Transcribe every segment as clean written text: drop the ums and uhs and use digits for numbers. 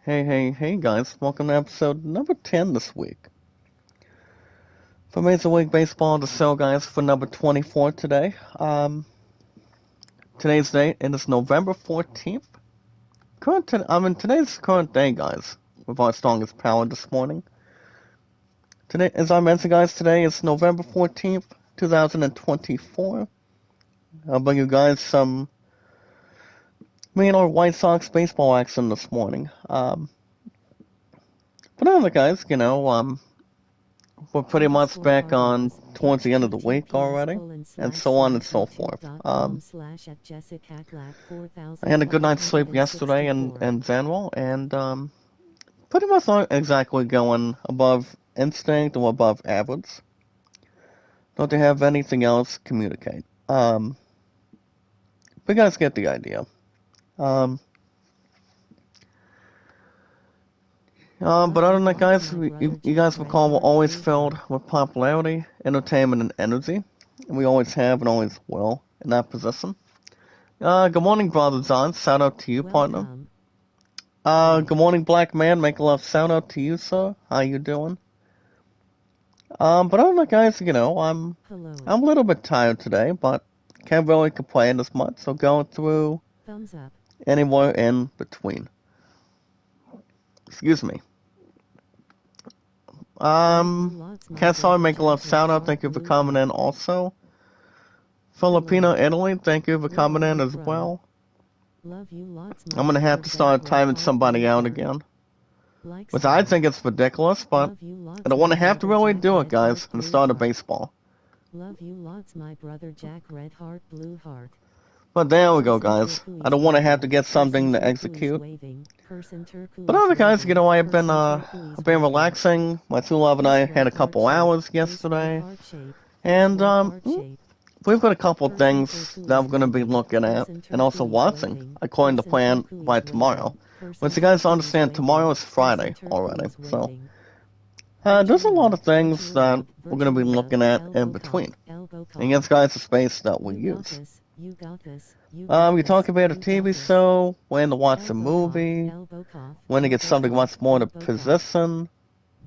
Hey guys, welcome to episode number 10 this week. For Major League Baseball, the show guys for number 24 today. Today's date, it is November 14th. Today's current day guys, with our strongest power this morning. Today, as I mentioned guys, today is November 14th, 2024. I'll bring you guys some me and our White Sox baseball action this morning. But other guys, we're pretty much back on towards the end of the week already, and so on and so forth. I had a good night's sleep yesterday in general, and pretty much not exactly going above instinct or above average. Don't have anything else to communicate. But you guys get the idea. But other than that, guys, you guys recall we're always filled with popularity, entertainment, and energy. And we always have and always will in that position. Good morning, Brother John. Shout out to you, partner. Good morning, Black Man. Make love. Shout out to you, sir. How you doing? But other than that, guys, I'm a little bit tired today, but can't really complain as much. So going through anywhere in between. Excuse me. Cassar, make a love shout out. Thank you for coming in also. Filipino Italy, thank you for coming in as well. I'm gonna have to start timing somebody out again. Which I think it's ridiculous, but I don't want to have to really do it, guys, in the start of baseball. Love you lots, my brother Jack, red heart, blue heart. But there we go, guys. I don't want to have to get something to execute. But other guys, I've been relaxing. My true love and I had a couple hours yesterday, and we've got a couple things that we're going to be looking at and also watching, according to plan, by tomorrow. But you guys understand, tomorrow is Friday already, so there's a lot of things that we're going to be looking at in between. And yes, guys, the space that we use. We talk about a TV show, when to watch a movie, when to get something much more to position,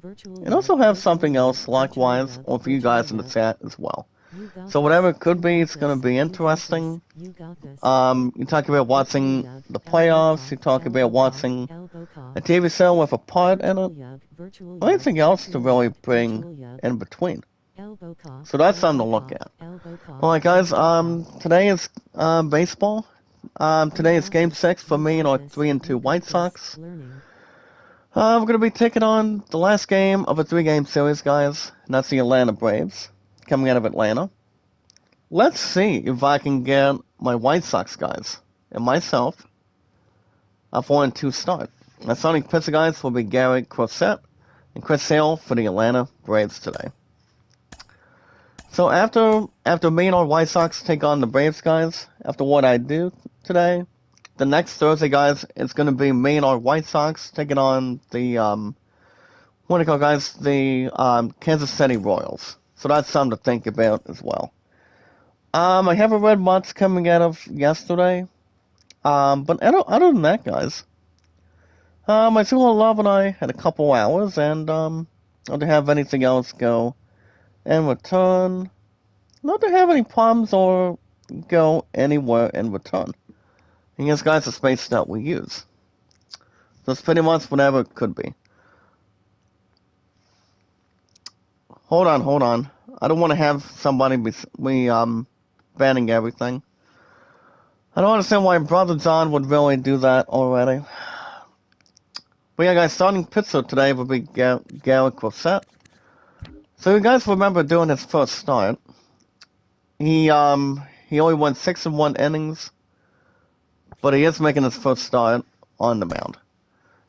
and also have something else likewise, or for you guys in the chat as well. So whatever it could be, it's going to be interesting. You talk about watching the playoffs, you talk about watching a TV show with a part in it, or anything else to really bring in between. So that's something to look at. Alright guys, today is baseball. Today is game 6 for me and our 3-2 White Sox. We're going to be taking on the last game of a 3-game series, guys, and that's the Atlanta Braves, coming out of Atlanta. Let's see if I can get my White Sox guys and myself a 4-2 start. My starting pitcher, guys, will be Gary Crosette and Chris Sale for the Atlanta Braves today. So after me and our White Sox take on the Braves, guys, after what I do today, the next Thursday, guys, it's going to be me and our White Sox taking on the, the Kansas City Royals. So that's something to think about as well. I haven't read much coming out of yesterday, but other than that, guys, my true love and I had a couple hours, and I don't have anything else go in return. Not to have any problems or go anywhere in return. And yes, guys, the space that we use. So it's pretty much whatever it could be. Hold on. I don't want to have somebody banning everything. I don't understand why Brother John would really do that already. But yeah, guys, starting pitcher today will be Gary Crosette. So you guys remember doing his first start. He only went 6 in 1 innings, but he is making his first start on the mound.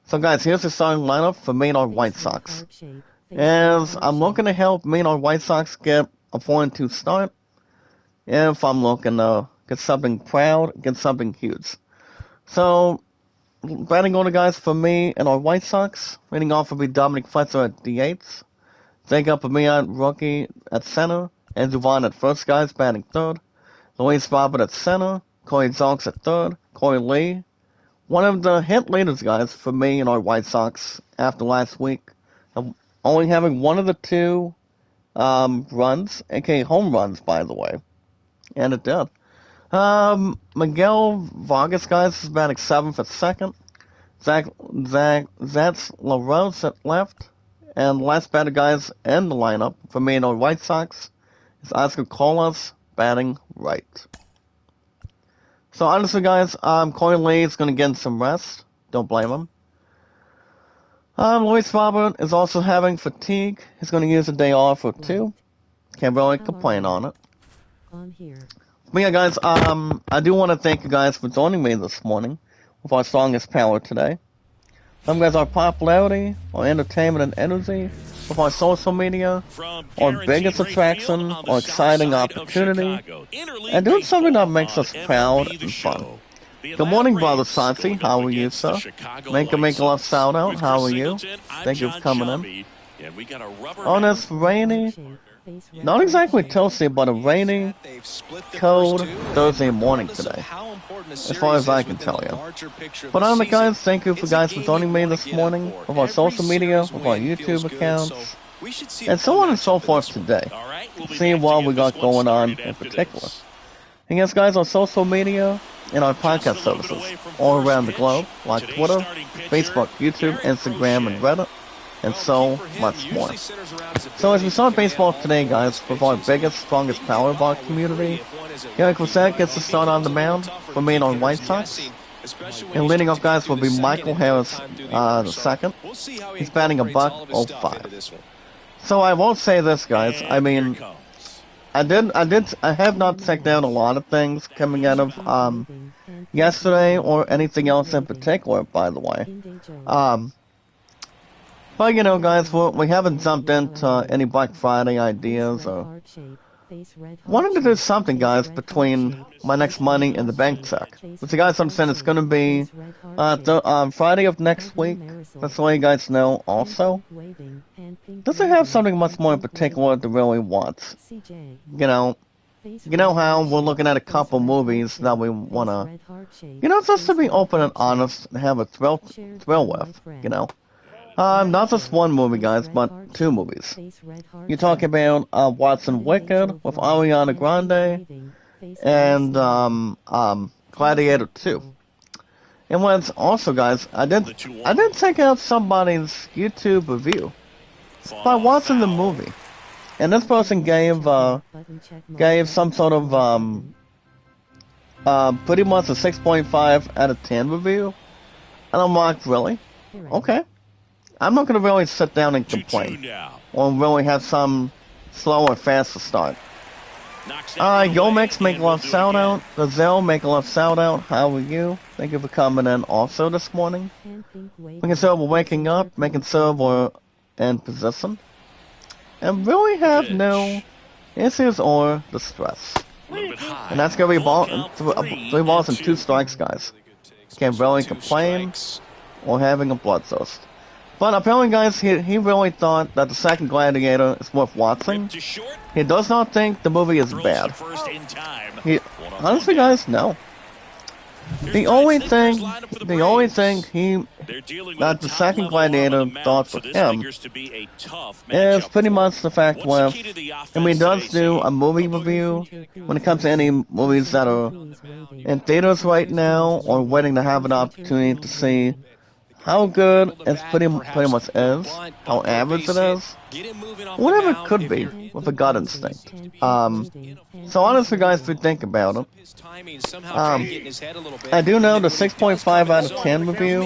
So guys, here's the starting lineup for me and our White Sox. As I'm looking to help me and our White Sox get a 4-2 start, if I'm looking to get something proud, get something huge. So, batting order, guys, for me and our White Sox, leading off will be Dominic Fletcher at DH. Take up Amir Rookie at center, Andrew Vaughn at first, guys, batting third. Luis Robert at center, Corey Zonks at third, Corey Lee one of the hit leaders, guys, for me and our White Sox after last week, only having one of the two runs, aka home runs, by the way, and it did. Miguel Vargas, guys, is batting 7th at second. Zach LaRose at left. And last batter, guys, in the lineup for me and our White Sox is Oscar Colas batting right. So honestly, guys, Corey Lee is going to get some rest. Don't blame him. Luis Robert is also having fatigue. He's going to use a day off or two. Can't really complain on it. But yeah, guys, I do want to thank you guys for joining me this morning with our strongest power today. Some guys, our popularity, our entertainment and energy, with our social media, our biggest attraction, our exciting opportunity, and doing something that makes us proud and fun. Good morning, Brother Santi. How are you, sir? Make a love shout out. How are you? Thank you for coming in. On this rainy, not exactly toasty, but a rainy, cold Thursday morning today, as far as I can tell you. But on the guys, thank you for joining me this morning with our social media, with our YouTube accounts, and so on and so forth today. See what we got going on in particular. And yes, guys, our social media and our podcast services all around the globe, like Twitter, Facebook, YouTube, Instagram, and Reddit, and so much more. So as we start baseball today, guys, with our biggest, strongest power of our community, Gary Cossack gets to start on the mound for me and our White Sox. And leading off, guys, will be Michael Harris the second. He's batting $1.05. So I won't say this, guys. I mean, I have not checked out a lot of things coming out of yesterday or anything else in particular, by the way. But you know, guys, we haven't jumped into any Black Friday ideas or wanted to do something, guys, between my next Money in the Bank check. But you guys understand it's going to be Friday of next week. That's why you guys know also. Doesn't have something much more in particular to really want. You know how we're looking at a couple movies that we want to, just to be open and honest and have a thrill with, not just one movie, guys, but two movies. You talk about Watson Wicked with Ariana Grande and Gladiator 2. And what's also, guys, I did check out somebody's YouTube review by watching the movie, and this person gave some sort of pretty much a 6.5 out of 10 review, and I'm like, really? Okay. I'm not going to really sit down and complain, or really have some slow or fast to start. Yomex, make a love shout out. Gazelle, make a love shout out. How are you? Thank you for coming in also this morning. Making sure we're waking up, making sure we're in position, and really have no issues or distress. And that's going to be 3 balls and 2 strikes, guys. Can't really complain or having a bloodthirst. But apparently, guys, he really thought that the second Gladiator is worth watching. He does not think the movie is bad. Honestly, guys, no. The only thing that the second Gladiator thought for him is pretty much the fact with, and he does do a movie review when it comes to any movies that are in theaters right now or waiting to have an opportunity to see how good it pretty much is, how average it is, whatever it could be with a gut instinct. So honestly, guys, if you think about it, I do know the 6.5 out of 10 review.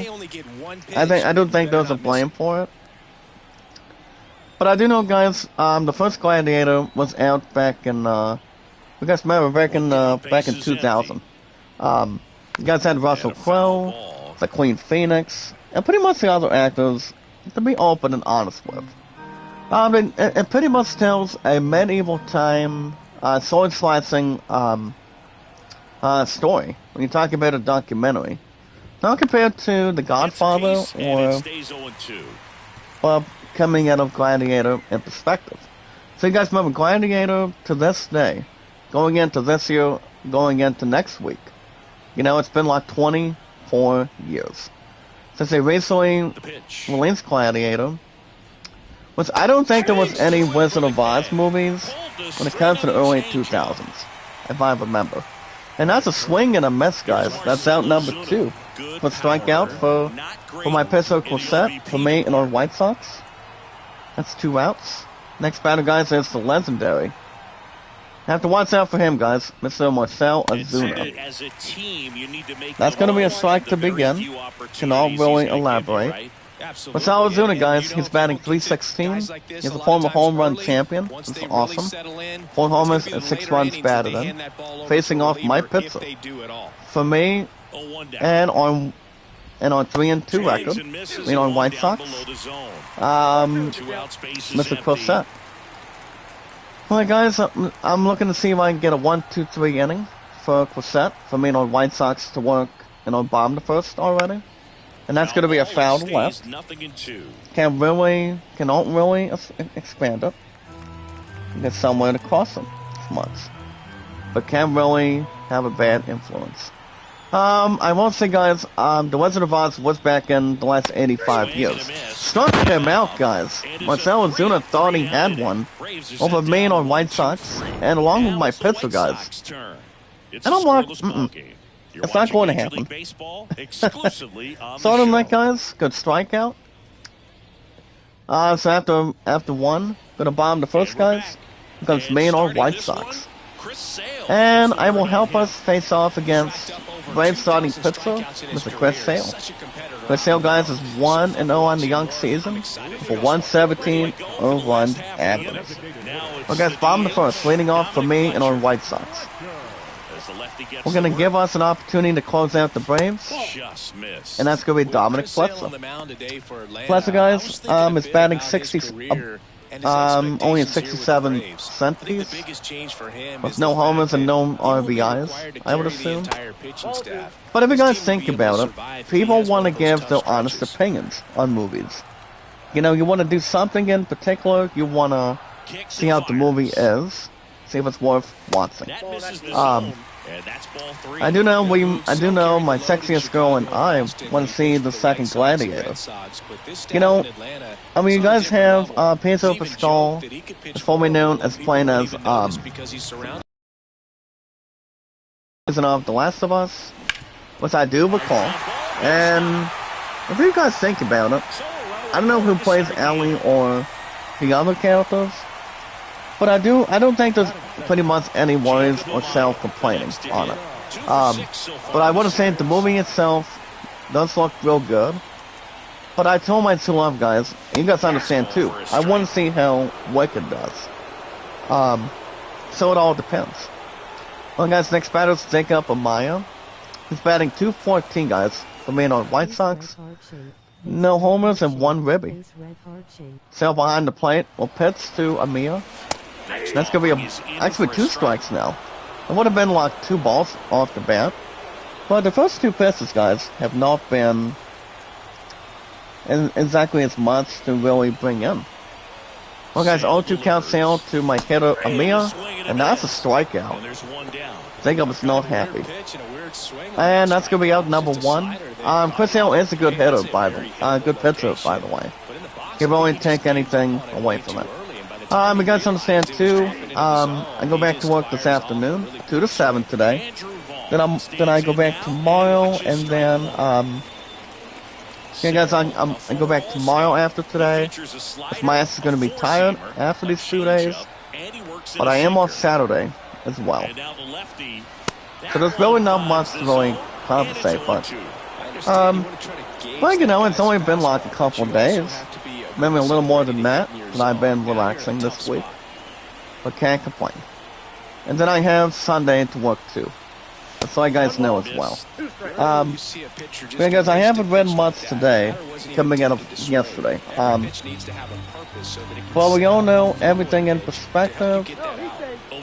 I don't think there's a blame for it. But I do know, guys, the first Gladiator was out back in, you guys remember back in 2000. You guys had Russell Crowe, the Queen Phoenix, and pretty much the other actors to be open and honest with. It pretty much tells a medieval time sword-slicing story when you talk about a documentary. Not compared to The Godfather or coming out of Gladiator in perspective. So you guys remember Gladiator to this day, going into this year, going into next week. It's been like 20 4 years. Since they recently released Gladiator, which I don't think there was any Wizard of Oz movies when it comes to the early 2000s, if I remember. And that's a swing and a miss, guys. That's out number 2. For strikeout for my pitcher Corsett, for me and our White Sox. That's 2 outs. Next batter, guys, is the legendary. Have to watch out for him, guys. Mr. Marcell Ozuna. That's going to be a strike to begin. Cannot really elaborate. Marcell Ozuna, guys, he's batting .316. He's a former home run champion. That's awesome. 4 homers and 6 runs batted in. Facing off my pitcher. For me, and on 3-2 record, being on White Sox, Mr. Corsett. Alright, guys, I'm looking to see if I can get a 1-2-3 inning for Corsett, for me on White Sox to work and on bomb the first already. And that's going to be a foul to left. Cannot really expand it. Get somewhere to cross him much. But can't really have a bad influence. I won't say, guys, the Wizard of Oz was back in the last 85 years. Struck him out, guys. Marcell Ozuna thought he had one over me on White Sox, and along with my pitcher, guys. I don't want. It's not going to happen. Saw him that, guys. Good strikeout. So after 1, gonna bomb the first, guys. Against me and our White Sox. And I will help us face off against Braves starting pitcher, Mr. Chris Sale. Chris Sale, guys, is 1-0 on the young season for 117 run average. Well, guys, bomb the first, leading off for me and our White Sox. We're going to give us an opportunity to close out the Braves, and that's going to be Dominic Fletcher. Fletcher, guys, is batting 60. Only in 67 centimeters, with no homers and no RBIs, I would assume. But if you guys think about it, people want to give their honest opinions on movies. You know, you want to do something in particular, you want to see how the movie is, see if it's worth watching. I do know my sexiest girl and I want to see the second Gladiator. You know, I mean, you guys have Pedro Pascal, formerly known as playing as season of The Last of Us, which I do recall. And if you guys think about it, I don't know who plays Ellie or the other characters, but I don't think there's pretty much any worries or self-complaining on it. But I want to say that the movie itself does look real good. But I told my 2 love guys, and you guys understand too, I want to see how Wicked does. So it all depends. Well, guys, next batter is Jacob Amaya. He's batting .214, guys, for me on White Sox. No homers and 1 ribby. Sail behind the plate will pitch to Amaya. That's going to be actually 2 strikes now. It would have been like 2 balls off the bat. But the first 2 pitches, guys, have not been exactly as much to really bring in. Well, guys, 0-2 count Sale to my hitter Amaya, and that's a strikeout. Jacob is not happy. And that's going to be out number 1. Chris Sale is a good hitter, good pitcher, by the way. He won't take anything away from it. You guys understand too, I go back to work this afternoon, 2 to 7 today. Then I go back tomorrow, and then, yeah guys, I go back tomorrow after today. My ass is going to be tired after these 2 days, but I am off Saturday as well. So there's really not much to really compensate, but, well, you know, it's only been like a couple of days. Maybe a little more than that, but I've been relaxing this week. But can't complain. And then I have Sunday to work too. So you guys know as well. Because I haven't read much today, coming out of yesterday. Well, we all know everything in perspective.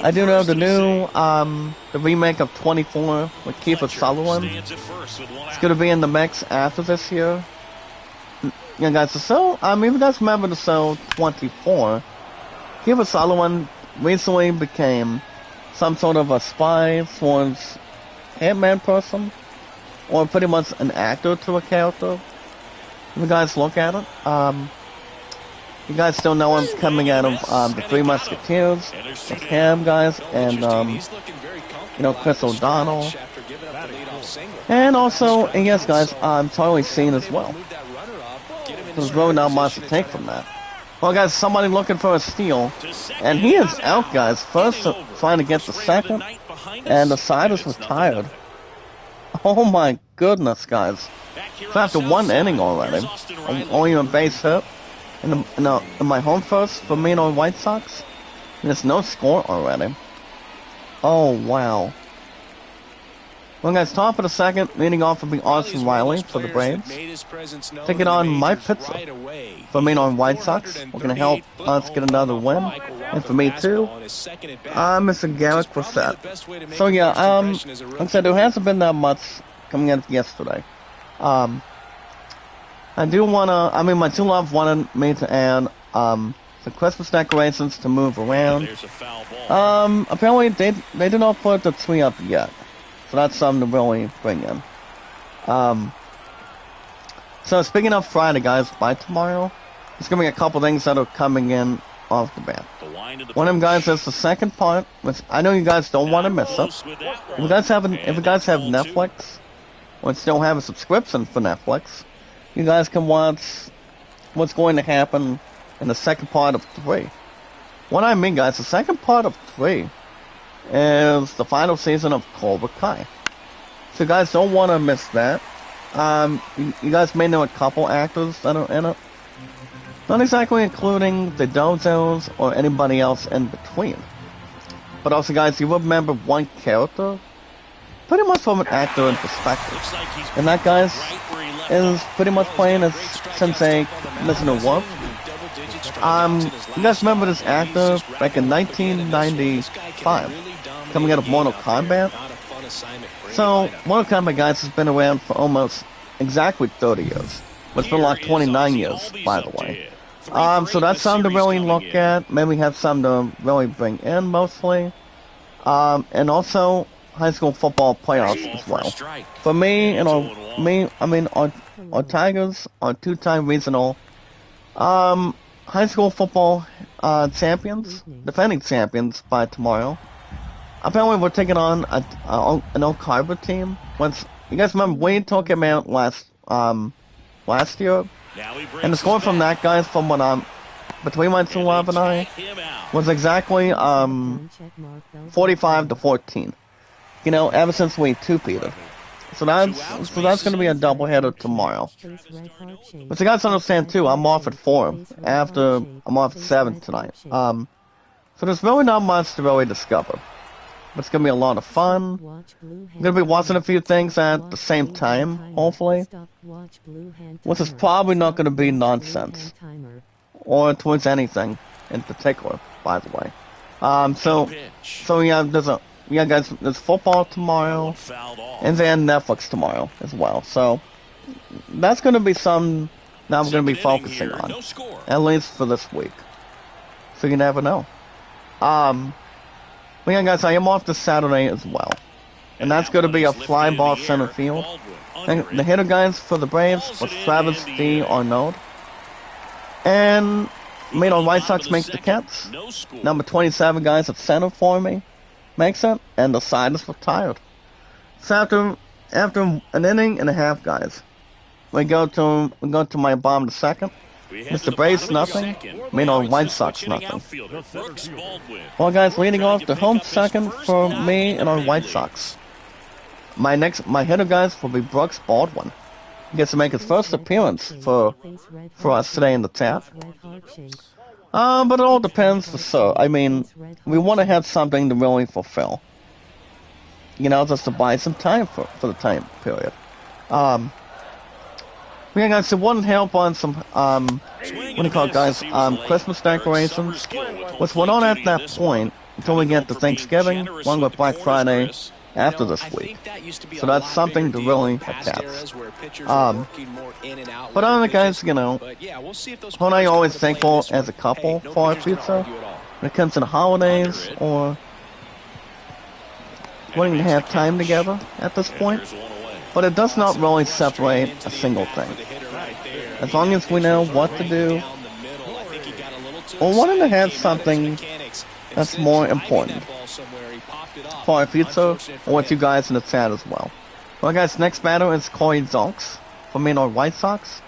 I do know the new, the remake of 24 with Kiefer Sutherland. It's going to be in the mix after this year. Yeah, guys, so, if you guys remember the show 24, Kiefer Sutherland recently became some sort of a spy, swords, hitman person. or pretty much an actor to a character. If you guys look at it, you guys still know him coming out of the Three Musketeers with him, guys, and you know, Chris O'Donnell, and also, and yes, guys, Charlie Sheen as well. There's really not much to take from that. Well, guys, somebody looking for a steal, and he is out, guys. First, trying to get the second, and the side is retired. Oh my goodness, guys! So after one inning already, only a base hit in my home first for me and White Sox. There's no score already. Oh wow. Well, guys, top of the second, leading off will be Austin Riley for the Braves. Taking on Mike Pitzer for me and White Sox. We're gonna help us get another win, and for me too, Mr. Garrett Brissett. So yeah, like I said, there hasn't been that much coming in yesterday. I do wanna, my two love wanted me to add some Christmas decorations to move around. Apparently they did not put the tree up yet. So that's something to really bring in. So speaking of Friday, guys, by tomorrow, there's gonna be a couple things that are coming in off the bat. One of them, guys, is the second part, which I know you guys don't want to miss it. If you guys have Netflix, or still have a subscription for Netflix, you guys can watch what's going to happen in the second part of 3. What I mean, guys, the second part of 3 is the final season of Cobra Kai. So you guys don't want to miss that. You guys may know a couple actors that are in it. Not exactly including the Dozos or anybody else in between. But also, guys, you will remember one character, pretty much from an actor in perspective. And that, guys, is pretty much playing as Sensei Mr. Wolf. You guys remember this actor back in 1995, coming out of Mortal Kombat? So, Mortal Kombat, guys, has been around for almost exactly 30 years. It's been like 29 years, by the way. So that's something to really look at. Maybe have something to really bring in, mostly. And also, high school football playoffs as well. For me, and our Tigers are two-time regional high school football champions, defending champions by tomorrow. Apparently, we're taking on an Oak Harbor team. Once you guys remember, Wayne took him out last year, and the score from that, guys, from when between my two love and I, was exactly 45-14. You know, ever since we two-peated. So that's going to be a doubleheader tomorrow. But you guys understand too, I'm off at 4 after I'm off at 7 tonight. So there's really not much to really discover. But it's going to be a lot of fun. I'm going to be watching a few things at the same time, hopefully. Which is probably not going to be nonsense. Or towards anything in particular, by the way. So yeah, yeah, guys, there's football tomorrow, and then Netflix tomorrow as well. So that's going to be something that I'm going to be focusing on, at least for this week. So you never know. But yeah, guys, I am off this Saturday as well, and that's going to be a fly ball center field. And the hitter, guys, for the Braves was Travis D. Arnold, and made on White Sox make the catch. Number 27, guys, at center for me. Makes it, and the side is retired. So after an inning and a half, guys, we go to my bottom of the second. Mr. Braves nothing, meanwhile White Sox nothing. Well, guys, leading off the home second for me and our White Sox. My hitter, guys, will be Brooks Baldwin. He gets to make his first appearance for us today in the tap. But it all depends for sure. I mean, we want to have something to really fulfill. You know, just to buy some time for the time period. We got some one help on some, what do you call it, guys? Christmas decorations. Which went on at that point until we get to Thanksgiving, along with Black Friday after this week. So that's something to really attach. But other guys, you know, when I always thankful as a couple for our pizza when it comes to the holidays or wanting to have time together at this point. but it does not really separate a single thing. As long as we know what to do, or wanting to have something that's more important for our future, or with you guys in the chat as well. Well guys, next batter is Corey Zulks for Maine White Sox.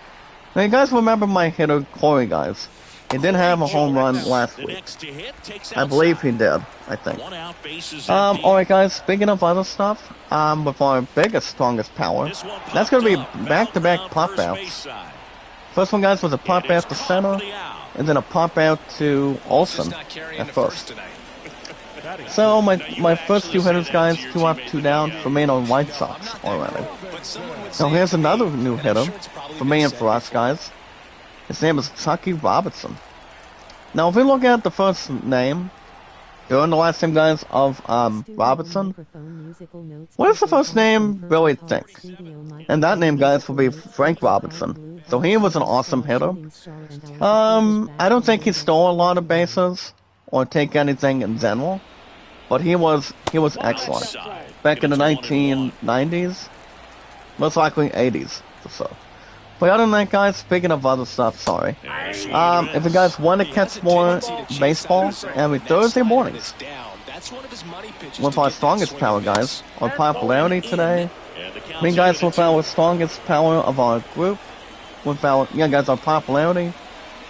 Now you guys remember my hitter Corey, guys. He did have a home run last week. I believe he did, I think. Alright guys, speaking of other stuff, with our biggest, strongest power, that's going to be back-to-back pop outs. First one guys was a pop out to center, and then a pop out to Olsen at first. So my first two hitters guys, 2 up, 2 down for Maine White Sox already. Now here's another new hitter for me and for us guys. His name is Chucky Robertson. Now if we look at the first name, during the last name guys of Robertson, what does the first name really think? And that name guys will be Frank Robertson. So he was an awesome hitter. I don't think he stole a lot of bases or take anything in general, but he was excellent back in the 1990s, most likely 80s or so. But other than that, guys, speaking of other stuff, sorry. If you guys want to catch more baseball every Thursday mornings, with our strongest power, guys, our popularity today, I mean, guys, with our strongest power of our group, with our, guys, our popularity,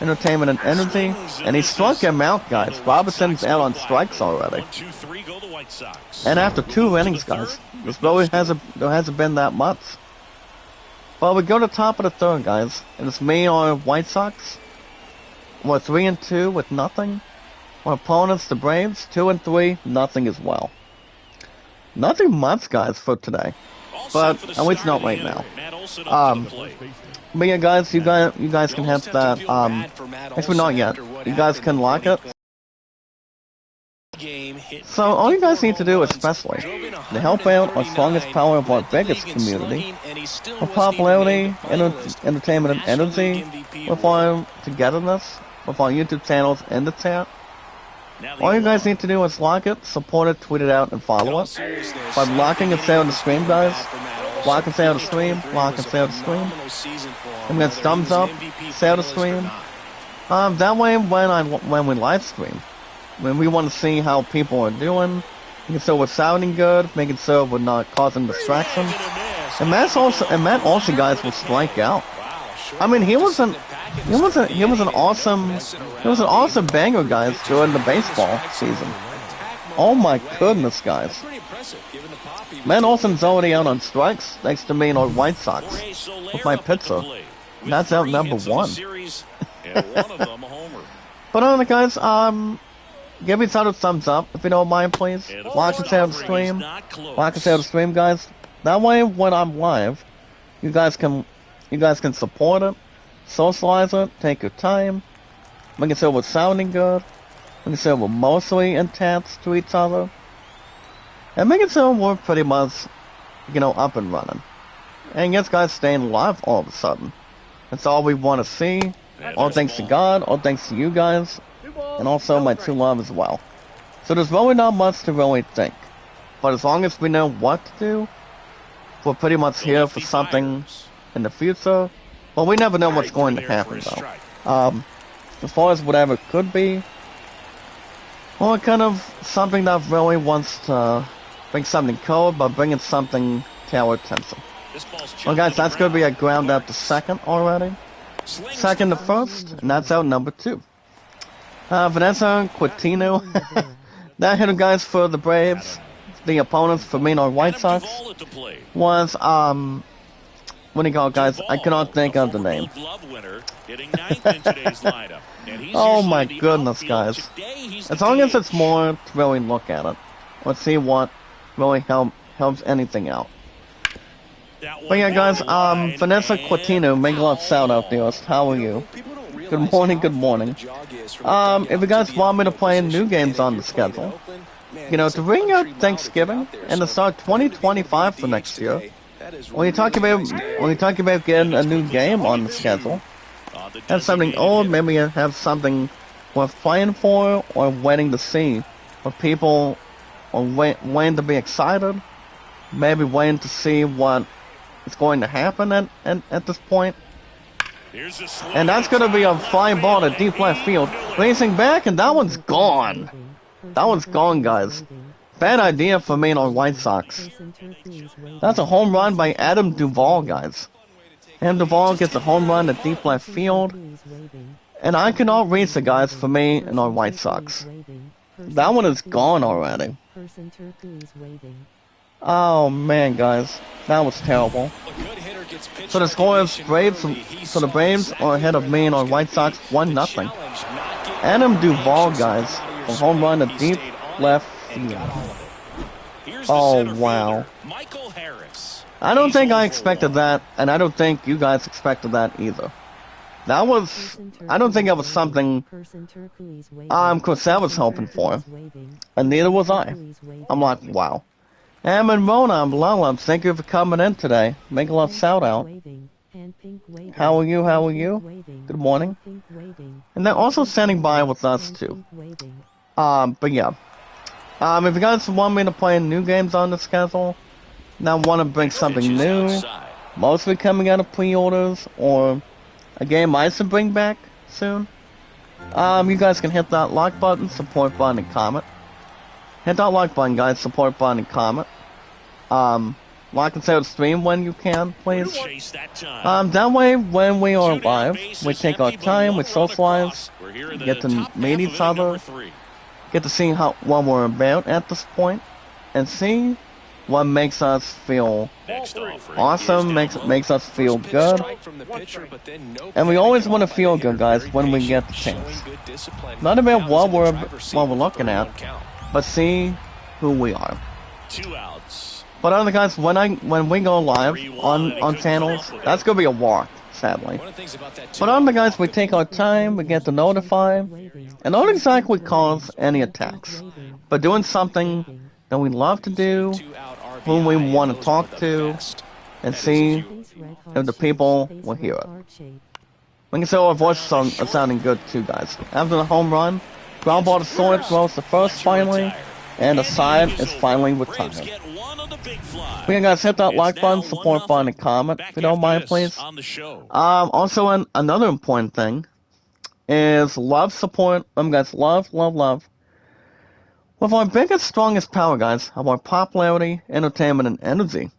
entertainment, and energy, and he struck him out, guys. Robertson's out on strikes already. And after 2 innings, guys, there hasn't been that much. Well, we go to top of the third, guys, and it's me or White Sox. We're 3-2 with nothing. Our opponents, the Braves, 2-3, nothing as well. Nothing much, guys, for today, but at least not right now. But yeah, guys, you guys can have that. Actually, not yet. You guys can lock it. So all you guys need to do, especially, to help out our strongest power of our biggest community, for popularity, entertainment, and energy, with our togetherness, with our YouTube channels in the chat. All you guys need to do is lock it, support it, tweet it out, and follow it. By locking and share the stream, guys. Lock and share the stream, lock and share the stream. And get thumbs up, share the stream. That way, when we live stream, when we want to see how people are doing, making sure we're sounding good, making sure we're not causing distraction. And Matt also, guys, will strike out. I mean, he was an awesome banger, guys, during the baseball season. Oh my goodness, guys. Matt Olson's already out on strikes, thanks to me and our White Sox, with my pitcher. And that's out number 1. But on it, guys, give each other a thumbs up, if you don't mind, please. Like and share the stream. Like and share the stream, guys. That way, when I'm live, you guys can support it, socialize it, take your time, making sure we're sounding good, making sure we're mostly intense to each other, and making sure we're pretty much, up and running. And yes, guys, staying live all of a sudden. That's all we want to see. All thanks to God, all thanks to you guys, and also my true love as well. So there's really not much to really think. But as long as we know what to do, we're pretty much here for something in the future. Well, we never know what's going to happen, though. As far as whatever could be, well, kind of something that really wants to bring something cold, but bringing something to our attention. Well, guys, that's going to be a ground out to second already. Second to first, and that's out number 2. Vanessa Quintino, that hitter, guys, for the Braves. The opponents for Maine White Sox was, what do you call it, guys? I cannot think of the name. Oh my goodness, guys. As long as it's more to really look at it. Let's see what really helps anything out. But yeah, guys, Vanessa Quintino, make a lot of shout out to us. How are you? Good morning, good morning. If you guys want me to play new games on the schedule, to bring out Thanksgiving and to start 2025 for next year, when you talk about getting a new game on the schedule, have something old, maybe have something worth playing for, or waiting to see, or people are waiting to be excited, maybe waiting to see what is going to happen at this point. And that's going to be a flying ball to deep left field. Racing back, and that one's gone. That one's gone, guys. Bad idea for me and our White Sox. That's a home run by Adam Duvall, guys. Adam Duvall gets a home run to deep left field. And I cannot reach the guys for me and our White Sox. That one is gone already. Oh man, guys, that was terrible. So the score is Braves. So the Braves are ahead of me and our White Sox 1-0. Adam Duvall, guys, a home run to deep left field. Oh wow. I don't think I expected that, and I don't think you guys expected that either. That was, I don't think that was something Cosette was hoping for, and neither was I. I'm like, wow. And Mona, Lala, thank you for coming in today. Make a love shout out. How are you? How are you? Good morning. And they're also standing by with us too. But yeah. If you guys want me to play new games on the schedule, now want to bring something new, mostly coming out of pre-orders, or a game I should bring back soon, you guys can hit that like button, support button, and comment. Hit that like button, guys, support button, and comment. Like and share the stream when you can, please. That way, when we are live, we take our time, we socialize, get to meet each other, get to see what we're about at this point, and see what makes us feel awesome, makes us feel good. And we always want to feel good, guys, when we get the chance. Not about what we're looking at, but see who we are. But other guys, when we go live on channels, that's gonna be a walk, sadly. But other guys, we take our time, we get to notify, and not exactly cause any attacks, but doing something that we love to do, whom we want to talk to, and see if the people will hear it. We can say our voices are sounding good too, guys. After the home run, ground ball to Sword throws the first finally, and the side is finally retired. We guys hit that like button, support button, and comment if you don't mind, please. Also, another important thing is love, support. Guys, love. With our biggest, strongest power, guys, of our popularity, entertainment, and energy,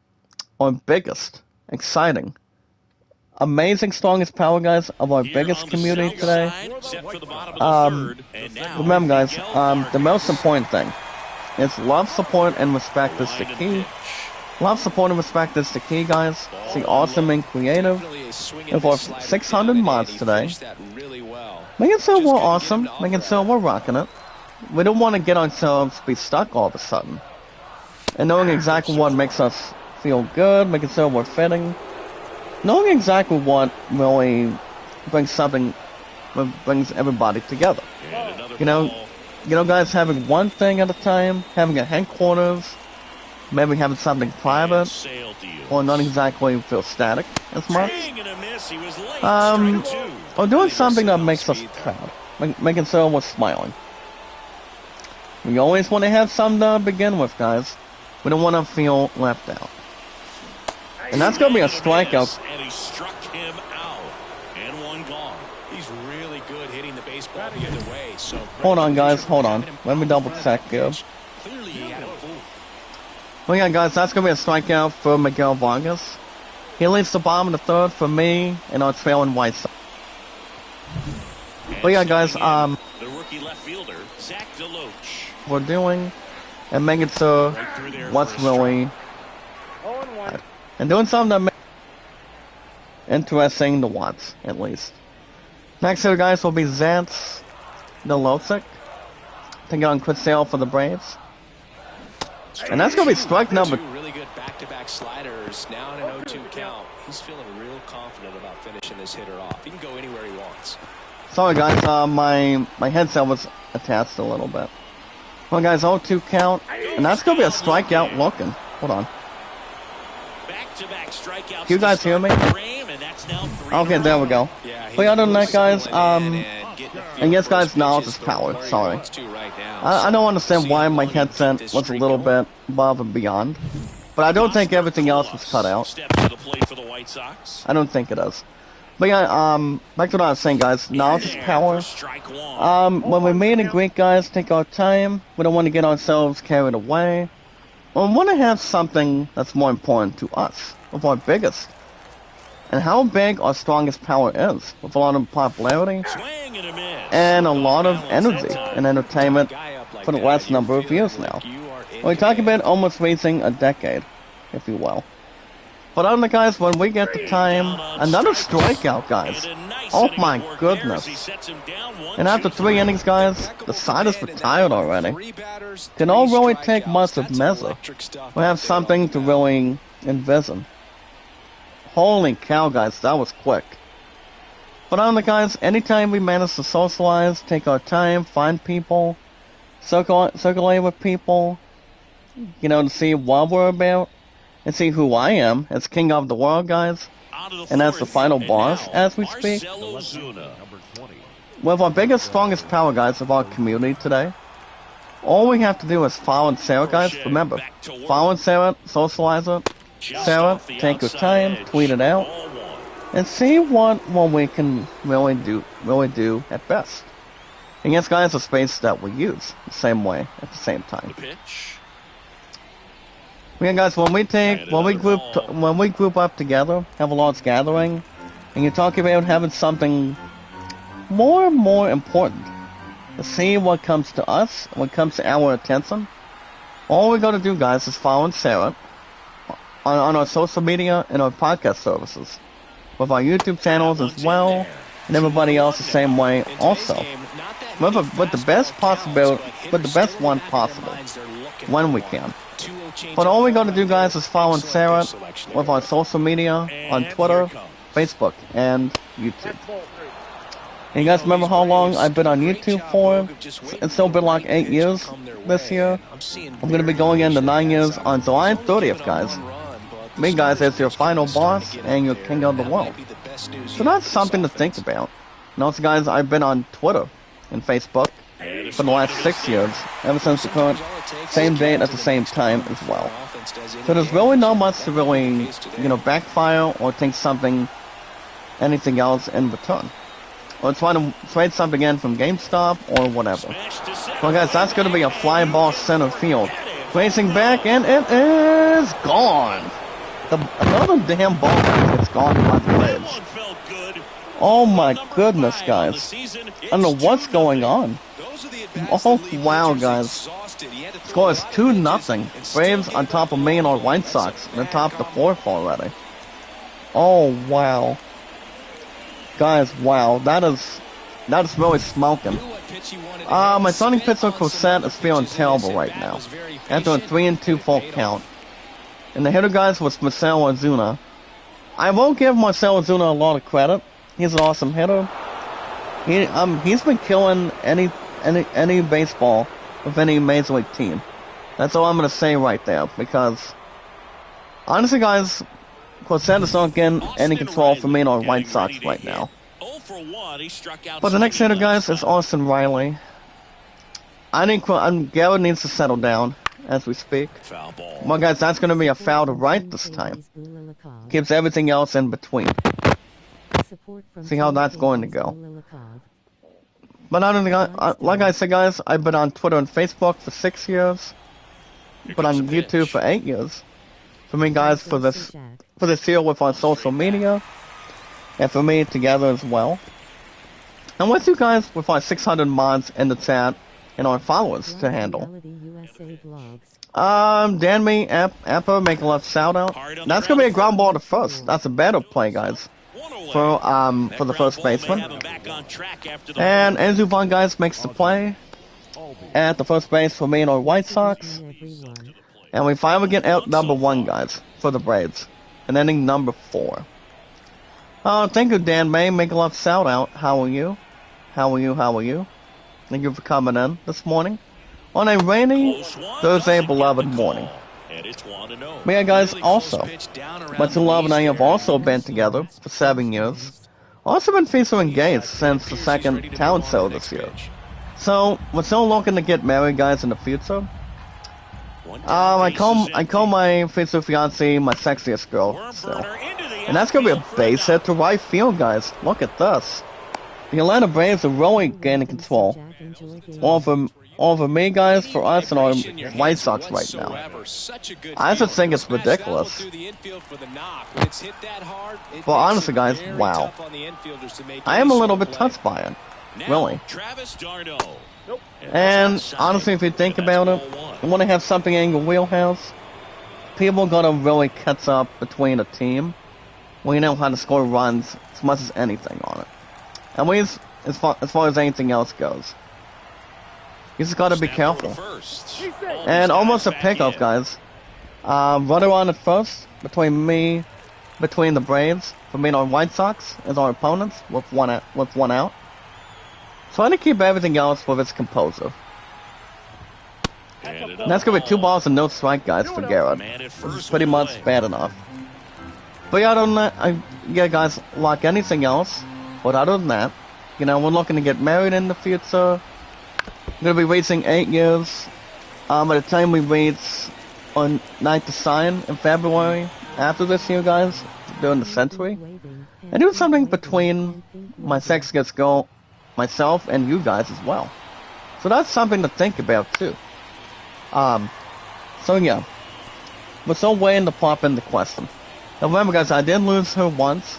our biggest, exciting, amazing, strongest power, guys, of our biggest community today. Remember, guys, the most important thing is love, support, and respect is the key. Love, support, and respect is the key, guys. See awesome and creative. With our 600 mods today, making sure we're awesome, making sure we're rocking it. We don't want to get ourselves be stuck all of a sudden. And knowing exactly what makes us feel good, making sure we're fitting. Knowing exactly what really brings everybody together. You know, guys, having one thing at a time, having a headquarters, maybe having something private, or not exactly feel static as much. Or doing something that makes us proud, making sure we're smiling. We always want to have something to begin with, guys. We don't want to feel left out. And that's going to be a strikeout. And he struck him out. And one gone. He's really good hitting the baseball the other way. So hold on, guys. Hold on. Let me double check here. Clearly he had him fooled. Well, yeah, guys, that's going to be a strikeout for Miguel Vargas. He leads the bottom of the third for me and our trailing White Sox. But yeah, guys, the rookie left fielder, Zach Deloach. We're doing and making sure what's really and doing something that makes interesting to watch, at least. Next here, guys, will be Zantz Delosic to get on quick sale for the Braves. And that's going to be strike number. Really good back-to-back sliders. Now in an 0-2 count. He's feeling real confident about finishing this hitter off. He can go anywhere he wants. Sorry, guys. My headset was attached a little bit. Well, guys, 0-2 count, and that's going to be a strikeout looking. Hold on. Back-to-back strikeouts. You guys hear me? Okay, there we go. But other than that, guys, and yes, guys, knowledge is power. Sorry. I don't understand why my headset was a little bit above and beyond. But I don't think everything else was cut out. I don't think it is. But yeah, back to what I was saying, guys. Knowledge is power. When we meet and greet, guys, take our time. We don't want to get ourselves carried away. We want to have something that's more important to us, of our biggest. And how big our strongest power is, with a lot of popularity and a lot of energy and entertainment for the last number of years now. We're talking about almost reaching a decade, if you will. But other than guys, when we get the time, another strikeout, guys. Oh my goodness. And after 3 innings, guys, the side is retired already. Can all really take much of measure. We have something to really envision. Holy cow, guys, that was quick. But other than guys, anytime we manage to socialize, take our time, find people, circulate with people, you know, to see what we're about, and see who I am as king of the world, guys, and as the final boss, as we speak. With our biggest, strongest power, guys, of our community today, all we have to do is follow and Sarah, guys. Remember, follow and Sarah, socialize it. Sarah, take your time, tweet it out, and see what we can really do at best. And yes, guys, the space that we use the same way at the same time. Yeah, guys, when we group up together, have a large gathering, and you talk about having something more and more important to see what comes to us, what comes to our attention. All we gotta do, guys, is follow Sarah on our social media and our podcast services, with our YouTube channels as well, and everybody else the same way also. With the best one possible, when we can. But all we gotta do, guys, is follow Sarah with our social media on Twitter, Facebook, and YouTube. And you guys remember how long I've been on YouTube for? It's still been like 8 years this year. I'm gonna be going into 9 years on July 30th, guys. Me, guys, as your final boss and your king of the world. So that's something to think about. And also, guys, I've been on Twitter and Facebook for the last 6 years, ever since the current same date at the same time as well. So there's really not much to really, you know, backfire or think anything else in return. Or try to trade something in from GameStop or whatever. Well, guys, that's going to be a fly ball center field. Racing back, and it is gone. Another damn ball gets gone by the bridge. Oh my goodness, guys. I don't know what's going on. Oh, wow, guys. Score is 2-0. Braves on top of me and our White Sox. They're top of the 4th already. Oh, wow. Guys, wow. That is really smoking. My starting pitcher, Cosette, is feeling terrible right now. After a 3-2 full count. And the hitter, guys, was Marcell Ozuna. I won't give Marcell Ozuna a lot of credit. He's an awesome hitter. He's been killing any baseball with any major league team. That's all I'm gonna say right there, because honestly, guys, Cosette is not getting any control from me and our White Sox right now. But the next hitter, guys, is Austin Riley. I think Garrett needs to settle down as we speak. Well, guys, that's going to be a foul to right this time. Keeps everything else in between. See how that's going to go. But like I said, guys, I've been on Twitter and Facebook for 6 years. But on YouTube for 8 years. For me, guys, for this year with our social media. And for me together as well. And with you guys with our 600 mods in the chat and our followers to handle. Danme, Appa, make a left shout out. That's gonna be a ground ball to first. That's a better play, guys. For the first baseman. And Enzuban, guys, makes the play at the first base for me and our White Sox. And we finally get out number 1, guys, for the Braves. And inning number 4. Thank you, Dan May. Make a love shout out. How are you? How are you? Thank you for coming in this morning. On a rainy Thursday, beloved morning. But yeah, guys, also, my two love and I have also been together for 7 years. Also been featuring engaged since the second talent show this year. So, we're still looking to get married, guys, in the future. I call my future fiance my sexiest girl still. And that's gonna be a base hit to right field, guys. Look at this. The Atlanta Braves are really gaining control. Over me, guys, for us and our White Sox right now. I just think it's ridiculous. But honestly, guys, wow. I am a little bit touched by it. Really. And honestly, if you think about it, you want to have something in your wheelhouse, people gotta really catch up between a team when you know how to score runs as much as anything on it. At least as far as anything else goes. You just gotta be careful. And almost a pickup, guys. Runner on at first between the Braves, for me and our White Sox as our opponents with one out. Trying to keep everything else with its composure. And that's gonna be 2 balls and no strike, guys, for Garrett. This is pretty much bad enough. But yeah, other than that, yeah, guys, like anything else. But other than that, you know, we're looking to get married in the future. We're gonna be reaching 8 years. By the time we reach on night to sign in February after this year, guys, during the century, and do something between my sexiest girl, myself, and you guys as well. So that's something to think about too. So yeah, we're still waiting to pop in the question. Now remember, guys, I did lose her once.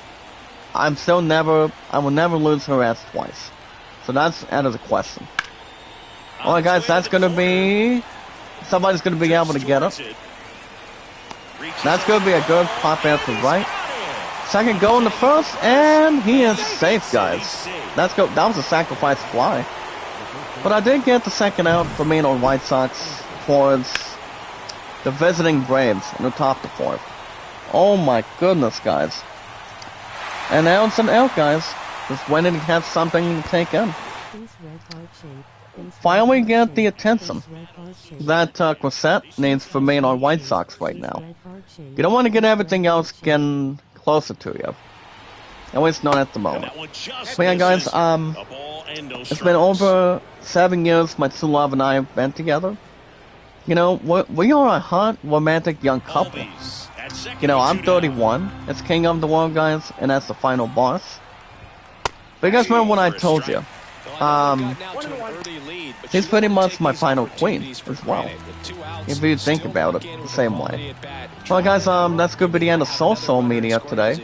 I will never lose her ass twice. So that's out of the question. Alright, guys, that's gonna be, somebody's gonna be able to get it. That's gonna be a good pop out to right. Second go in the first, and he is safe, guys. That was a sacrifice fly. But I did get the second out for me and our White Sox towards the visiting Braves in the top of the 4th. Oh my goodness, guys. And now it's an out, guys. Just waiting to have something to take in. Finally get the attention that Crescent needs for me and our White Sox right now. You don't want to get everything else getting closer to you. At least not at the moment. But yeah, guys, it's been over 7 years my true love and I have been together. You know, we are a hot, romantic young couple. You know, I'm 31, it's King of the World, guys, and that's the final boss. But you guys remember when I told you, she's pretty much my final queen as well, if you think about it the same way. Well, guys, that's going to be the end of social media today,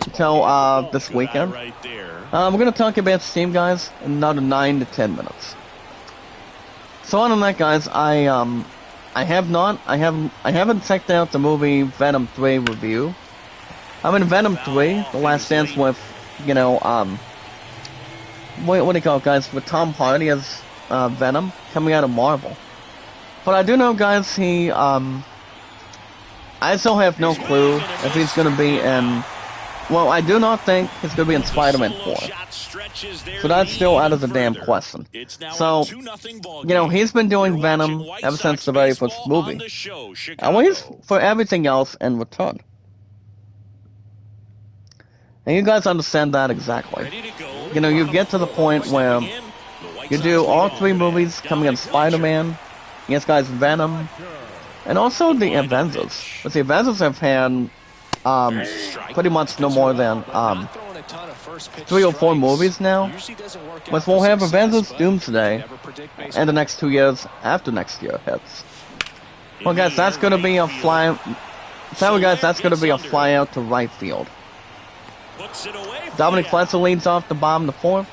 until this weekend. We're going to talk about Steam, guys, in another 9 to 10 minutes. So on that, guys, I haven't checked out the movie Venom 3 review. I'm in Venom 3, The Last Dance with, you know, what do you call it, guys, with Tom Hardy as Venom, coming out of Marvel. But I do know, guys, I still have no clue if he's going to be in, well, I do not think he's going to be in Spider-Man 4. So that's still out of the damn question. So, you know, he's been doing Venom ever since the very first movie. At least for everything else in return. And you guys understand that exactly. You know, you get to the point where you do all 3 movies coming in Spider-Man, yes, guys, Venom, and also the Avengers. But the Avengers have had pretty much no more than 3 or 4 movies now. But we'll have Avengers Doomsday and the next 2 years after next year hits. Well, guys, that's gonna be a fly. So, guys, that's gonna be a fly out to right field. Dominic Fletcher leads off the bottom of the 4th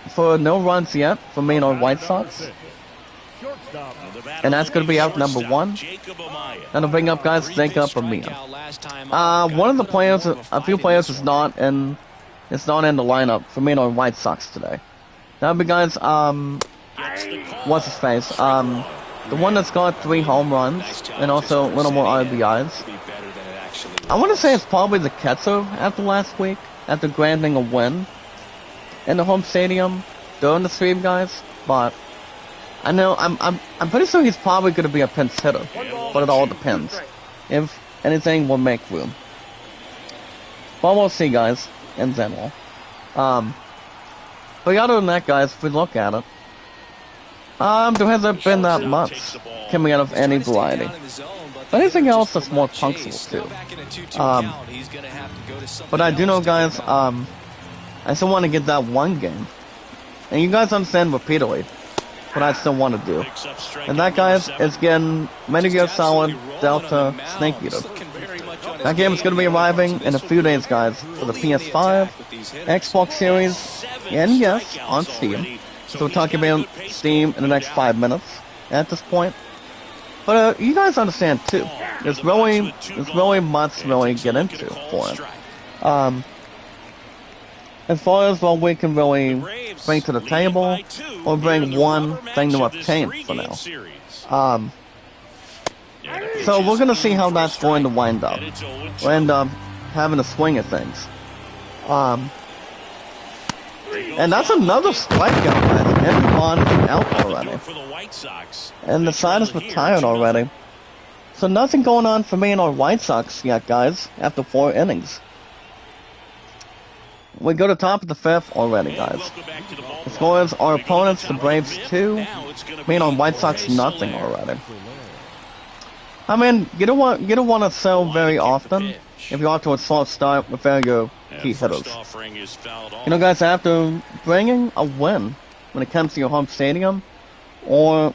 for no runs yet for me and our White Sox. And that's going to be out number 1. And to bring up, guys, think up Amir. One of the players, a few players is not in the lineup for me and our White Sox today. That'll be, guys, what's his face? The one that's got 3 home runs and also a little more RBIs. I want to say it's probably the catcher after last week, after granting a win in the home stadium during the stream, guys. But I know I'm pretty sure he's probably going to be a pinch hitter, but it all depends. If anything will make room. But we'll see, guys, in general. But other than that, guys, if we look at it, There hasn't been that much coming out of any variety. But anything else that's more punctual too. But I do know, guys, I still want to get that one game. And you guys understand repeatedly what I still want to do. And that, guys, is getting Metal Gear Solid Delta Snake Eater. That game is going to be arriving in a few days, guys, for the PS5, Xbox Series, and yes, on Steam. So we're talking about Steam in the next 5 minutes at this point. But you guys understand too. There's really much to really get into for it. As far as what we can really bring to the table, or bring one thing to obtain for now. So we're gonna see how that's going to wind up. We'll end up having a swing of things. And that's another strikeout, guys. Everyone out already. And the side is retired already. So nothing going on for me and our White Sox yet, guys, after 4 innings. We go to top of the 5th already, guys. The scores, our opponents, the Braves 2. Me and our White Sox nothing already. I mean, you don't want to sell very often if you're off to a slow start with your key hitters. You know, guys, after bringing a win when it comes to your home stadium, or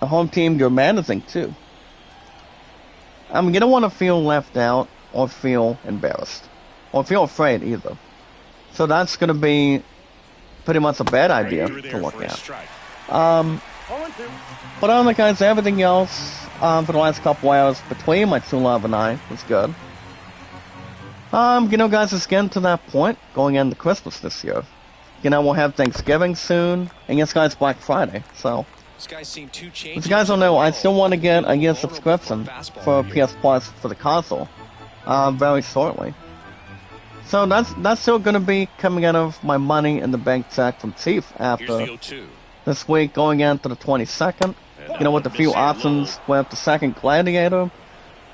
a home team you're managing too, I mean, you don't want to feel left out or feel embarrassed or feel afraid either. So that's going to be pretty much a bad idea to look at. But on the, guys, everything else for the last couple hours between my true love and I was good. You know, guys, it's getting to that point going into Christmas this year. You know, we'll have Thanksgiving soon, and yes, guys, Black Friday. So, as you guys don't know, I still want to get a year subscription for PS Plus for the console very shortly. So that's still going to be coming out of my money in the bank check from Chief after this week going into the 22nd. You know, with a few options with the second Gladiator.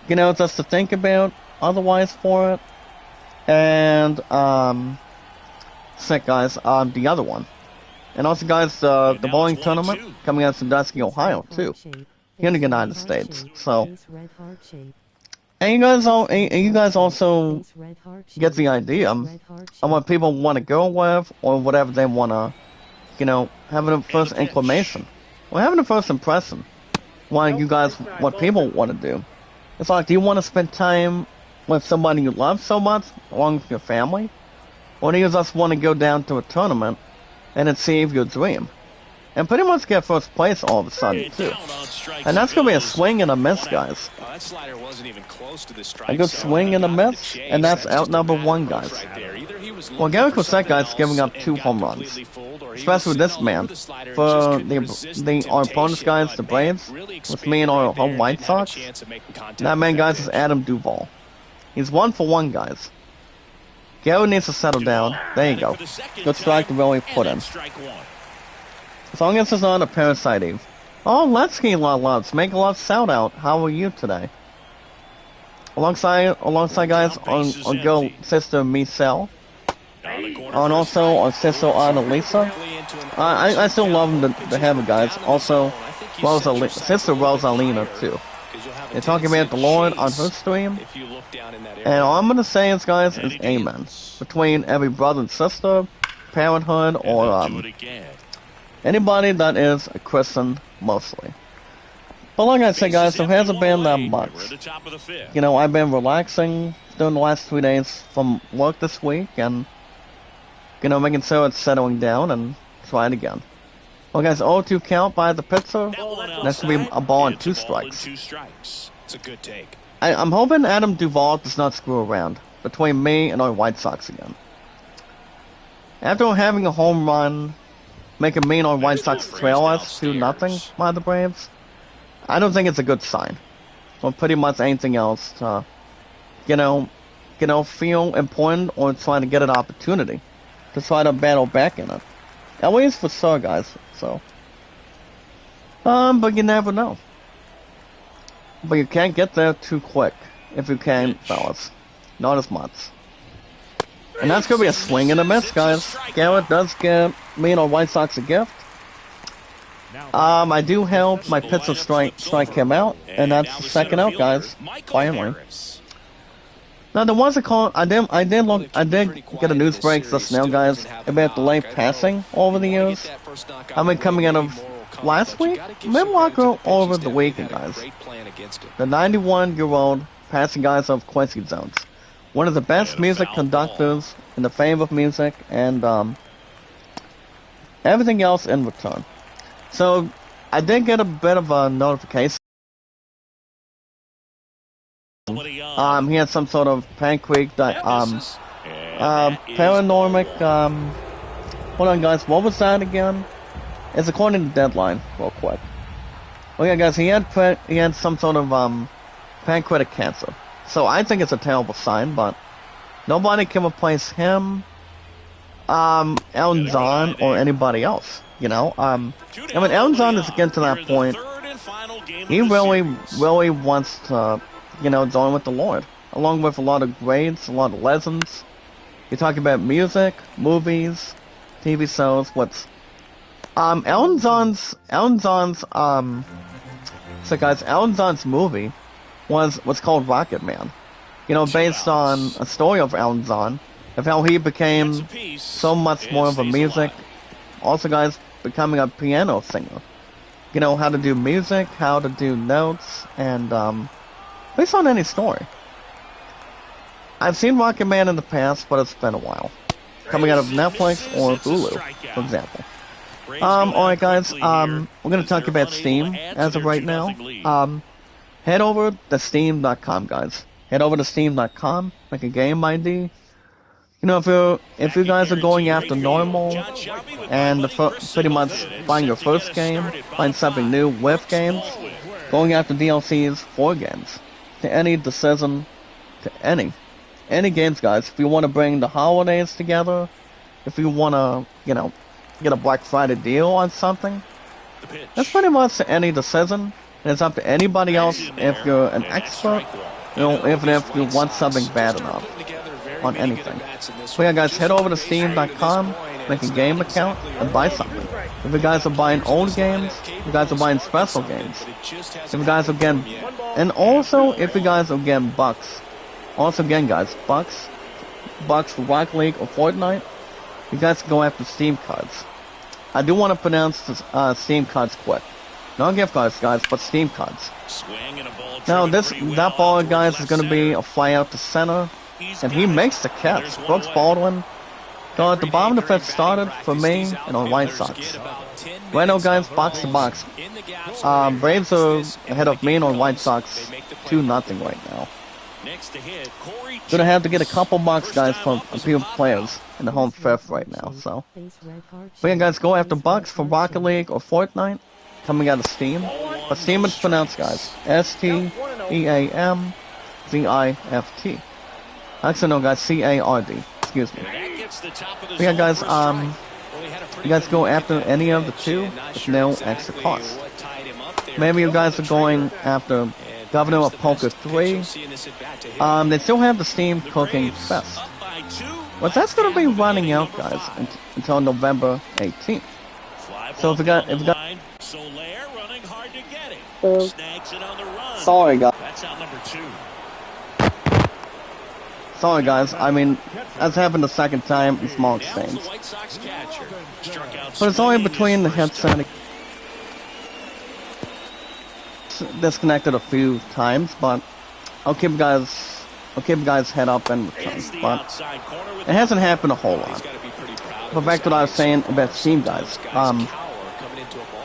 You know, just to think about otherwise for it. And, sick, guys, the other one. And also, guys, the bowling tournament coming out of Sandusky, Ohio, too. Here in the United States. So, and you guys also get the idea of what people want to go with, or whatever they want to, you know, having a first inclination. Or having a first impression. What people want to do. It's like, do you want to spend time with somebody you love so much, along with your family? Or do you just want to go down to a tournament and achieve your dream? And pretty much get first place all of a sudden, too. And that's going to be a swing and a miss, guys. A good swing and a miss, and that's out number 1, guys. Well, Gary Cosette, guys, is giving up 2 home runs. Especially with this man. For our opponents, guys, the Braves, with me and our home White Sox, that man, guys, is Adam Duvall. He's 1 for 1, guys. Gary needs to settle down. There you go. Good strike to really put in. As long as it's not a Parasite Eve. Oh, let's get loves. Make a love shout out. How are you today? Alongside guys, on girl sister Michelle. And also our sister Annalisa. I still love them to have it, guys. Also, sister Rosalina too. They're talking about the Lord on her stream. And all I'm gonna say is, guys, is amen. Between every brother and sister, parenthood, or anybody that is a Christian, mostly. But like I said, guys, there hasn't been that much. You know, I've been relaxing during the last 3 days from work this week, and, you know, making sure it's settling down, and try it again. Well, guys, 0-2 count by the pitcher. That's going to be a ball and 2 strikes. It's a good take. I'm hoping Adam Duvall does not screw around between me and our White Sox again. After having a home run, making me and our White Sox trail us 2-0 by the Braves, I don't think it's a good sign. Or pretty much anything else to, you know, feel important or try to get an opportunity to try to battle back in it. At least for sure, guys. So, but you never know. But you can't get there too quick, if you can, fellas. Not as much. And that's gonna be a swing and a miss, guys. Garrett does get me and our White Sox a gift. I do help my pizza strike him out, and that's the second out, guys. Finally. Now there was a call. I did get a news break just now, guys, about the late passing over the years. I mean, coming out of last week, maybe I'll go over the weekend, guys. The 91-year-old passing guys of Quincy Jones, one of the best music conductors in the fame of music, and everything else in return. So I did get a bit of a notification. He had some sort of paranormal, hold on, guys, what was that again? It's according to Deadline, real quick. Oh yeah, guys, he had some sort of, pancreatic cancer. So I think it's a terrible sign, but nobody can replace him, Elton John, or anybody else, you know? I mean, Elton John is getting to that point. He really wants to, you know, join with the Lord, along with a lot of grades, a lot of lessons. You're talking about music, movies, TV shows. Elton John's movie was called Rocket Man. You know, based on a story of Elton John, of how he became so much more of a music. Also, guys, becoming a piano singer. You know, how to do music, how to do notes, and based on any story. I've seen Rocket Man in the past, but it's been a while. Coming out of Netflix or Hulu, for example. Alright guys, we're gonna talk about Steam as of right now. Head over to Steam.com, guys. Head over to Steam.com, make a game ID. You know, if you guys are going after normal, and pretty much buying your first game, find something new with games, going after DLCs for games. To any decision, to any games, guys. If you want to bring the holidays together, if you want to, you know, get a Black Friday deal on something, that's pretty much any decision, and it's up to anybody else if you're an expert, you know, even if you want something bad enough on anything. So yeah, guys, head over to Steam.com, make a game account, and buy something. If you guys are buying old games, if you guys are buying special games, if you guys are getting, and also if you guys are getting bucks, also again, guys, bucks for Rocket League or Fortnite, you guys can go after Steam cards. I do want to pronounce the Steam cards quick. Not gift cards, guys, but Steam cards. Now that ball, guys, is going to be a fly out to center, and he makes the catch. Brooks Baldwin. So at the bottom of the fifth started for me and on White Sox. Right now, guys, box to box. Braves are ahead of me and on White Sox 2-0 right now. Gonna have to get a couple bucks, guys, from a few players in the home fifth right now. So, but yeah, guys, go after bucks for Rocket League or Fortnite coming out of Steam. But Steam is pronounced, guys, STEAMZIFT. Actually, no, guys, CARD. Excuse me. But yeah, guys, you guys go after any of the two with no extra cost. Maybe you guys are going after Governor of Poker 3. They still have the Steam Cooking Fest. But that's going to be running out, guys, until November 18th. So if you got sorry, guys. Sorry, guys. I mean, that's happened the second time in small exchange. But it's only between the headset. Disconnected a few times, but I'll keep you guys head up and return. But it hasn't happened a whole lot. But back to what I was saying about Steam, guys.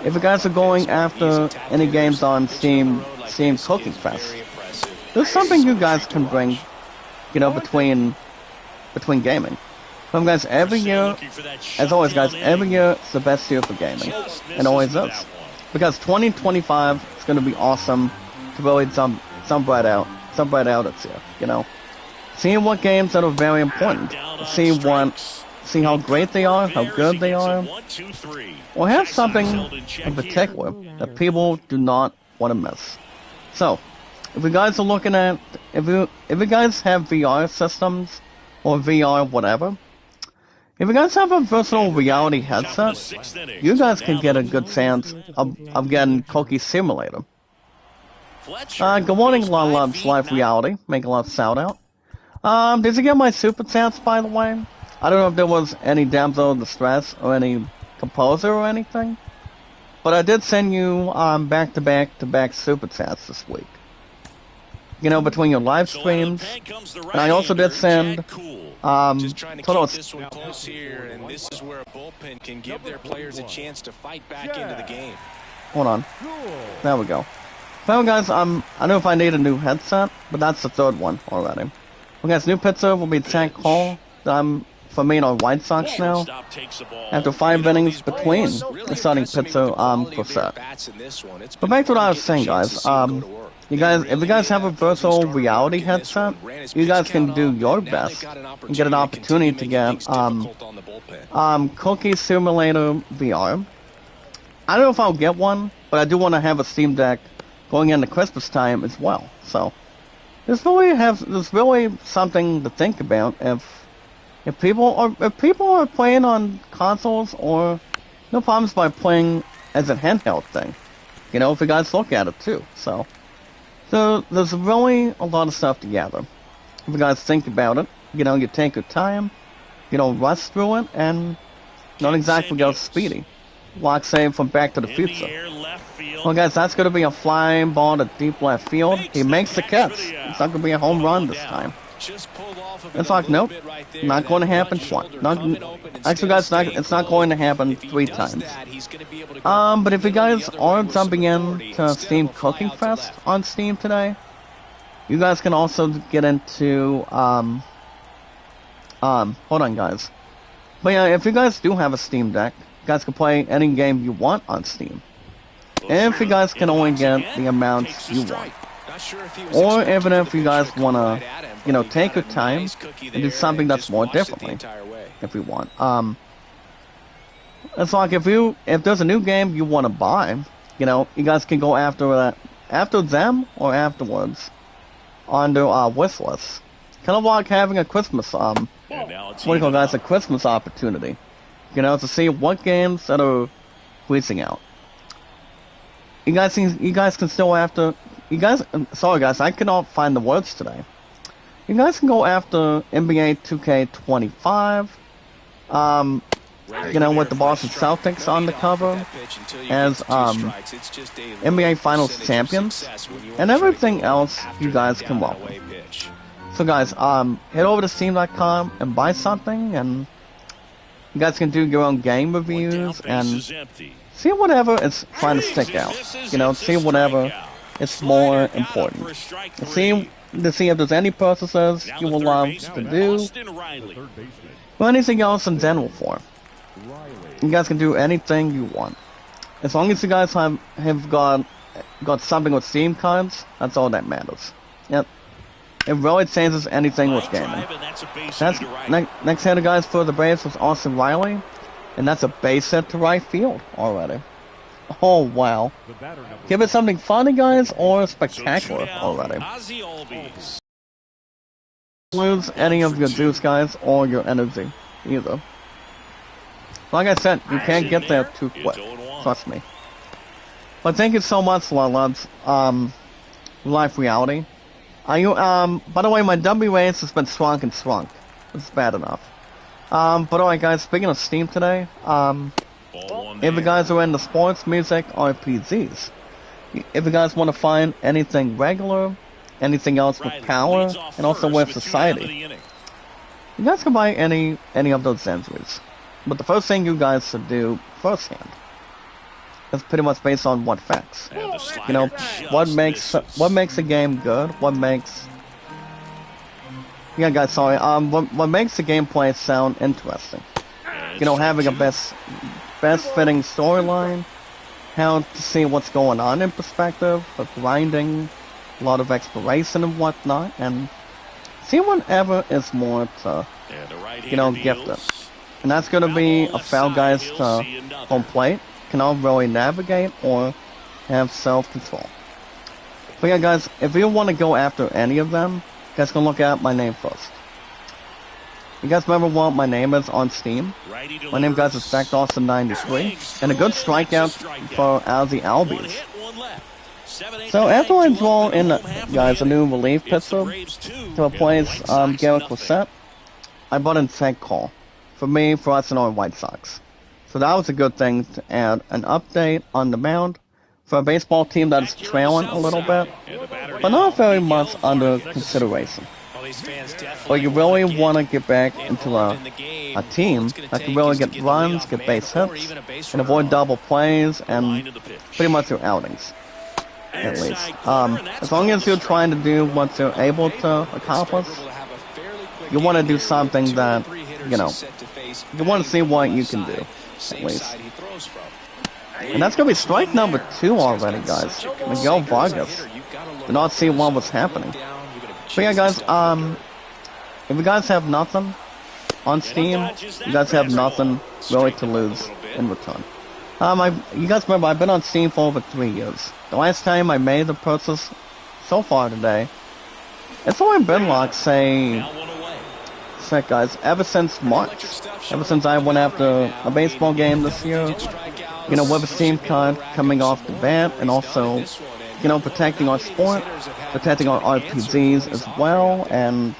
If you guys are going after any games on Steam Cooking Fest, there's something you guys can bring, you know, between gaming. So guys, every year, as always, guys, every year it's the best year for gaming. It always is. Because 2025 is going to be awesome to really jump right out this year, you know. Seeing what games that are very important. See how great they are, how good they are. Or have something in particular that people do not want to miss. So, if you guys are looking at, if you guys have VR systems, or VR whatever, If you guys have a virtual reality headset, you guys can get a good chance of getting Cookie Simulator. Good morning, Long Loves Life Reality. Make a lot of shout out. Did you get my super chats, by the way? I don't know if there was any damsel in distress or any composer or anything, but I did send you back-to-back super chats this week. You know, between your live streams, and I also did send just trying to keep this one close here, and this is where a bullpen can give their players a chance to fight back into the game. Hold on. There we go. Well, guys, I don't know if I need a new headset, but that's the third one already. Well, guys, new pitcher will be Jack Hall. For me on White Sox now. After 5 innings between the starting pitcher per set. But back to what I was saying, guys. If you guys have a virtual reality headset, you guys can do your best and get an opportunity to get Cookie Simulator VR. I don't know if I'll get one, but I do want to have a Steam Deck going into Christmas time as well. So there's really something to think about if people are playing on consoles, or no problems by playing as a handheld thing. You know, if you guys look at it too. So there's really a lot of stuff to gather. If you guys think about it, you know, you take your time, you know, rush through it, and not exactly go speedy. Like say from Back to the Future. Well, guys, that's going to be a flying ball to deep left field. He makes the catch. It's not going to be a home run this time. It's like, nope, not going to happen twice. Actually, guys, it's not going to happen 3 times. But if you guys are jumping in to Steam Cooking Fest on Steam today, you guys can also get into, hold on, guys. But yeah, if you guys do have a Steam Deck, you guys can play any game you want on Steam. And if you guys can only get the amounts you want. Or even if you guys want to, you know, take your time and do something that's more differently, if you want. It's like if there's a new game you want to buy, you know, you guys can go after them or afterwards on their wish list. Kind of like having a Christmas, what do you call guys, a Christmas opportunity. You know, to see what games that are releasing out. You guys can still sorry guys, I cannot find the words today. You guys can go after NBA 2K25, you know, with the Boston Celtics on the cover as NBA Finals champions, and everything else you guys can roll with. So guys, head over to Steam.com and buy something, and you guys can do your own game reviews and see whatever is trying to stick out. You know, see whatever is more important. See if there's any processes you would love to do, or anything else in general for. You guys can do anything you want. As long as you guys have got something with Steam cards, that's all that matters. Yep. It really changes anything with gaming. That's next hitter, guys, for the Braves was Austin Riley, and that's a base hit to right field already. Oh wow! Give it something funny, guys, or spectacular already. Lose any of your juice, guys, or your energy either. Like I said, you can't get there too quick. Trust me. But thank you so much, lads. Life reality. By the way, my W race has been shrunk. It's bad enough. But alright guys, speaking of Steam today, if you guys are into sports, music, RPGs, if you guys want to find anything regular, anything else with power, and also with society, you guys can buy any of those entries. But the first thing you guys should do firsthand is pretty much based on what facts. You know, what makes a game good, what makes... Yeah guys, sorry, what makes the gameplay sound interesting. You know, having a best fitting storyline, how to see what's going on in perspective, of grinding, a lot of exploration and whatnot, and see whatever is more to, you know, gift it. And that's going to be a foul guys to home plate, cannot really navigate or have self-control. But yeah guys, if you want to go after any of them, you guys can look at my name first. You guys remember what my name is on Steam? My name, guys, is FactAustin93, and a good strikeout for Ozzy Albies. So after I draw in, guys, a new relief pitcher to replace Garrett Cosette, I brought in Ted Cole for us and our White Sox. So that was a good thing to add an update on the mound for a baseball team that is trailing a little bit, but not very much under consideration. But you really want to get back into a team that can really get runs, get base hits, and avoid double plays and pretty much your outings, at least. As long as you're trying to do what you're able to accomplish, you want to do something that, you know, you want to see what you can do, at least. And that's going to be strike number 2 already, guys. Miguel Vargas. Did not see what was happening. So yeah, guys, if you guys have nothing on Steam, you guys have nothing really to lose in return. You guys remember, I've been on Steam for over 3 years. The last time I made the purchase so far today, it's only been like, guys, ever since March. Ever since I went after a baseball game this year, you know, with a Steam card coming off the bat, and also, you know, protecting our sport, protecting our RPGs as well, and,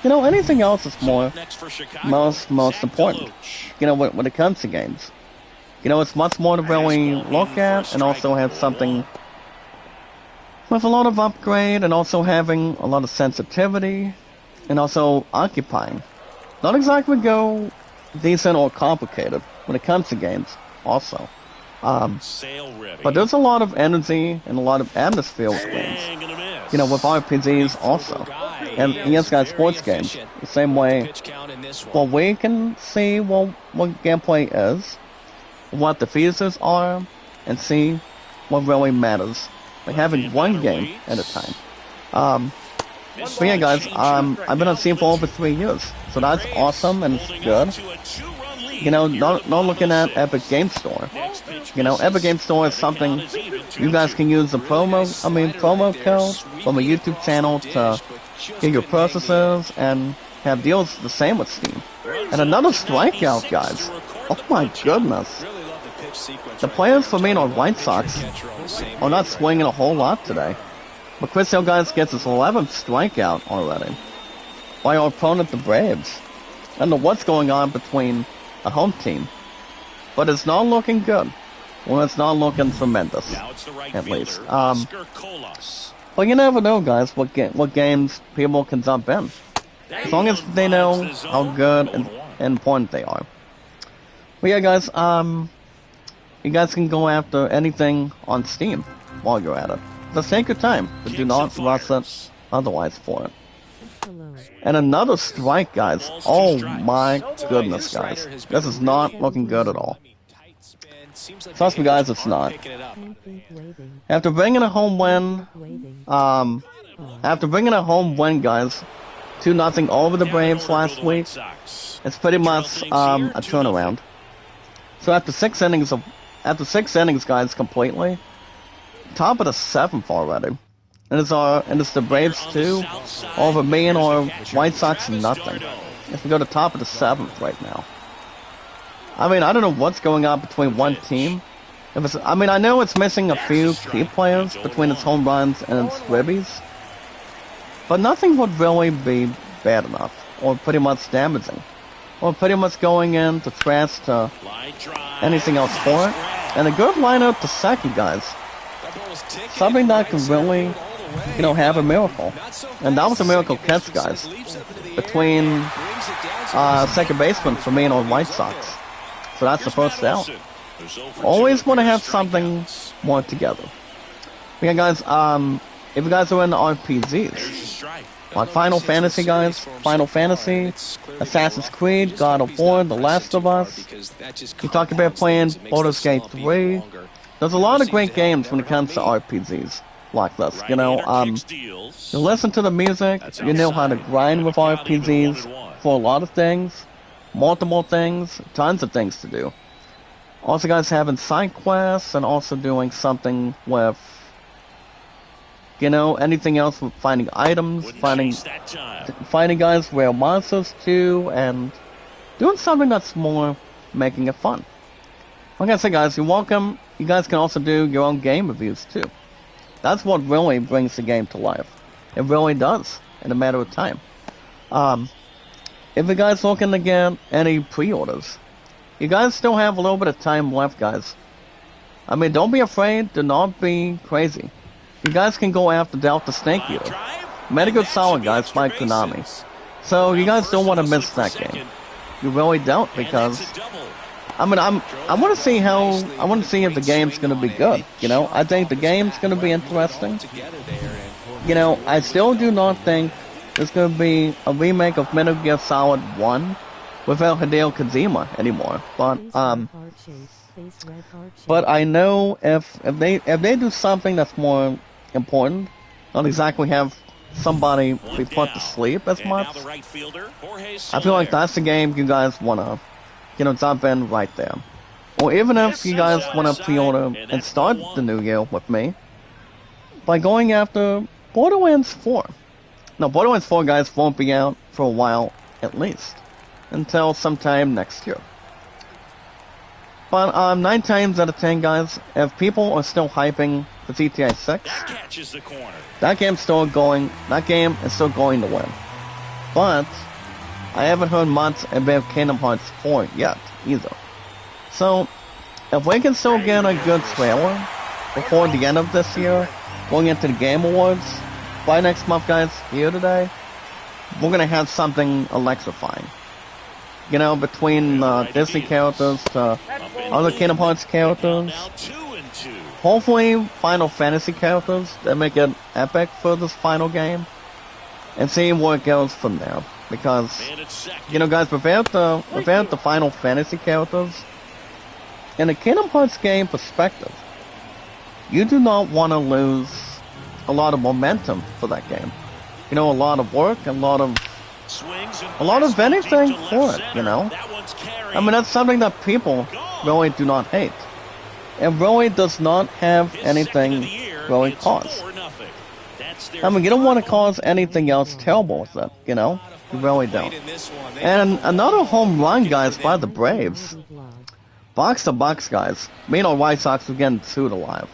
you know, anything else is most important, you know, when it comes to games. You know, it's much more to really look at, and also have something with a lot of upgrade, and also having a lot of sensitivity, and also occupying. Not exactly go decent or complicated when it comes to games, also. But there's a lot of energy and a lot of atmosphere with games. You know, with RPGs also. And yes, guys, sports games. The same way, well, we can see what gameplay is, what the features are, and see what really matters. Like having one game at a time. But yeah, guys, I've been on Steam for over 3 years. So that's awesome and it's good. You know, not looking at Epic Game Store. You know, Epic Game Store is something you guys can use the promo code from a YouTube channel to get your purchases and have deals the same with Steam. And another strikeout, guys. Oh my goodness. The players for me and our White Sox are not swinging a whole lot today. But Chris Hill, guys, gets his 11th strikeout already by our opponent, the Braves. I don't know what's going on between a home team, but it's not looking good. Well, it's not looking tremendous, at least. But you never know, guys, what games people can jump in, as long as they know how good and important they are. But yeah, guys, you guys can go after anything on Steam while you're at it. Just take your time, but do not rush it otherwise for it. And another strike, guys. Oh my goodness, guys. This is not looking good at all. Trust me, guys, it's not. After bringing a home win, guys, 2-0 over the Braves last week, it's pretty much a turnaround. So after 6 innings, guys, completely, top of the 7th already. And it's the Braves 2 over me and our White Sox nothing. If we go to top of the 7th right now. I mean, I don't know what's going on between one team. I mean, I know it's missing a few key players between its home runs and its ribbies. But nothing would really be bad enough, or pretty much damaging, or pretty much going in to trash to anything else for it. And a good lineup to second, guys. Something that could really, you know, have a miracle. And that was a miracle catch, guys, between second baseman for me and our White Sox. So that's the first out. Always want to have something more together. Yeah, guys, if you guys are into RPGs, like Final Fantasy, guys, Final Fantasy, Assassin's Creed, God of War, The Last of Us, you talk about playing Baldur's Gate 3, there's a lot of great games when it comes to RPGs like this, you know. You listen to the music, you know how to grind with RPGs for a lot of things, multiple things, tons of things to do. Also, guys, having side quests and also doing something with You know, anything else with finding items, finding guys rare monsters too, and doing something that's more making it fun. Like I said, guys, you're welcome. You guys can also do your own game reviews too. That's what really brings the game to life. It really does, in a matter of time. If you guys looking to get any pre-orders, you guys still have a little bit of time left, guys. I mean, don't be afraid. Do not be crazy. You guys can go after Delta Snake Eater. Metal Gear Solid, guys, by Konami. So you guys don't want to miss that game. You really don't, because I mean, I want to see if the game's gonna be good. You know, I think the game's gonna be interesting. You know, I still do not think there's gonna be a remake of Metal Gear Solid 1 without Hideo Kojima anymore. But I know if they do something that's more important, not exactly have somebody be put to sleep as much, I feel like that's the game you guys wanna, you know, jump in right there. Or even if you guys wanna pre-order and start the new year with me by going after Borderlands 4. No, Borderlands 4, guys, won't be out for a while at least, until sometime next year. But 9 times out of 10, guys, if people are still hyping for GTA 6, that game's still going. That game is still going to win. But I haven't heard much about Kingdom Hearts 4 yet either. So if we can still get a good trailer before the end of this year, going into the Game Awards, by next month, guys, here today, we're gonna have something electrifying. You know, between Disney characters to other Kingdom Hearts characters, hopefully Final Fantasy characters that make it epic for this final game, and see where it goes from there. Because, you know, guys, without the Final Fantasy characters, in a Kingdom Hearts game perspective, you do not want to lose a lot of momentum for that game. You know, a lot of work, a lot of anything for it, you know? I mean, that's something that people really do not hate. It really does not have anything really cause. I mean, you don't want to cause anything else terrible with it, you know? You really don't. And another home run, guys, by the Braves. Box to box, guys. Me and White Sox are getting sued alive.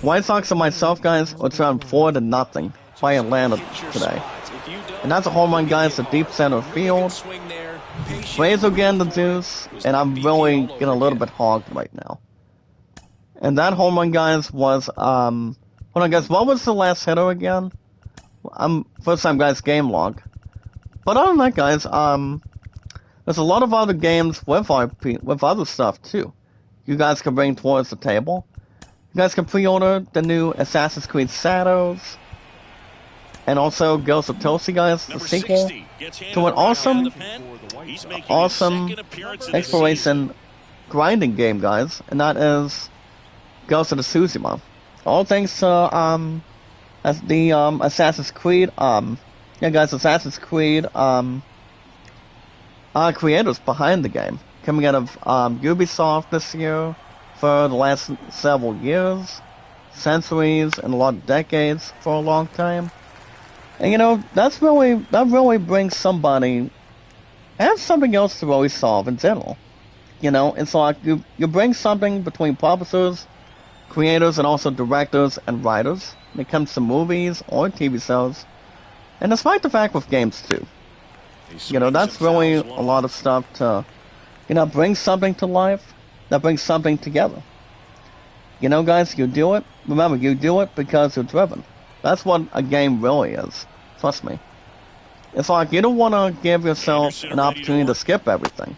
White Sox and myself, guys, are trying 4-0 by Atlanta today. And that's a home run, guys, to deep center field. Braves are getting the juice, and I'm really getting a little bit hogged right now. And that home run, guys, was, hold on, guys, what was the last hitter again? First time, guys, game log. But other than that, guys, there's a lot of other games with other stuff, too. You guys can bring towards the table. You guys can pre-order the new Assassin's Creed Shadows. And also Ghost of Tosi, guys, the sequel to an awesome exploration grinding game, guys, and that is Ghost of Tsushima. All thanks to Assassin's Creed, Assassin's Creed creators behind the game, coming out of Ubisoft this year for the last several years, centuries, and a lot of decades for a long time. And you know, that really brings somebody, have something else to really solve in general. You know, it's like you bring something between publishers, creators, and also directors and writers when it comes to movies or TV shows. And despite the fact with games too. You know, that's really a lot of stuff to, you know, bring something to life, that brings something together. You know, guys, you do it. Remember, you do it because you're driven. That's what a game really is. Trust me. It's like you don't want to give yourself an opportunity to skip everything.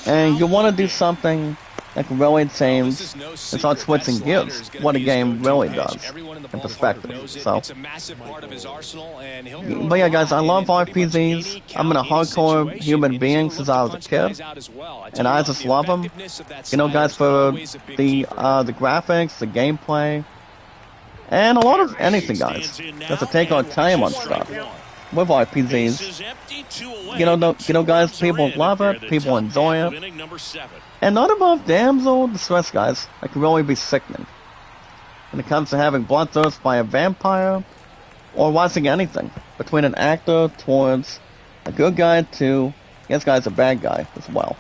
And you want to do something that can really change and start switching gears, what a game really does in perspective. So, but yeah, guys, I love RPGs. I'm a hardcore human being since I was a kid, and I just love them. You know, guys, for the graphics, the gameplay, and a lot of anything, guys. You have to take our time on stuff with RPGs. You know, guys, people love it, people enjoy it. And not above damsel distress, guys. That can really be sickening. when it comes to having bloodthirst by a vampire, or watching anything, between an actor towards a good guy to, yes guys, a bad guy as well.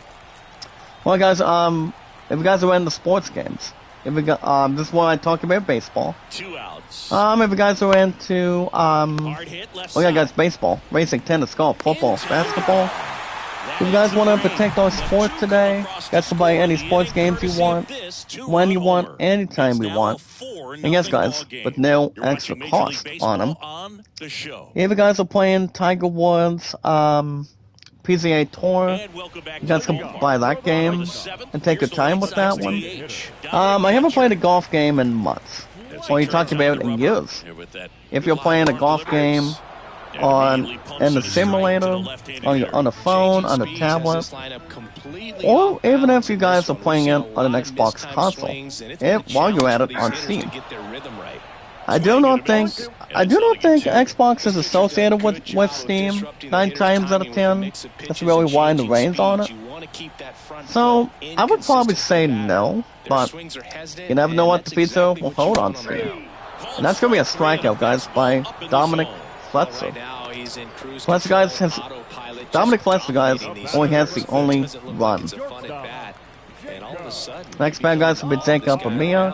Well guys, if you guys are into sports games, if you got, this is why I talk about baseball. 2 outs. If you guys are into, oh yeah guys, baseball, racing, tennis, golf, football, basketball. If you guys want a particular sport today, you guys can buy any sports games you want, when you want, anytime you want. And yes guys, with no extra cost on them. If you guys are playing Tiger Woods, PGA Tour, you guys can buy that game and take your time with that one. I haven't played a golf game in months. Well, you talked about in years. If you're playing a golf game in the simulator, on a phone, on a tablet, or even if you guys are playing it on an Xbox console, while you're at it on Steam. I do not think Xbox is associated with Steam 9 times out of 10. That's really why the rain's on it. So I would probably say no, but you never know what the pizza will hold on Steam. And that's gonna be a strikeout, guys, by Dominic Fletcher. Fletcher, guys, Dominic Fletcher, guys, only has the only run. Next bad guys will be Jacob Amia.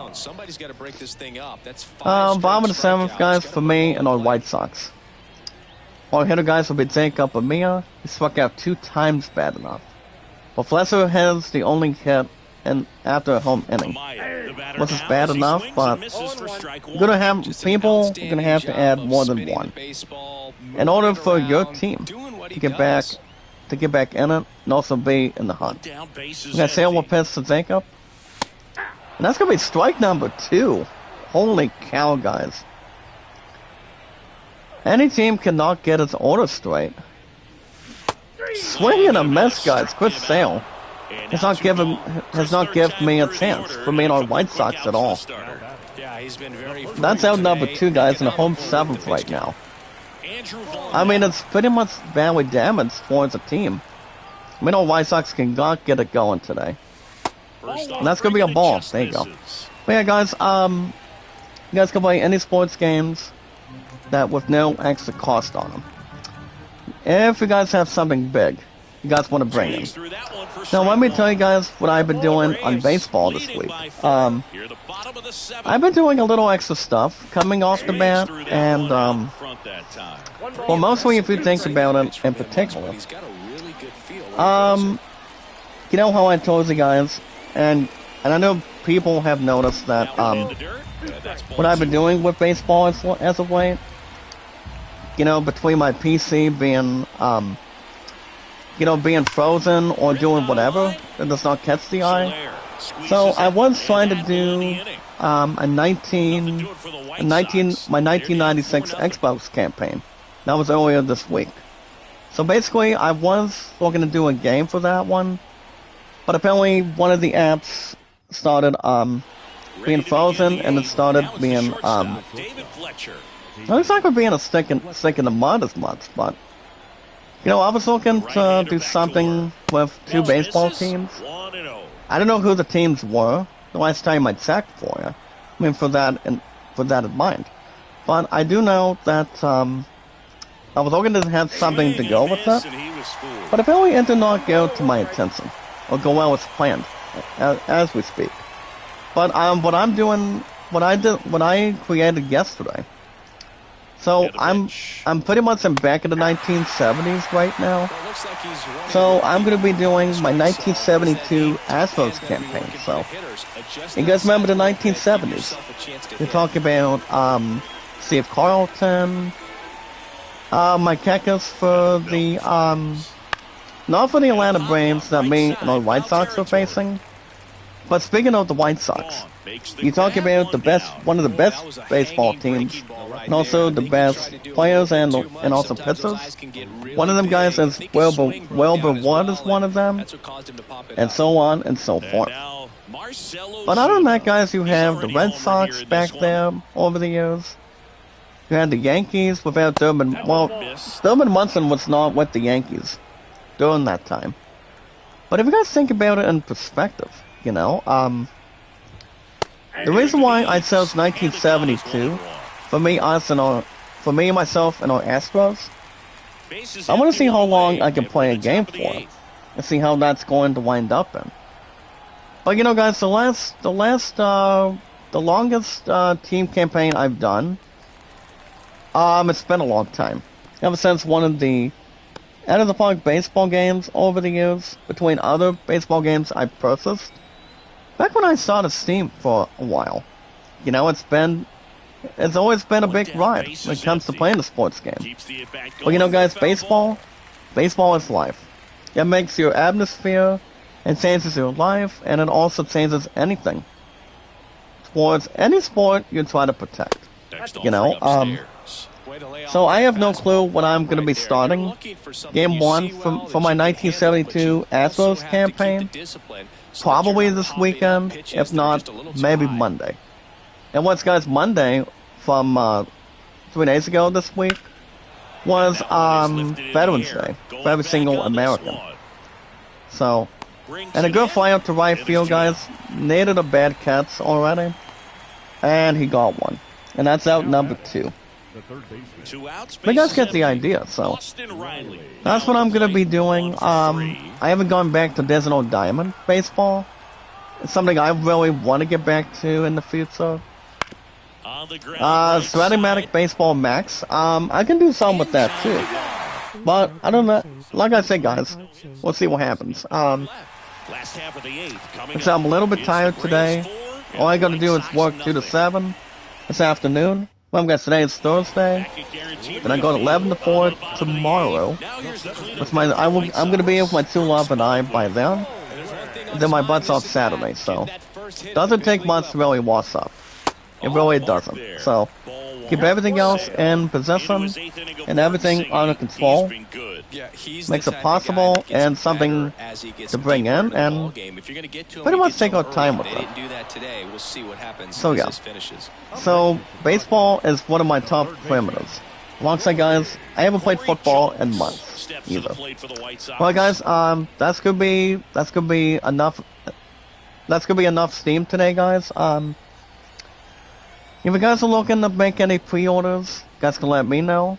Bottom of the 7th, guys, for me and our White Sox. Our hitter, guys, will be Jacob Amia. He struck out 2 times bad enough. But Fletcher has the only hit after a home inning. Which is bad enough, but people are gonna have to add more than one in order for your team to get back in it and also be in the hunt. We got Sailor pitch to Jacob, and that's gonna be strike number 2. Holy cow, guys! Any team cannot get its order straight. Swing and a miss, guys. Good Sale. Has not given me a chance for me and our White Sox at all. That's out number 2, guys, in the home 7th right now. I mean, it's pretty much badly damaged towards the team. I mean, our White Sox cannot get it going today. And that's gonna be a ball. There you go. But yeah, guys, you guys can play any sports games that with no extra cost on them. If you guys have something big you guys want to bring in. Now let me tell you guys what I've been doing on baseball this week. I've been doing a little extra stuff coming off the bat, and well, mostly if you think about it in particular, you know how I told you guys, and I know people have noticed that what I've been doing with baseball as of late, you know, between my PC being you know, being frozen or doing whatever that does not catch the eye. So I was trying to do my 1996 Xbox campaign. That was earlier this week. So basically, I was looking to do a game for that one, but apparently one of the apps started being frozen, and it started being it looks like we're being a stick in the mud as much, but. You know, I was looking to do something with 2 baseball teams. I don't know who the teams were the last time I checked for you. I mean, for that in mind. But I do know that I was looking to have something to go with it. But apparently it did not go to my attention or go well as planned, as we speak. But what I'm doing, what I created yesterday. So I'm pretty much back in the 1970s right now. So I'm gonna be doing my 1972 Astros campaign. So you guys remember the 1970s? You're talking about Steve Carlton, Mike Kekis for the not for the Atlanta Braves that me and the White Sox are facing. But speaking of the White Sox, you talk about one of the best baseball teams, and also the best players and also pitchers. One of them guys is Wilbur Wood is one of them, and so on and so forth. But other than that, guys, you have the Red Sox back there over the years. You had the Yankees without Durbin. Well, Durbin Munson was not with the Yankees during that time. But if you guys think about it in perspective, you know, The reason why I said it's 1972, for me, myself, and our Astros, I want to see how long I can play a game for, and see how that's going to wind up in. But you know, guys, the longest team campaign I've done, it's been a long time. Ever since one of the end of the park baseball games over the years, between other baseball games I purchased, back when I started Steam for a while. You know, it's always been a big ride when it comes to playing the sports game. But you know, guys, baseball is life. It makes your atmosphere, it changes your life, and it also changes anything towards any sport you try to protect. You know, so I have no clue when I'm going to be starting Game 1 for my 1972 Astros campaign. Probably this weekend, if not, maybe Monday. And what's, guys, Monday from 3 days ago this week was Veterans Day for every single American. So, and a good fly up to right field, guys. Needed a bad catch already, and he got one. And that's out number 2. But you guys get the idea, so that's what I'm going to be doing. I haven't gone back to Digital Diamond Baseball. It's something I really want to get back to in the future. Statistical Baseball Max, I can do some with that too. But, I don't know, like I said, guys, we'll see what happens. I'm a little bit tired today. All I gotta do is work 2 to 7 this afternoon. Well, guys, today is Thursday. Then I go to 11 to 4 tomorrow. I'm gonna be with my 2 love and I by then. And then my butt's off Saturday, so doesn't take much to really wash up. It really doesn't. So keep everything else in possession and everything under control. Makes it possible and something to bring in and pretty much take our time with it. So yeah. So baseball is one of my top primitives. Alongside, guys, I haven't played football in months either. Well, guys, that's gonna be enough. That's gonna be enough Steam today, guys. If you guys are looking to make any pre-orders, you guys can let me know.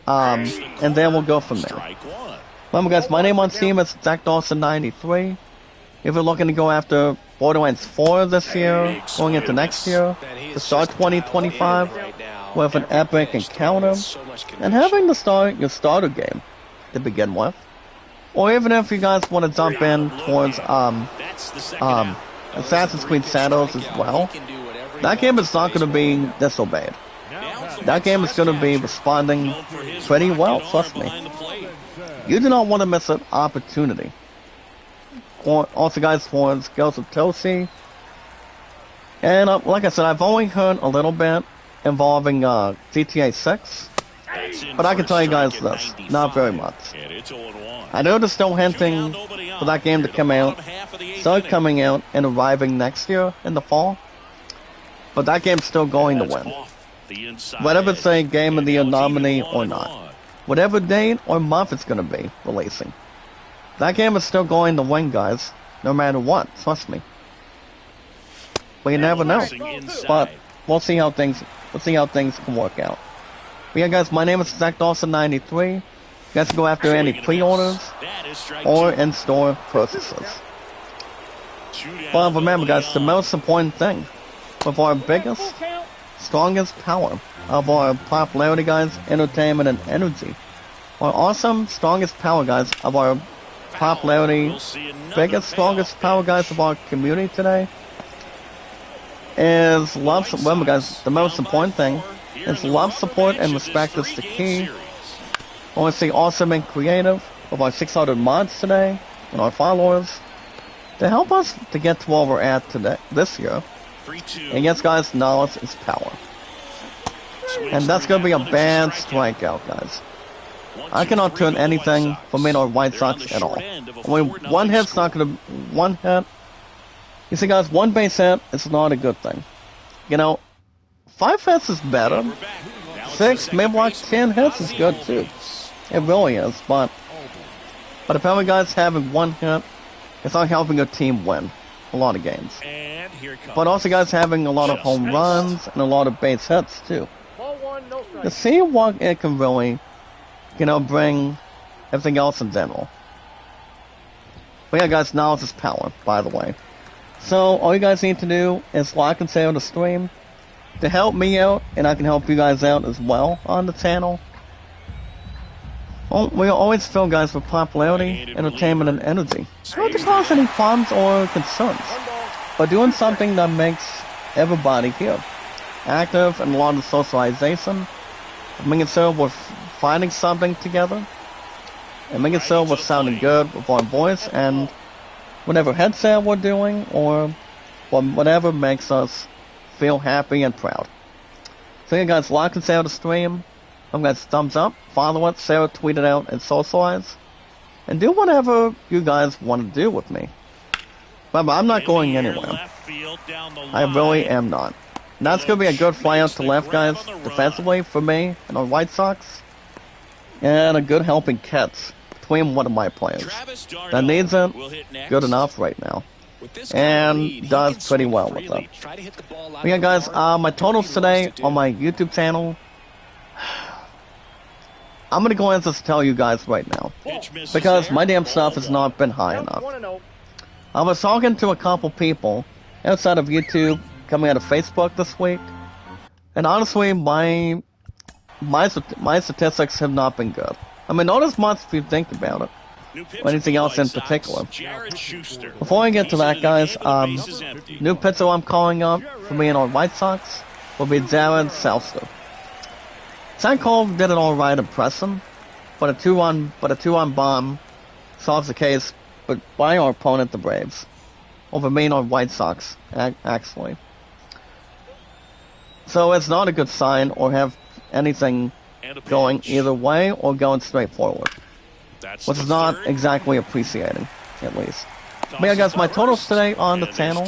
And then we'll go from there. Remember, guys, my name on Steam is ZachDawson93. If you're looking to go after Borderlands 4 this year, going into next year, to start 2025 with an epic encounter, and having to start your starter game to begin with. Or even if you guys want to jump in towards Assassin's Creed Shadows as well, that game is not going to be disobeyed. That game is going to be responding pretty well, trust me. You do not want to miss an opportunity. Also, guys, towards Ghost of Tosi. And like I said, I've only heard a little bit involving GTA 6. But I can tell you guys this, not very much. I know they're still hinting for that game to come out, start coming out and arriving next year in the fall. But that game's still going to win. Whether it's a Game of the Year nominee or not. Whatever date or month it's going to be releasing. That game is still going to win, guys. No matter what, trust me. But you never know. But we'll see how things can work out. But yeah, guys, my name is ZachDawson93. You guys can go after any pre-orders or in-store purchases. But remember, guys, the most important thing with our biggest, strongest power of our popularity, guys, entertainment, and energy. Our awesome, strongest power, guys, of our popularity, biggest, strongest power, guys, of our community today is love. Remember, guys, the most important thing is love, support, and respect is the key. I want to see awesome and creative of our 600 mods today and our followers to help us to get to where we're at today, this year. And yes, guys, knowledge is power. And that's going to be a bad strikeout, guys. I cannot turn anything for me or White Sox at all. I mean, one hit's not going to... One hit... You see, guys, one base hit is not a good thing. You know, 5 hits is better. 6, maybe like 10 hits is good, too. It really is, but if every guy's having 1 hit, it's not helping your team win a lot of games. but also guys having a lot of home runs and a lot of base hits too. To see what it can really, bring everything else in general. But yeah, guys, now it's just power, by the way. So all you guys need to do is like and share the stream to help me out, and I can help you guys out as well on the channel. We always fill guys with popularity, entertainment, and energy. Not to cause any problems or concerns, but doing something that makes everybody here active and a lot of socialization, making sure we're finding something together, and making sure we're sounding good with our voice and whatever headset we're doing, or whatever makes us feel happy and proud. So yeah, guys, like and share the stream. Guys, thumbs up, follow it, share it, tweet it out, and socialize. And do whatever you guys want to do with me. But I'm not going anywhere. I really am not. And that's going to be a good fly out to left, guys, defensively for me and our White Sox. And a good helping catch between one of my players. That needs it good enough right now. And does pretty well with it. But yeah, guys, my totals today on my YouTube channel, I'm going to go ahead and just tell you guys right now, because my damn stuff has not been high enough. I was talking to a couple people outside of YouTube, coming out of Facebook this week, and honestly, my statistics have not been good. I mean, not as much if you think about it, or anything else in particular. Before I get to that, guys, new pitcher I'm calling up for me and our White Sox will be Jared Selster. St. Cole did an alright impression, but a 2-1 bomb solves the case by our opponent, the Braves, over me and our White Sox, actually. So it's not a good sign or have anything going either way or going straight forward, which is not exactly appreciating, at least. But yeah, guys, my totals today on the channel.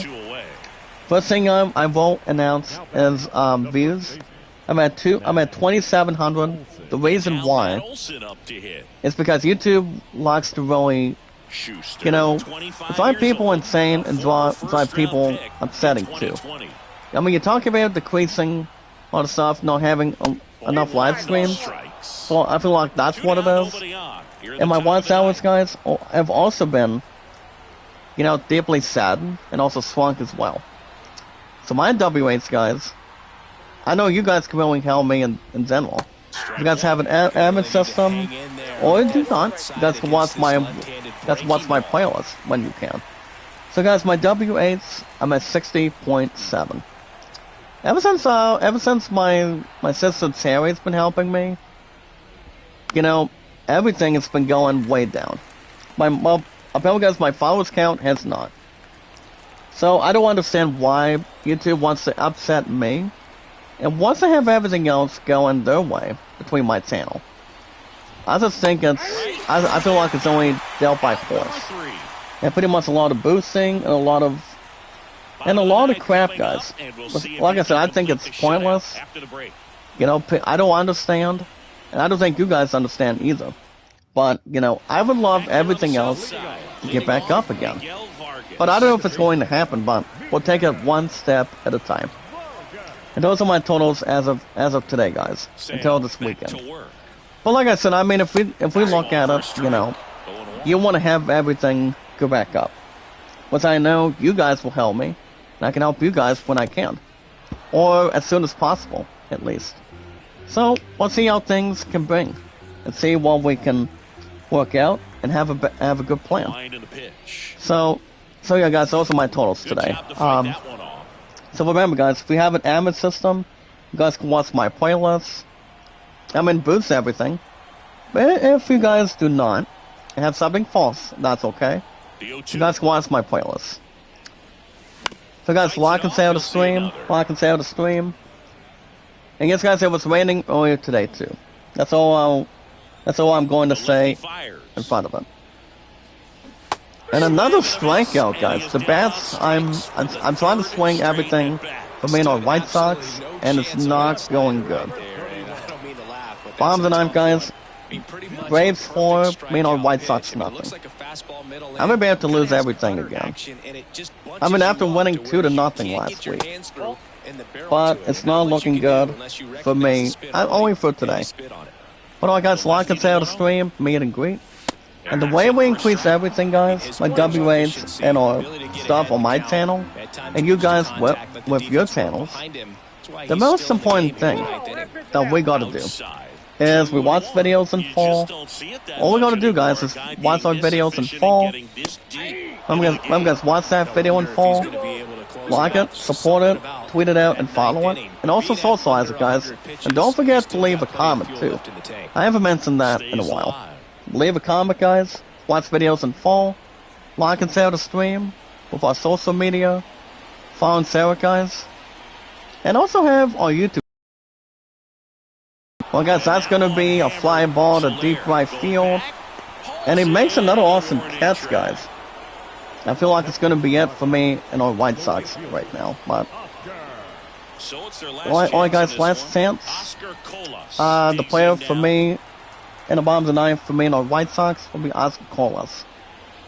First thing I will announce is views. I'm at 2,700. The reason why is because YouTube likes to really, drive people insane and drive people upsetting too. I mean, you're talking about decreasing all the stuff, not having enough live streams. So I feel like that's what it is. And my watch hours, guys, have also been, deeply saddened and also shrunk as well. So my W8s, guys, I know you guys can really help me in general. If you guys have an admin system, or do not, that's what's my playlist when you can. So guys, my W8s, I'm at 60.7. Ever since my sister Terry's been helping me, everything has been going way down. Apparently, guys, my followers count has not. So I don't understand why YouTube wants to upset me, and once I have everything else going their way between my channel, I just think I feel like it's only dealt by force. And pretty much a lot of boosting and a lot of crap, guys. Like I said, I think it's pointless. I don't understand, and I don't think you guys understand either. But, I would love everything else to get back up again. But I don't know if it's going to happen, but we'll take it one step at a time. And those are my totals as of today, guys, until this weekend. But like I said, I mean, if we look at it, you want to have everything go back up. Which I know you guys will help me, and I can help you guys when I can. Or as soon as possible, at least. So, let's see how things can bring, and see what we can work out, and have a good plan. So yeah, guys, those are my totals today. So remember, guys, if you have an admin system, you guys can watch my playlists. Boost everything. But if you guys do not, and have something false, that's okay. You guys can watch my playlists. So guys, like and share the stream. And yes, guys, it was raining earlier today too. That's all I'm going to say in front of it. And another strikeout, guys. The bats, I'm trying to swing everything for me and our White Sox, and it's not going good. Bottom of the ninth, guys. Braves 4, me and our White Sox nothing. I'm about to lose everything again. I mean, after winning 2-0 last week. But it's not looking good for me. I'm only for today. But I guys, like and say how to stream, meet and greet. And the way we increase everything, guys, my WAs and our stuff on my channel, and you guys with your channels, the most important thing that we gotta do is we watch videos in full. All we gotta do, guys, is watch our videos in full. I'm gonna watch that video in full, like it, support it, tweet it out, and follow it, and also socialize it, guys. And don't forget to leave a comment too. I haven't mentioned that in a while. Leave a comment, guys. Watch videos in full. Like and share the stream with our social media. Follow and share it, guys. And also have our YouTube. Well, guys, that's gonna be a fly ball to deep right field, and he makes another awesome catch, guys. I feel like it's gonna be it for me and our White Sox right now, but. Alright, guys, last chance. The player for me in the bottom of the ninth for me and our White Sox will be Oscar Colas.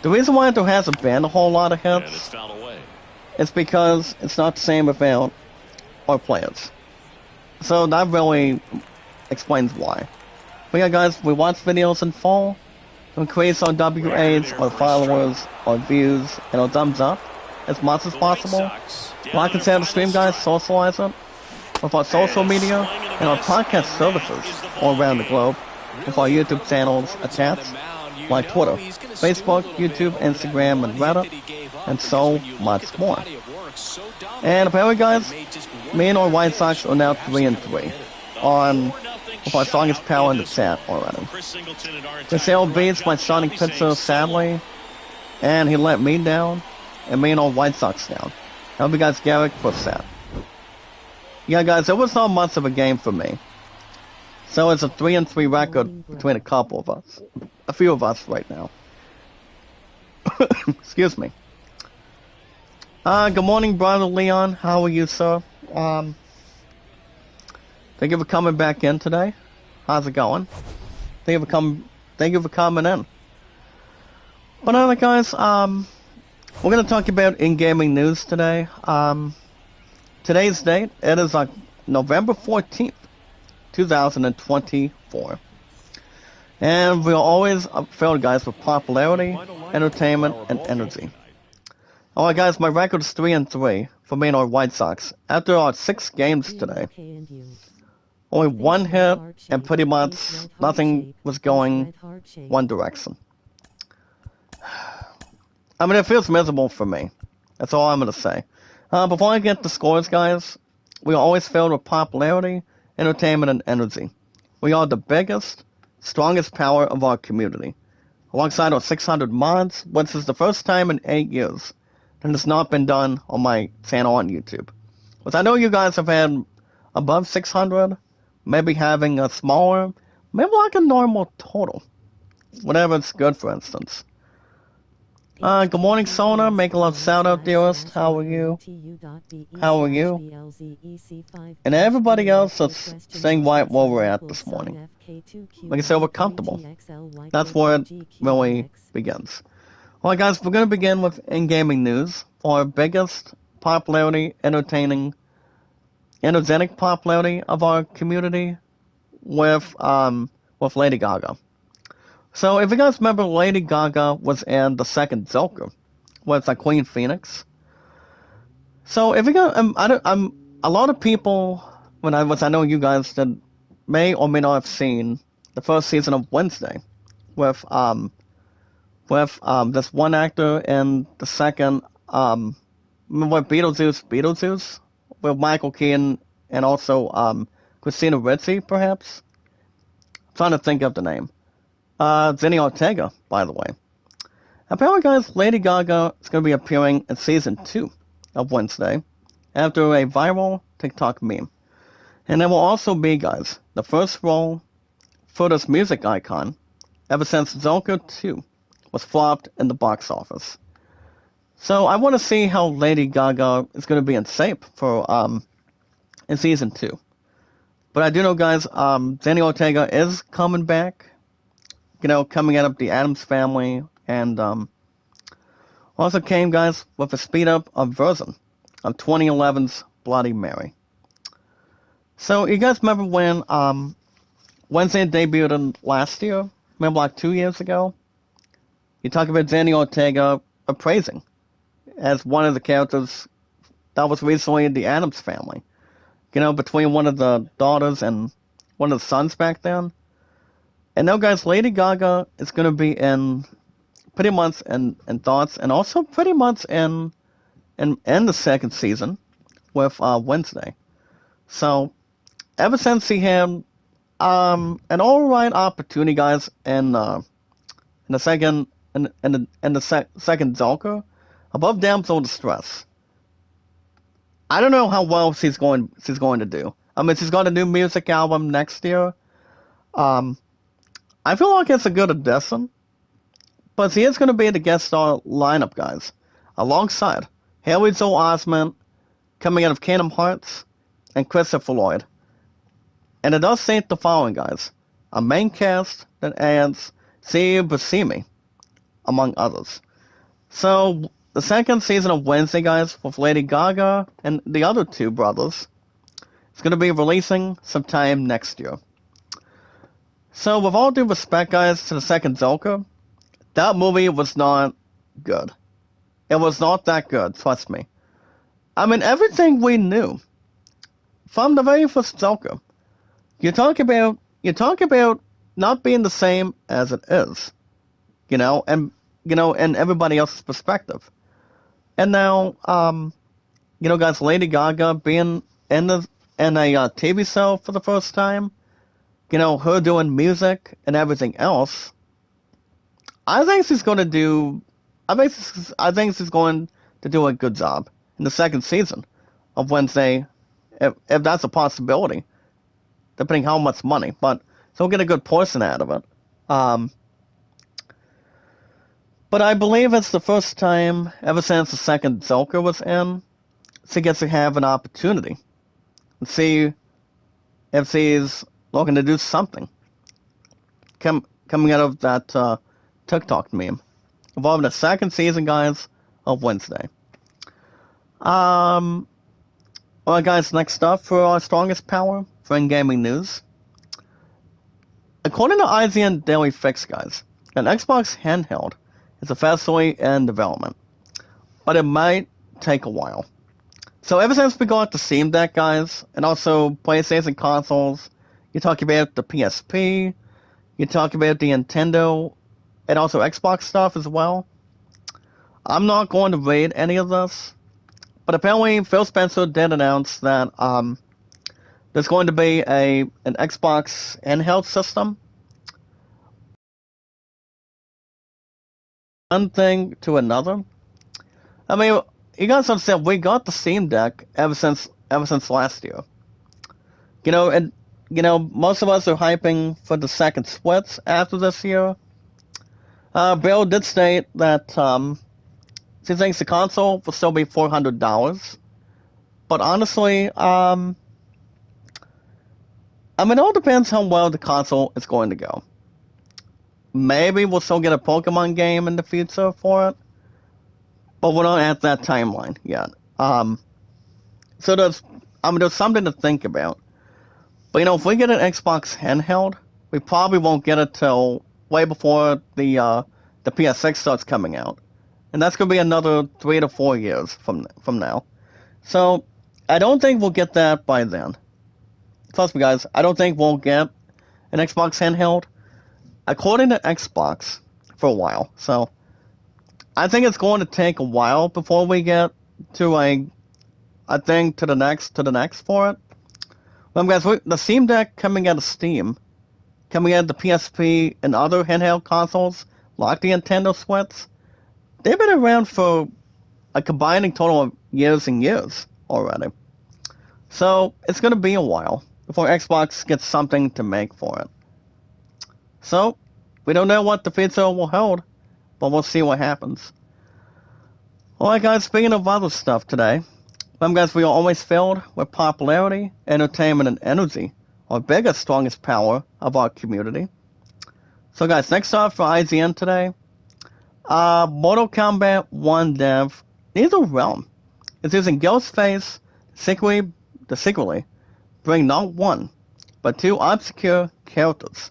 The reason why it hasn't been a whole lot of hits is because it's not the same without our players. So that really explains why. But yeah, guys, we watch videos in full to increase our WAs, our followers, our views, and our thumbs up as much as possible. Like and share the stream, guys, socialize it with our social media and our podcast services all around the globe, with our YouTube channels attached, like Twitter, Facebook, YouTube, Instagram, and Reddit, and so much more. And apparently, guys, me and our White Sox are now 3-3 on with our strongest power in the chat already. Casale beats my starting pitcher, sadly, and he let me down, and me and our White Sox down. I hope you guys get it for that. Yeah, guys, it was not much of a game for me. So it's a 3-3 record between a couple of us. A few of us right now. Excuse me. Good morning, brother Leon. How are you, sir? Thank you for coming back in today. How's it going? Thank you for coming in. But other guys, we're gonna talk about in-gaming news today. Today's date, it is November 14th, 2024. And we're always filled, guys, with popularity, entertainment, and energy. Alright, guys, my record is 3-3 for me and our White Sox. After our 6 games today, only 1 hit, and pretty much nothing was going one direction. I mean, it feels miserable for me. That's all I'm gonna say. Before I get the scores, guys, we are always filled with popularity, entertainment, and energy. We are the biggest, strongest power of our community. Alongside our 600 mods, which is the first time in 8 years that has not been done on my channel on YouTube. But I know you guys have had above 600, maybe having a smaller, maybe like a normal total. Whatever it's good, for instance. Good morning, Sona. Make a love shout out, dearest. How are you? How are you? And everybody else that's staying right where we're at this morning. Like I said, we're comfortable. That's where it really begins. Alright, guys, we're going to begin with in-gaming news. For our biggest popularity, energetic popularity of our community with Lady Gaga. So, if you guys remember, Lady Gaga was in the second Joker with Queen Phoenix. So, if you guys, a lot of people, which I know you guys did, may or may not have seen the first season of Wednesday with this one actor and the second, with Beetlejuice, with Michael Keaton and also Christina Ricci, perhaps. I'm trying to think of the name. Jenny Ortega, by the way. Apparently, guys, Lady Gaga is going to be appearing in Season 2 of Wednesday after a viral TikTok meme. And it will also be, guys, the first role for this music icon ever since Joker 2 was flopped in the box office. So I want to see how Lady Gaga is going to be in shape for in Season 2. But I do know, guys, Jenny Ortega is coming back. You know, coming out of the Addams Family, and Also came, guys, with a speed-up version of 2011's Bloody Mary. So, you guys remember when Wednesday debuted last year? Remember, like 2 years ago? You talk about Danny Ortega appraising as one of the characters that was recently in the Addams family. You know, between one of the daughters and one of the sons back then. And now, guys, Lady Gaga is going to be in pretty much in Thoughts, and also pretty much in the second season with Wednesday. So, ever since he had an alright opportunity, guys, in the second second Zelka, above Damsel in Distress. I don't know how well she's going to do. I mean, she's got a new music album next year. I feel like it's a good addition, but she is going to be the guest star lineup, guys, alongside Haley Joel Osment, coming out of Kingdom Hearts, and Christopher Lloyd. And it does state the following, guys: a main cast that adds Steve Buscemi, among others. So, the second season of Wednesday, guys, with Lady Gaga and the other two brothers, is going to be releasing sometime next year. So, with all due respect, guys, to the second Zelka, that movie was not good. It was not that good, trust me. I mean, everything we knew from the very first Zelka. You talk about not being the same as it is, and in everybody else's perspective. And now, guys, Lady Gaga being in a TV show for the first time, her doing music and everything else. I think she's going to do. I think she's going to do a good job in the second season of Wednesday, if that's a possibility, depending how much money. But she'll get a good portion out of it. But I believe it's the first time ever since the second Zelka was in, she gets to have an opportunity and see if she's looking to do something. Coming out of that TikTok meme involving the second season, guys, of Wednesday. Alright, guys, next up for our strongest power for in-gaming news. According to IGN Daily Fix, guys, an Xbox handheld is officially in development, but it might take a while. So ever since we got the Steam Deck, guys, and also PlayStation consoles, you talk about the PSP, you talk about the Nintendo, and also Xbox stuff as well. I'm not going to read any of this, but apparently Phil Spencer did announce that there's going to be an Xbox handheld system. One thing to another. I mean, you guys understand, we got the Steam Deck ever since last year. And most of us are hyping for the second Switch after this year. Bill did state that she thinks the console will still be $400. But honestly, I mean, it all depends how well the console is going to go. Maybe we'll still get a Pokemon game in the future for it, but we're not at that timeline yet. So there's something to think about. But if we get an Xbox handheld, we probably won't get it till way before the PS6 starts coming out, and that's gonna be another 3 to 4 years from now. So I don't think we'll get that by then. Trust me, guys, I don't think we'll get an Xbox handheld, according to Xbox, for a while. So I think it's going to take a while before we get to the next for it. Guys, the Steam Deck coming out of Steam, coming out of the PSP and other handheld consoles, like the Nintendo Switch, they've been around for a combining total of years and years already. So it's going to be a while before Xbox gets something to make for it. So, we don't know what the future will hold, but we'll see what happens. Alright, guys, speaking of other stuff today, guys, we are always filled with popularity, entertainment, and energy, our biggest, strongest power of our community. So, guys, next up for IGN today, Mortal Kombat 1 dev Neither Realm is using Ghostface to secretly bring not one, but two obscure characters,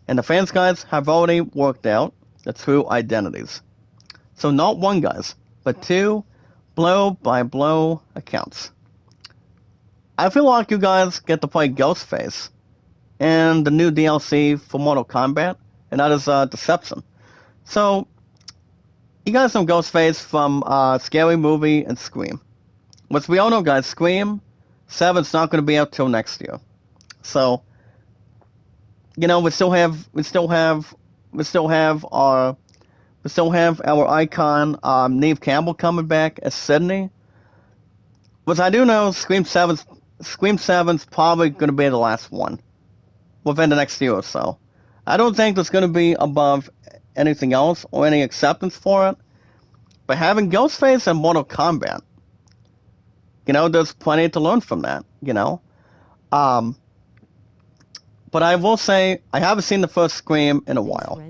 and the fans guys have already worked out the true identities. So not one guys, but two blow-by-blow accounts. I feel like you guys get to play Ghostface and the new DLC for Mortal Kombat, and that is Deception. So, you guys know Ghostface from Scary Movie and Scream. Which we all know, guys, Scream 7's not going to be out till next year. So, we still have our icon, Neve Campbell coming back as Sydney. Which I do know Scream 7's probably going to be the last one within the next year or so. I don't think it's going to be above anything else or any acceptance for it. But having Ghostface and Mortal Kombat, there's plenty to learn from that, But I will say, I haven't seen the first Scream in a while.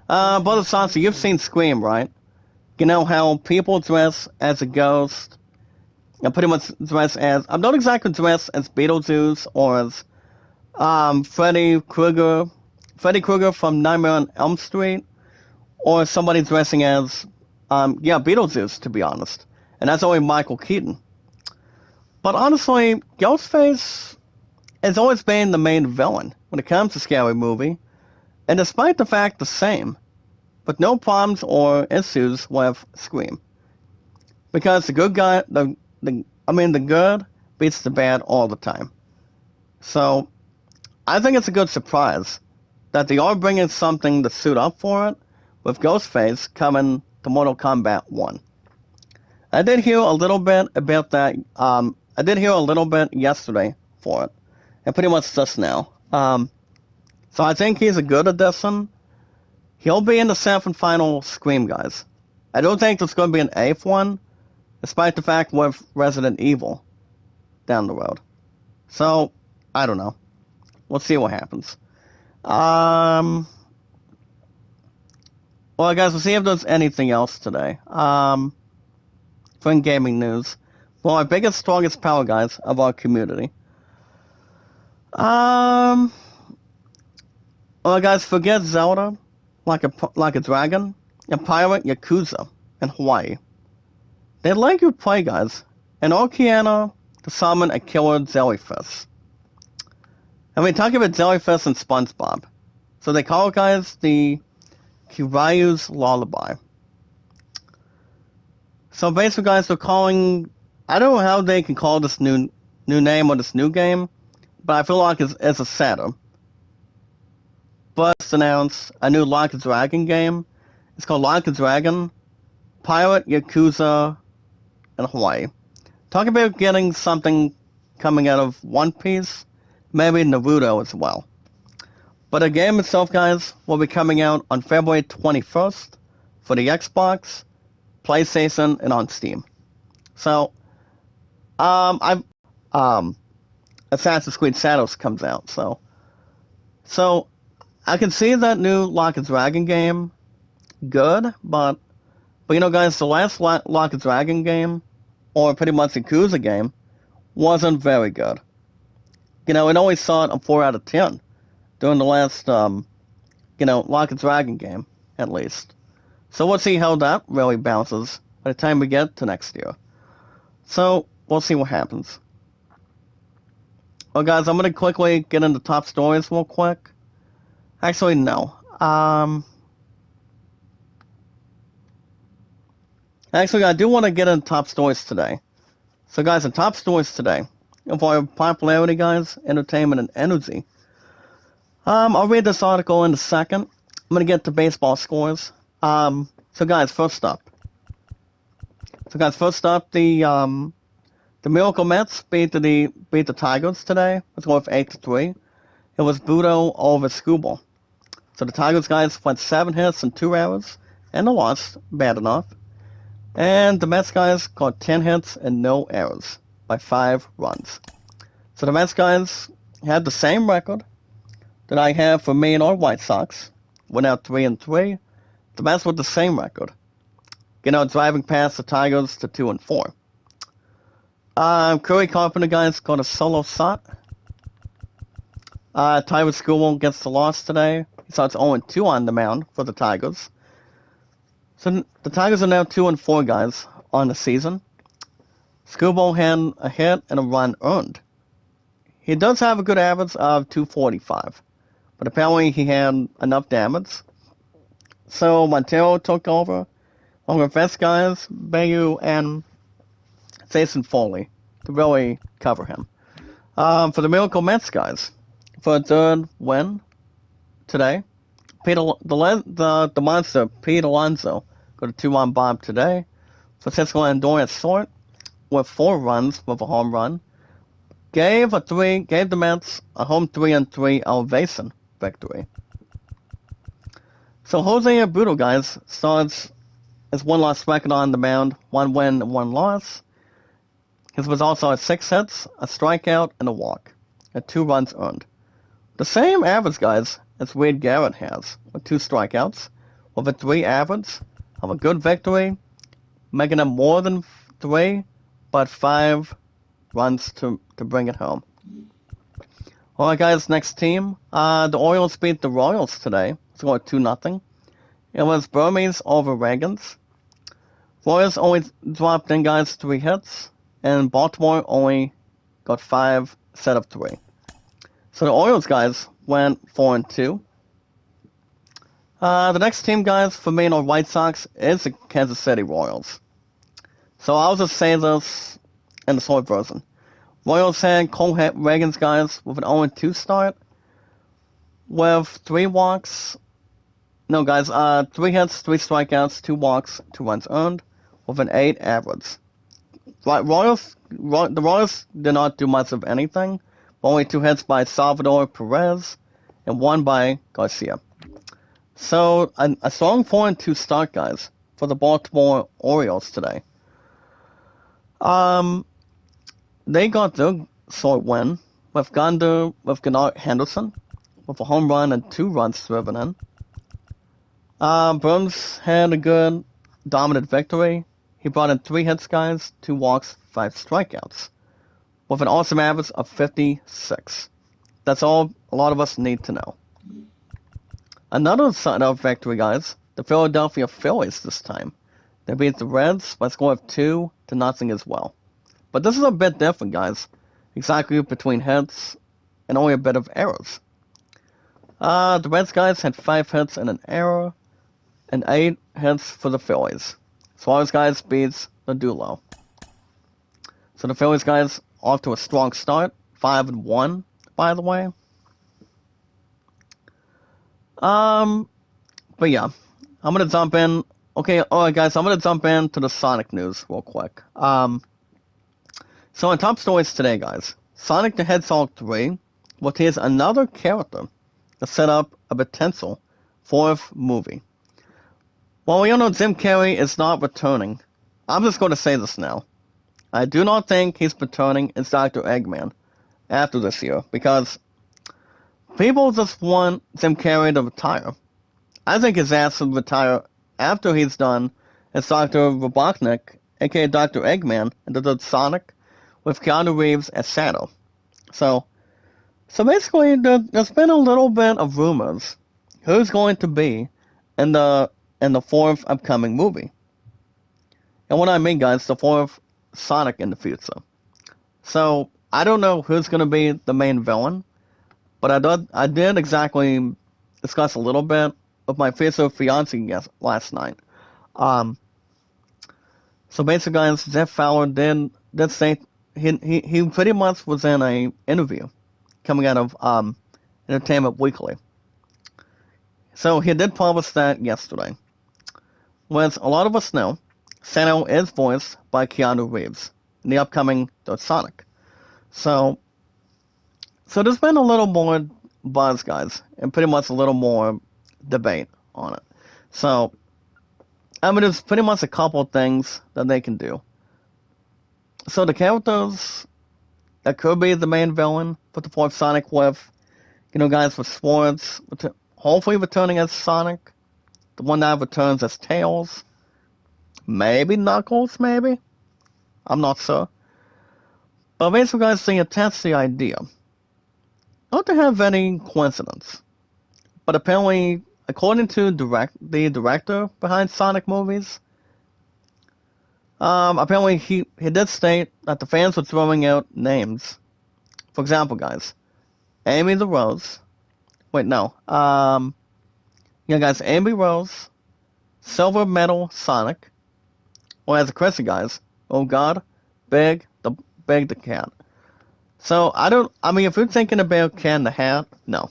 Brother Sansa, you've seen Scream, right? You know how people dress as a ghost, pretty much dress as, I'm not exactly dressed as Beetlejuice or as Freddy Krueger from Nightmare on Elm Street, or somebody dressing as, Beetlejuice, to be honest. And that's only Michael Keaton. But honestly, Ghostface has always been the main villain when it comes to Scary Movie, and despite the fact the same, but no problems or issues with Scream. Because the good guy, the good beats the bad all the time. So, I think it's a good surprise that they are bringing something to suit up for it, with Ghostface coming to Mortal Kombat 1. I did hear a little bit about that, I did hear a little bit yesterday for it, and pretty much just now. So I think he's a good addition. He'll be in the seventh final Scream, guys. I don't think there's going to be an eighth one, despite the fact with Resident Evil down the road. So, I don't know. We'll see what happens. Well, guys, we'll see if there's anything else today. For gaming news. Well, our biggest, strongest power, guys, of our community. Well, guys, forget Zelda, like a dragon, and pirate Yakuza in Hawaii. They'd like you to play, guys, an Okeana to summon a killer jellyfish. And we talk about jellyfish and SpongeBob. So they call it, guys, the Kiryu's Lullaby. So basically, guys, they're calling, I don't know how they can call this new name or this new game, but I feel like it's a setup. But it's announced a new Like a Dragon game. It's called Like a Dragon, Pirate Yakuza in Hawaii. Talk about getting something coming out of One Piece, maybe Naruto as well. But the game itself, guys, will be coming out on February 21st for the Xbox, PlayStation, and on Steam. So, Assassin's Creed Shadows comes out, so I can see that new Like a Dragon game good, but guys, the last Like a Dragon game, or pretty much the Yakuza game, wasn't very good. It only saw it a 4 out of 10 during the last, Like a Dragon game, at least. So we'll see how that really bounces by the time we get to next year. So, we'll see what happens. Well, guys, I'm going to quickly get into top stories real quick. Actually, no. Actually, I do want to get into top stories today. So, guys, in top stories today, for popularity, guys, entertainment, and energy. I'll read this article in a second. I'm going to get to baseball scores. So guys, first up, the Miracle Mets beat the Tigers today. Let's go with 8-3. It was Budo over Skubal. So the Tigers, guys, went 7 hits in 2 errors, and they lost, bad enough. And the Mets, guys, got 10 hits and no errors by 5 runs. So the Mets, guys, had the same record that I have for me and our White Sox. Went out 3-3. the Mets with the same record. Driving past the Tigers to 2-4. Corey Carpenter, guys, got a solo shot. Tyler Skubal gets the loss today. He starts 0-2 on the mound for the Tigers. So the Tigers are now 2-4, guys, on the season. Skubal had a hit and a run earned. He does have a good average of 245, but apparently he had enough damage. So Montero took over, along with Vest guys, Bayu, and Jason Foley to really cover him. For the Miracle Mets guys, for a third win today, the monster, Pete Alonso, got a 2-run bomb today. Francisco Lindor at short with 4 runs with a home run. Gave the Mets a home 3-3 elevation victory. So Jose Abreu, guys, starts his 1-loss record on the mound, 1 win and 1 loss. His was also at 6 hits, a strikeout, and a walk, at 2 runs earned. The same average, guys, as Wade Garrett has, with 2 strikeouts, with a 3 average, of a good victory, making it more than 3, but 5 runs to bring it home. Alright, guys, next team. The Orioles beat the Royals today, scored 2-0. It was Burmese over Reagans. Royals only dropped in, guys, 3 hits, and Baltimore only got 5 set of 3. So the Orioles, guys, went 4-2. The next team, guys, for me and the White Sox is the Kansas City Royals. So I'll just say this in the short version. Royals had Cole Reagans, guys, with an 0-2 start, with 3 walks. No, guys, 3 hits, 3 strikeouts, 2 walks, 2 runs earned, with an 8 average. The Royals did not do much of anything, but only 2 hits by Salvador Perez and 1 by Garcia. So, a strong 4-2 start, guys, for the Baltimore Orioles today. They got their short win with Gunnar Henderson, with a home run and 2 runs driven in. Burns had a good, dominant victory. He brought in 3 hits, guys, 2 walks, 5 strikeouts, with an awesome average of 56. That's all a lot of us need to know. Another side of victory, guys, the Philadelphia Phillies this time. They beat the Reds by a score of 2-0 as well. But this is a bit different, guys. Exactly between hits and only a bit of errors. The Reds, guys, had 5 hits and an error, and 8 hits for the Phillies. Suarez, guys, beats the duo. So the Phillies, guys, off to a strong start, 5-1, by the way. But yeah, I'm gonna jump in. Okay, alright, guys, I'm gonna jump into the Sonic news real quick. So on top stories today, guys, Sonic the Hedgehog 3 will tease another character to set up a potential 4th movie. Well, we all know Jim Carrey is not returning. I'm just going to say this now. I do not think he's returning as Dr. Eggman after this year, because people just want Jim Carrey to retire. I think his ass should retire after he's done as Dr. Robotnik, aka Dr. Eggman, and the Sonic, with Keanu Reeves as Shadow. So basically, there's been a little bit of rumors who's going to be in the 4th upcoming movie. And what I mean, guys, the 4th Sonic in the future. So I don't know who's going to be the main villain, but I did exactly discuss a little bit with my future fiance last night. So basically, guys, Jeff Fowler did say he pretty much was in a interview coming out of Entertainment Weekly. So he did publish that yesterday. As a lot of us know, Shadow is voiced by Keanu Reeves in the upcoming third Sonic. So there's been a little more buzz, guys, and pretty much a little more debate on it. So, I mean, there's pretty much a couple of things that they can do. So the characters that could be the main villain for the 4th Sonic with, guys with Schwartz, hopefully returning as Sonic, The one that returns as Tails. Maybe Knuckles, maybe? I'm not sure. But basically, guys, to test the idea. Not to have any coincidence. But apparently, according to the director behind Sonic movies, apparently he did state that the fans were throwing out names. For example, guys, Amy the Rose. Wait, no. Yeah, guys, Amy Rose, Silver Metal Sonic, or as a Chrissy, guys, oh God, Big the Cat. So I mean, if you're thinking about Cat in the Hat, no.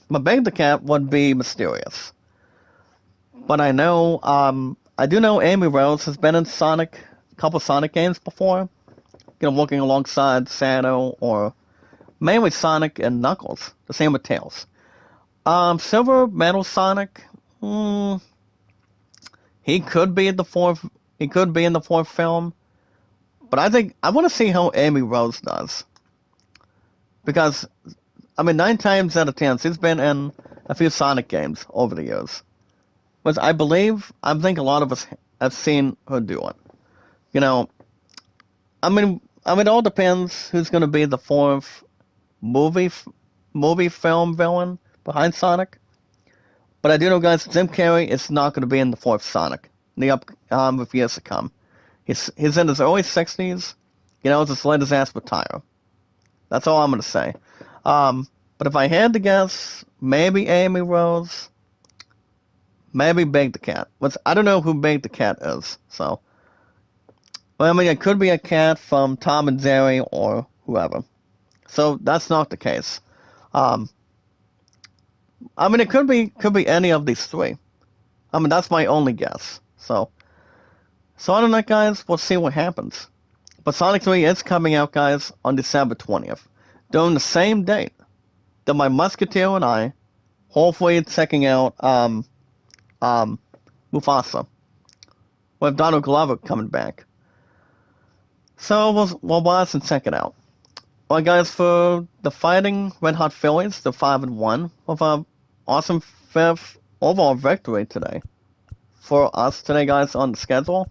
But Big the Cat would be mysterious. But I do know Amy Rose has been in a couple Sonic games before. Working alongside Shadow or mainly Sonic and Knuckles. The same with Tails. Silver Metal Sonic, he could be in the fourth. He could be in the fourth film. But I want to see how Amy Rose does. Because, I mean, 9 times out of 10, she's been in a few Sonic games over the years. Which I think a lot of us have seen her do it. I mean, it all depends who's going to be the fourth movie film villain behind Sonic. But I do know, guys, Jim Carrey is not going to be in the fourth Sonic in the years to come. He's in his early 60s. Just let his ass retire. That's all I'm going to say. But if I had to guess, maybe Amy Rose, maybe Big the Cat. I don't know who Big the Cat is, so. Well, I mean, it could be a cat from Tom and Jerry or whoever. So that's not the case. I mean, it could be any of these 3. I mean, that's my only guess. So I don't know, guys. We'll see what happens. But Sonic 3 is coming out, guys, on December 20th, during the same date that my Musketeer and I, hopefully checking out Mufasa, with Donald Glover coming back. So we'll watch and check it out. Well, guys, for the Fighting Red Hot Phillies, they're 5-1 with an awesome 5th overall victory today for us today, guys, on the schedule.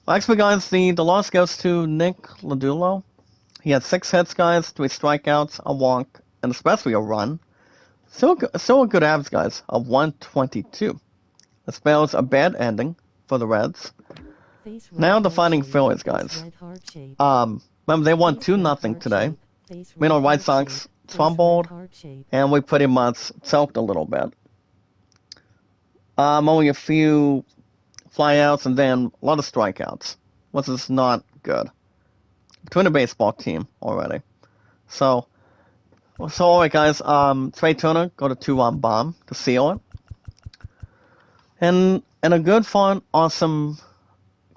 Well, actually, guys, the loss goes to Nick Lodullo. He had 6 hits, guys, 3 strikeouts, a walk, and especially a run. Still a good average, guys, of 122. That spells a bad ending for the Reds. Now the Fighting Phillies, guys. Remember, they won 2-0 today. White Sox fumbled, and we pretty much choked a little bit. Only a few flyouts and then a lot of strikeouts, which is not good. Between the baseball team already. So alright, guys. Trey Turner got a 2-run bomb to seal it. And a good, fun, awesome,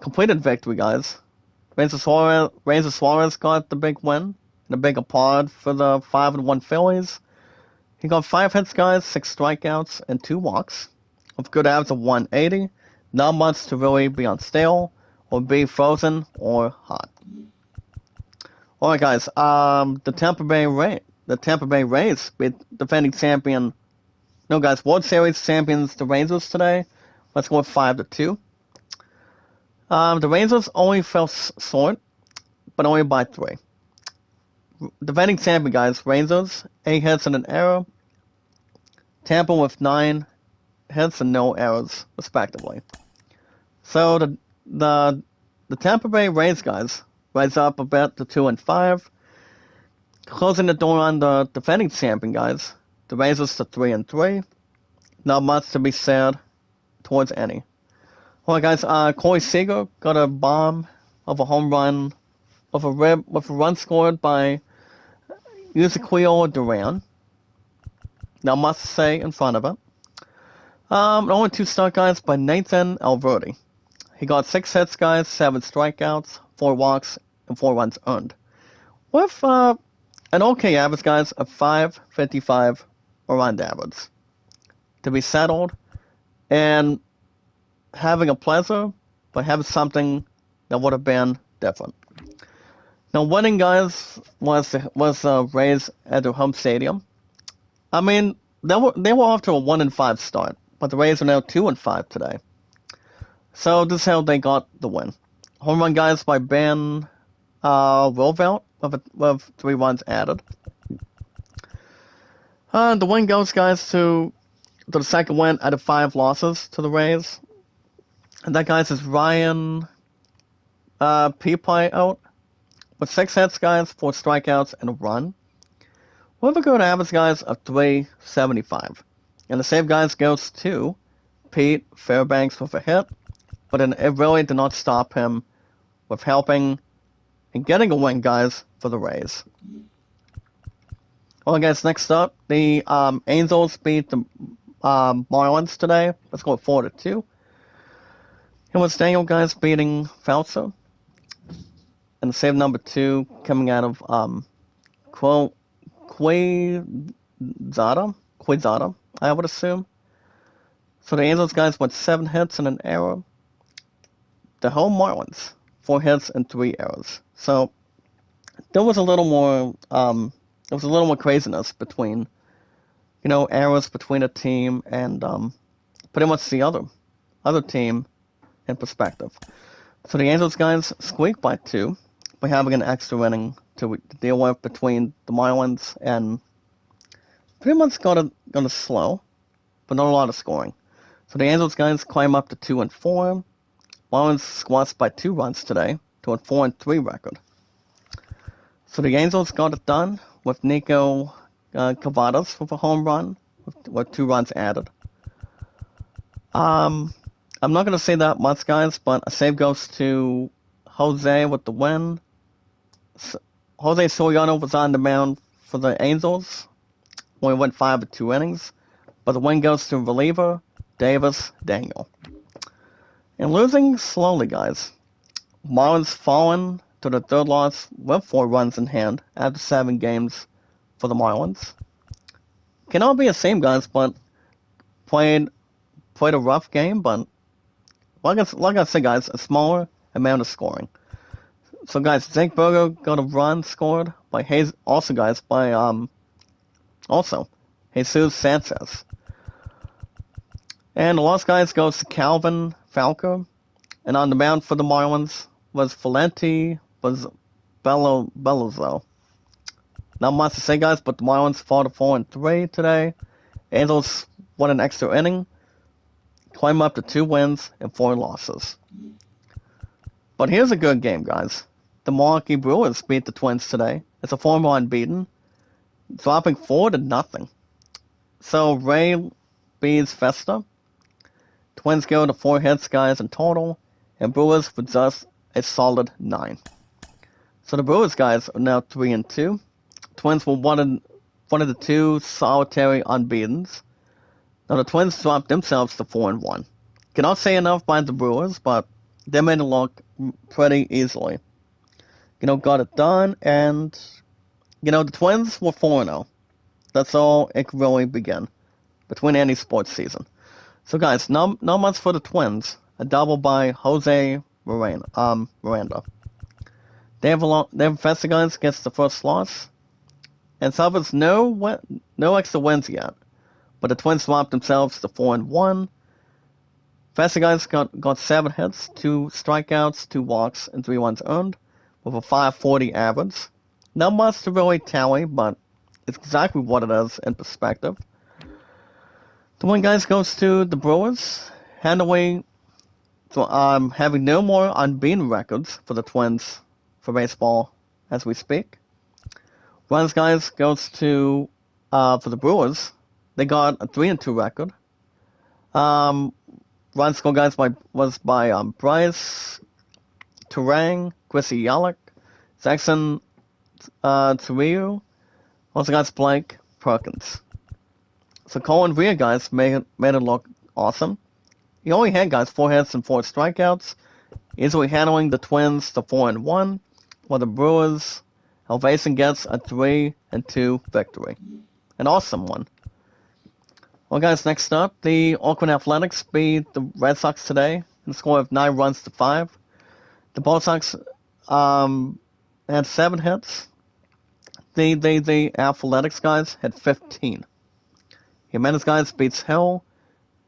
completed victory, guys. Ranger Suarez got the big win, and a big applaud for the 5-1 Phillies. He got 5 hits, guys, 6 strikeouts, and 2 walks, with good average of 180. Not much to really be on stale, or be frozen, or hot. Alright, guys, the Tampa Bay Rays beat defending champion, no, guys, World Series champions, the Rangers today. Let's go with 5-2. The Rangers only fell short, but only by 3. Defending champion, guys, Rangers, 8 hits and an error. Tampa with 9 hits and no errors, respectively. So the Tampa Bay Rays, guys, rise up a bit to 2-5. Closing the door on the defending champion, guys. The Rangers to 3-3. Not much to be said towards any. Alright, guys, Corey Seager got a bomb of a home run with a run scored by Ezequiel Duran. Now, must say in front of it. Only 2 start, guys, by Nathan Alberti. He got 6 hits, guys, 7 strikeouts, 4 walks, and 4 runs earned. With an okay average, guys, of 5.55 around average. To be settled, and having a pleasure, but having something that would have been different. Now, winning, guys, was Rays at their home stadium. I mean, they were off to a 1-5 start. but the Rays are now 2-5 today. So this is how they got the win. Home run guys by Ben Wilvelt with 3 runs added. The win goes, guys, to the second win out of 5 losses to the Rays. And that, guys, is Ryan Peepie out with 6 hits, guys, 4 strikeouts, and a run. With a good average, guys, of 375. And the save, guys, goes to Pete Fairbanks with a hit, but it really did not stop him with helping and getting a win, guys, for the Rays. Well, guys, next up, the Angels beat the Marlins today. Let's go 4-2. It was Daniel, guys, beating Fausto. And the save number 2 coming out of Quezada, I would assume. So the Angels, guys, went 7 hits and an error. The home Marlins, 4 hits and 3 errors. So there was a little more craziness between, errors between a team and pretty much the other team in perspective. So the Angels, guys, squeaked by 2 by having an extra inning to deal with between the Marlins, and pretty much got a slow, but not a lot of scoring. So the Angels, guys, climb up to 2-4. Marlins squashed by 2 runs today to a 4-3 record. So the Angels got it done with Nico Cavadas with a home run with 2 runs added. I'm not going to say that much, guys, but a save goes to Jose with the win. Jose Soriano was on the mound for the Angels when he went 5-2 innings, but the win goes to reliever Davis Daniel. And losing slowly, guys. Marlins fallen to the 3rd loss with 4 runs in hand after 7 games for the Marlins. Cannot be the same, guys, but played a rough game, but like I said, guys, a smaller amount of scoring. So, guys, Zach Berger got a run scored by Jesus Sanchez. And the loss, guys, goes to Calvin Falco. And on the mound for the Marlins was Valenti Bellozo. Not much to say, guys, but the Marlins fought 4-3 today. Angels won an extra inning, climb up to 2 wins and 4 losses. But here's a good game, guys. The Milwaukee Brewers beat the Twins today. It's a former unbeaten, dropping 4-0. So Ray beats Festa. Twins go to 4 hits, guys, in total, and Brewers with just a solid 9. So the Brewers, guys, are now 3-2. Twins were one of the 2 solitary unbeatens. Now the Twins dropped themselves to 4-1. Cannot say enough by the Brewers, but they made it look pretty easily. Got it done, and, the Twins were 4-0. That's all it could really begin between any sports season. So, guys, not much for the Twins. A double by Jose Miranda. They have Festa, guys, gets the first loss, and suffers no extra wins yet. But the Twins swapped themselves to 4-1. Festa, guys, got 7 hits, 2 strikeouts, 2 walks, and 3 runs earned, with a 540 average. Not much to really tally, but it's exactly what it is in perspective. The win, guys, goes to the Brewers, handling having no more unbeaten records for the Twins for baseball as we speak. Runs, guys, goes to for the Brewers. They got a 3-2 record. Run score, guys, was by Bryce Turang, Chrissy Yalek, Jackson Turiu, also got Blake Perkins. So Colin Rea, guys, made it look awesome. He only had, guys, 4 hits and 4 strikeouts, easily handling the Twins to 4-1, while the Brewers, Elvason gets a 3-2 victory. An awesome one. Well, guys, next up, the Oakland Athletics beat the Red Sox today in a score of 9-5. The Ball Sox had 7 hits. The Athletics, guys, had 15. Jimenez, guys, beats Hill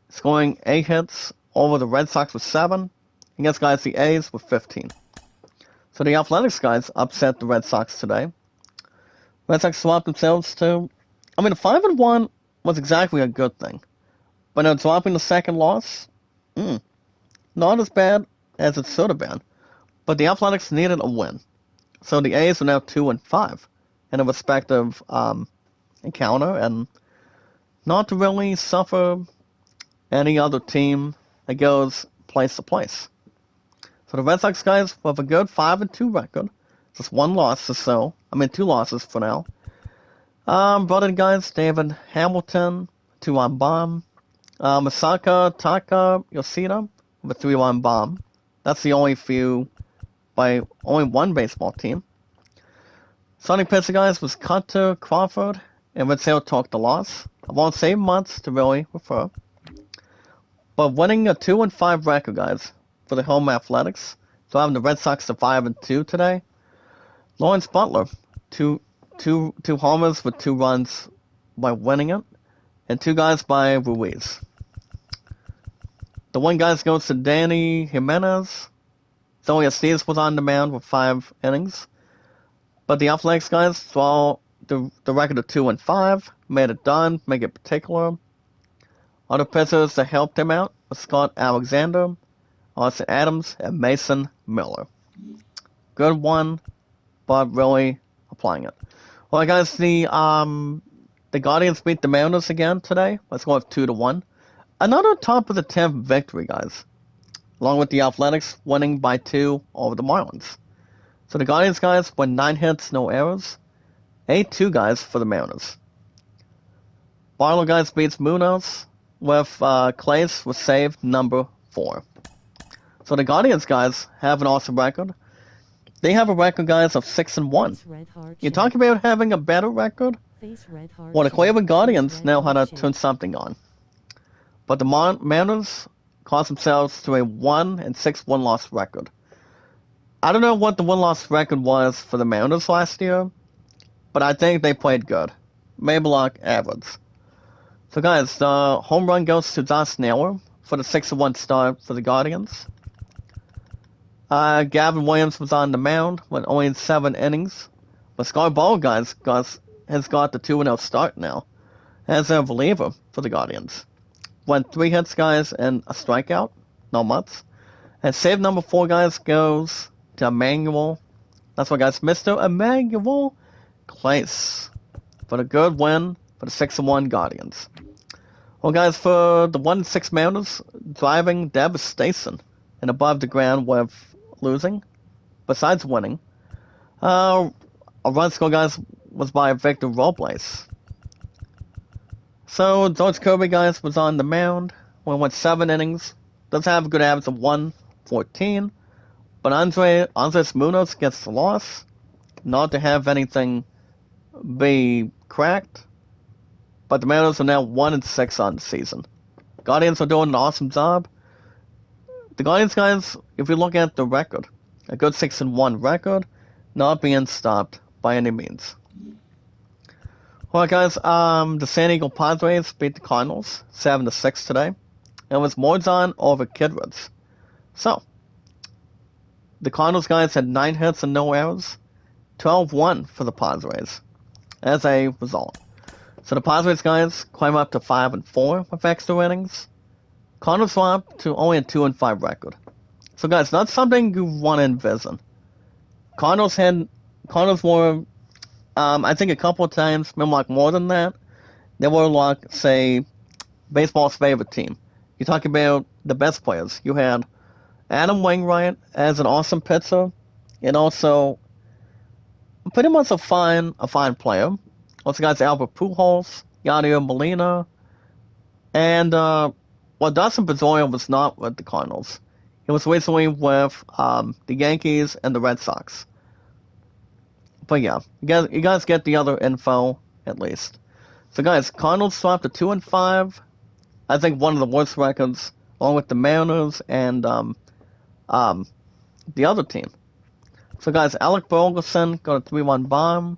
scoring 8 hits over the Red Sox with 7. Against guys the A's with 15. So the Athletics guys upset the Red Sox today. Red Sox swapped themselves to, I mean, the 5-1 was exactly a good thing. But dropping the second loss, not as bad as it should have been. But the Athletics needed a win. So the A's are now 2-5 in a respective encounter, and not to really suffer any other team that goes place to place. So the Red Sox guys have a good 5-2 record. Just 1 loss or so. I mean, 2 losses for now. Brought in guys David Hamilton, 2-run bomb. Masaka Taka Yoshida with a 3-run bomb. That's the only few by only one baseball team. Starting pitcher guys was Cutter Crawford, and Red Sale took the loss. I won't say months to really refer. But winning a 2-5 record, guys, for the home Athletics. So having the Red Sox to 5-2 today. Lawrence Butler, two homers with 2 runs by winning it, and 2 guys by Ruiz. The 1 guys goes to Danny Jimenez. Zoe Estes was on the mound with 5 innings. But the Athletics guys saw the record of 2-5, made it done, make it particular. Other pitchers that helped him out were Scott Alexander, Austin Adams, and Mason Miller. Good one, but really applying it. Well, guys, the Guardians beat the Mariners again today. Let's go with 2-1. Another top of the 10th victory, guys. Along with the Athletics winning by 2 over the Marlins. So the Guardians guys won 9 hits, no errors. 8-2 guys for the Mariners. Barlow guys beats Munoz with Clays was saved number 4. So the Guardians guys have an awesome record. They have a record, guys, of 6-1. You're talking about having a better record? Well, the Cleveland Guardians know how to turn something on. But the Mariners caused themselves to a 1-6 1-loss record. I don't know what the 1-loss record was for the Mariners last year, but I think they played good. Maybe like average. So guys, the home run goes to Josh Naylor for the 6-1 start for the Guardians. Gavin Williams was on the mound with only 7 innings. But Scarborough guys has got the 2-0 start now as a reliever for the Guardians. Went 3 hits, guys, and a strikeout. Not much. And save number 4, guys, goes to Emmanuel. That's what, guys, Mr. Emmanuel Clace for the good win for the 6-1 Guardians. Well, guys, for the 1-6 Mariners, driving devastation and above the ground with losing, besides winning. A run score, guys, was by Victor Robles. So, George Kirby, guys, was on the mound. Went 7 innings. Does have a good average of 114. But Andres Munoz gets the loss. Not to have anything be cracked. But the Mariners are now 1-6 on the season. Guardians are doing an awesome job. The Guardians, guys, if you look at the record, a good 6-1 record, not being stopped by any means. Well, guys, the San Diego Padres beat the Cardinals 7-6 today. It was Morzon over Kidroots. So, the Cardinals, guys, had 9 hits and no errors. 12-1 for the Padres as a result. So the Padres, guys, climb up to 5-4 with extra innings. Cardinals swap to only a 2-5 record. So, guys, not something you want to envision. Cardinals were, I think a couple of times, maybe like more than that, they were like, say, baseball's favorite team. You talk about the best players. You had Adam Wainwright as an awesome pitcher, and also pretty much a fine player. Also, guys, Albert Pujols, Yadier Molina, and Dustin Pedroia was not with the Cardinals. He was recently with the Yankees and the Red Sox. But yeah, you guys get the other info at least. So guys, Cardinals swapped to 2-5. I think one of the worst records, along with the Mariners and the other team. So guys, Alec Burleson got a 3-1 bomb.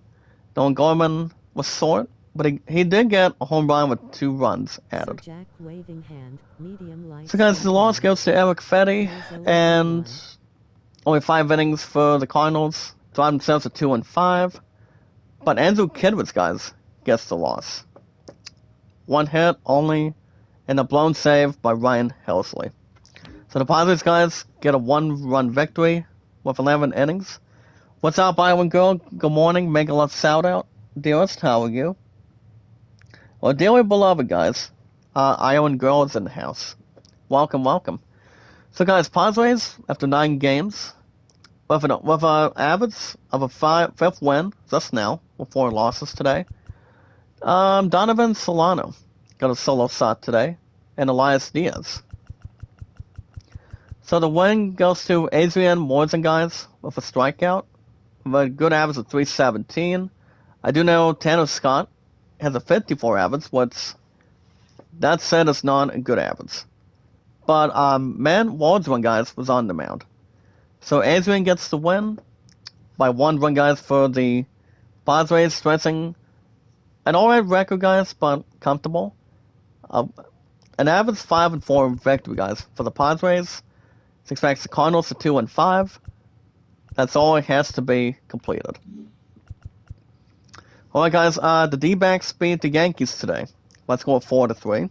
Don Gorman was short, but he did get a home run with 2 runs added. Jack waving hand, medium light. So guys, the loss goes to Eric Fetty, and only 5 innings for the Cardinals. Drive themselves to 2-5. But Andrew Kidwitz, guys, gets the loss. 1 hit only, and a blown save by Ryan Helsley. So the Padres, guys, get a 1-run victory with 11 innings. What's up, Iowan girl? Good morning. Make a love shout out. Dearest, how are you? Well, dearly beloved, guys, Iowan girl is in the house. Welcome, welcome. So, guys, Padres, after 9 games, with an average of a 5th win just now, with 4 losses today. Donovan Solano got a solo shot today, and Elias Diaz. So the win goes to Adrian Morrison, guys, with a strikeout, with a good average of 317. I do know Tanner Scott has a 54 average, which, that said, is not a good average. But Man Waldron, guys, was on the mound. So Adrian gets the win by 1 run, guys, for the Padres, stretching an alright record, guys, but comfortable. An average 5-4 victory, guys, for the Padres. It expects the Cardinals to 2-5. That's all it has to be completed. Alright, guys, the D-backs beat the Yankees today. Let's go 4-3.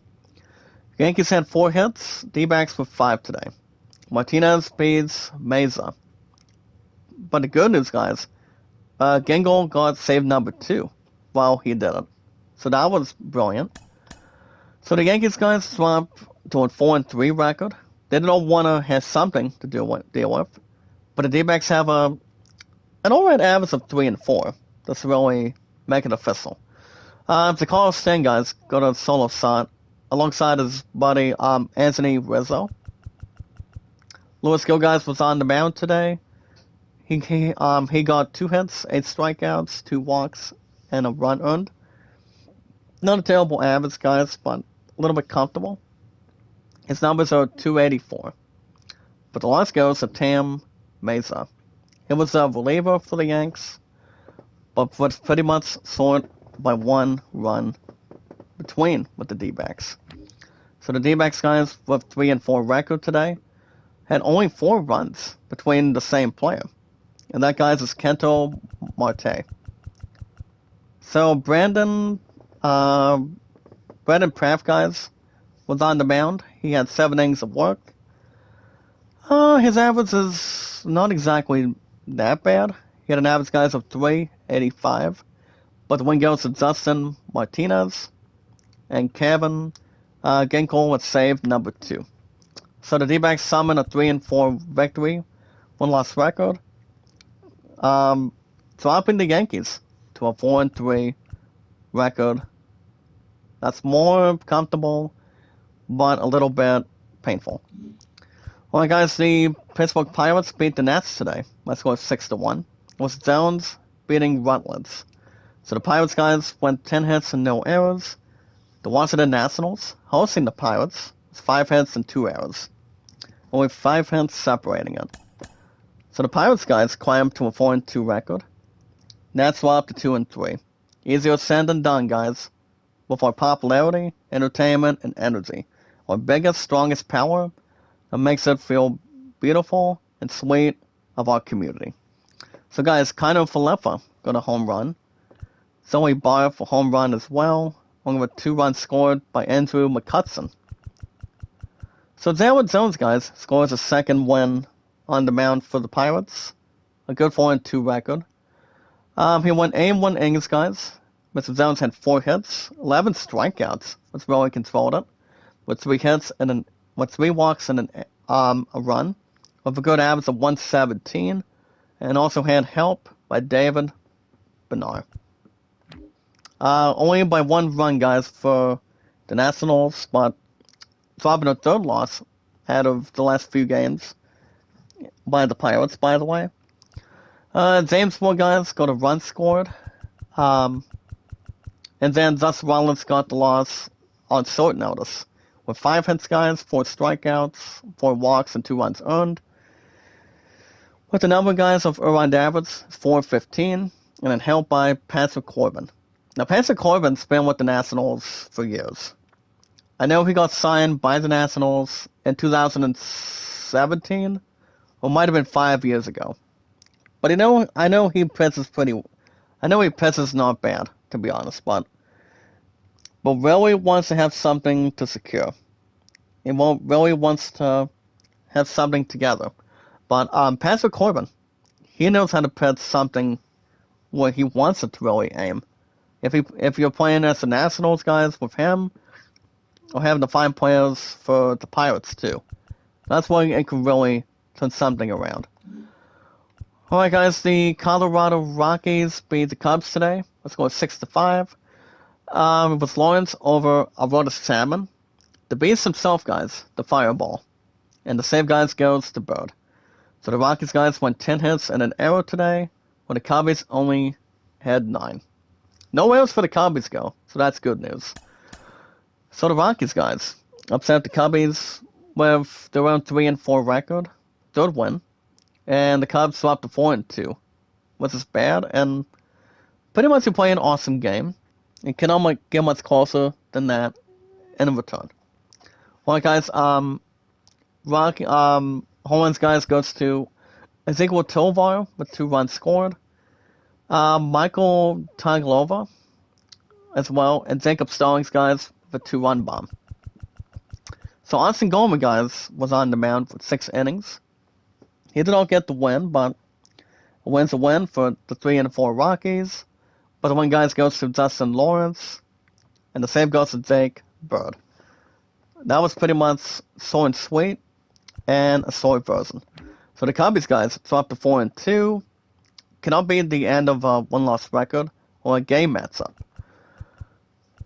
The Yankees had 4 hits, D-backs with 5 today. Martinez beats Meza. But the good news, guys, Gingle got save number 2 while he did it. So that was brilliant. So the Yankees, guys, dropped to a 4-3 record. They don't want to have something to deal with. But the D-backs have an alright average of 3-4. That's really make it official. The Carlos Stanton, guys, got a solo shot alongside his buddy Anthony Rizzo. Louis Gill, guys, was on the mound today. He got 2 hits, 8 strikeouts, 2 walks, and a run earned. Not a terrible average, guys, but a little bit comfortable. His numbers are 284. But the loss goes to Tam Meza. He was a reliever for the Yanks, but was pretty much short by 1 run between with the D-backs. So the D-backs, guys, with 3-4 record today, had only 4 runs between the same player. And that, guys, is Kento Marte. So Brandon Pratt, guys, was on the mound. He had 7 innings of work. His average is not exactly that bad. He had an average, guys, of 385. But the win goes to Justin Martinez and Kevin Ginkel with save number 2. So the D-backs summon a 3-4 victory, 1-loss record, dropping the Yankees to a 4-3 record. That's more comfortable, but a little bit painful. Alright, guys, the Pittsburgh Pirates beat the Nats today. Let's go 6-1. It was Jones beating Rutledge. So the Pirates, guys, went 10 hits and no errors. The Washington Nationals, hosting the Pirates, was 5 hits and 2 errors. Only 5 hits separating it. So the Pirates, guys, climbed to a 4-2 record. Nats dropped to 2-3. Easier said than done, guys. With our popularity, entertainment, and energy, our biggest, strongest power that makes it feel beautiful and sweet of our community. So, guys, Kiner Falefa got a home run. Zoe Barr for home run as well, along with 2 runs scored by Andrew McCutcheon. So Darwin Jones, guys, scores a 2nd win on the mound for the Pirates. A good 4-2 record. He went 8-1 innings, guys. Mr. Jones had 4 hits, 11 strikeouts, which really controlled it, with 3 hits and with 3 walks and a run, with a good average of 117, and also had help by David Bernard. Only by 1 run, guys, for the Nationals, but dropping a 3rd loss out of the last few games by the Pirates, by the way. James Moore, guys, got a run scored. And then Thus Rollins got the loss on short notice. With 5 hits, guys, 4 strikeouts, 4 walks, and 2 runs earned. With the number, guys, of earned average, 415, and then held by Patrick Corbin. Now, Patrick Corbin's been with the Nationals for years. I know he got signed by the Nationals in 2017, or might have been 5 years ago. But I know he pitches I know he pitches not bad, to be honest, but really wants to have something to secure. He really wants to have something together. But Patrick Corbin, he knows how to pitch something where he wants it to really aim. If you're playing as the Nationals guys with him, or having to find players for the Pirates too, that's why it can really turn something around. Alright guys, the Colorado Rockies beat the Cubs today. Let's go 6-5. It was Lawrence over Aroldis Salmon. The Beast himself, guys, the Fireball. And the save guys goes to Bird. So the Rockies guys went 10 hits and an error today, when the Cubbies only had 9. No errors for the Cubbies, so that's good news. So the Rockies guys upset the Cubbies with their own 3-4 record, third win, and the Cubs dropped to 4-2, which is bad, and pretty much you play an awesome game. It cannot get much closer than that in return. Well, guys, home runs guys goes to Ezekiel Tovar with 2 runs scored. Michael Taglova as well, and Jacob Stallings guys with a 2-run bomb. So Austin Goldman guys was on the mound for 6 innings. He did not get the win, but a win's a win for the 3-4 Rockies. But the win guys goes to Justin Lawrence, and the save goes to Jake Bird. That was pretty much short and sweet, and a short version. So the Cubbies guys dropped to 4-2. Cannot be the end of a one-loss record or a game matchup.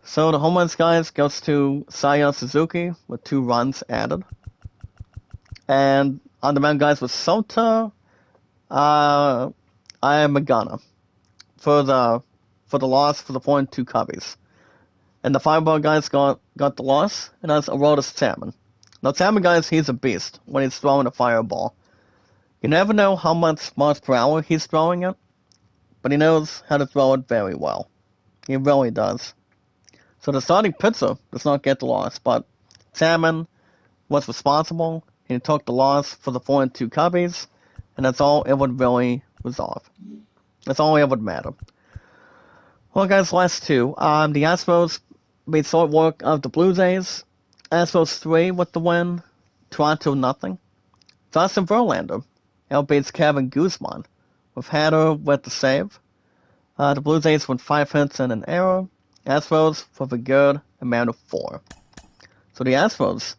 So the home runs guys goes to Seiya Suzuki with 2 runs added. And on the mound guys was Sota Iamagana for the loss for the 4-2 Cubbies. And the Fireball guys got the loss, and that's Aroldis Salmon. Now Salmon guys, he's a beast when he's throwing a Fireball. You never know how much miles per hour he's throwing it, but he knows how to throw it very well. He really does. So the starting pitcher does not get the loss, but Salmon was responsible. He took the loss for the 4-2 Cubbies, and that's all it would really resolve. That's all it would matter. Well, guys, last two. The Astros made short work of the Blue Jays. Astros 3 with the win. Toronto nothing. Justin Verlander outbeats Kevin Guzman with Hatter with the save. The Blue Jays went 5 hits and an error. Astros with a good amount of 4. So the Astros,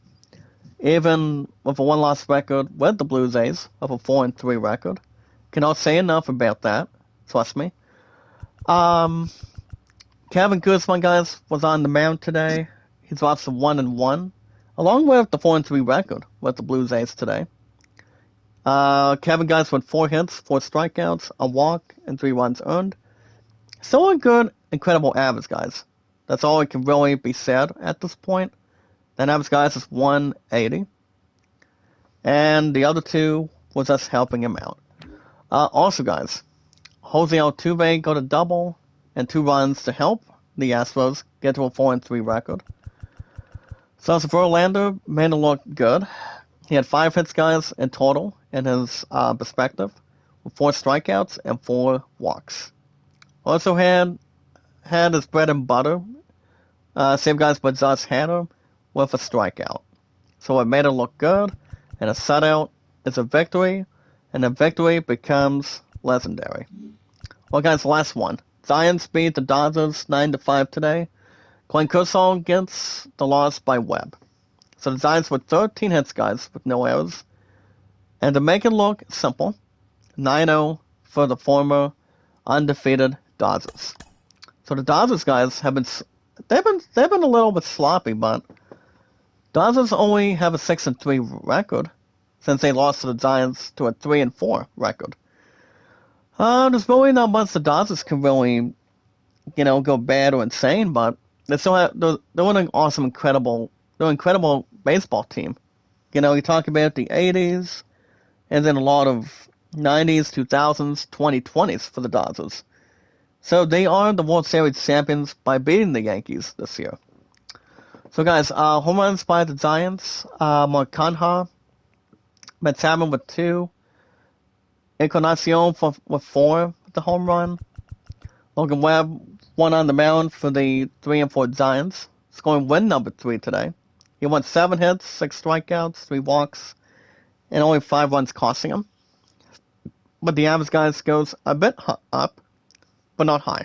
even with a one-loss record with the Blue Jays of a 4-3 record, cannot say enough about that. Trust me. Kevin Guzman, guys, was on the mound today. He drops to 1-1, along with the 4-3 record with the Blue Jays today. Kevin, guys, went 4 hits, 4 strikeouts, a walk, and 3 runs earned. Still a good, incredible average, guys. That's all it can really be said at this point. That average, guys, is 180. And the other 2 was us helping him out. Also, guys, Jose Altuve got a double and 2 runs to help the Astros get to a 4-3 record. So Verlander made it look good. He had 5 hits, guys, in total in his perspective, with 4 strikeouts and 4 walks. Also had his bread and butter, same guys but Josh Hader with a strikeout. So it made it look good, and a shutout is a victory, and a victory becomes legendary. Well, guys, last one. Giants beat the Dodgers 9-5 today. Clayton Kershaw gets the loss by Webb. So the Giants with 13 hits, guys, with no errors. And to make it look simple, 9-0 for the former undefeated Dodgers. So the Dodgers, guys, they've been a little bit sloppy, but Dodgers only have a 6-3 record since they lost to the Giants to a 3-4 record. There's really not much the Dodgers can really, go bad or insane, but they're an awesome, incredible baseball team. You talk about the 80s, and then a lot of 90s, 2000s, 2020s for the Dodgers. So they are the World Series champions by beating the Yankees this year. So guys, home runs by the Giants, Mark Canha, Matt Chapman with 2, Encarnacion with 4 with the home run. Logan Webb, 1 on the mound for the 3 and 4 Giants, scoring win number 3 today. He went 7 hits, 6 strikeouts, 3 walks, and only 5 runs costing him. But the average guys goes a bit up, but not high.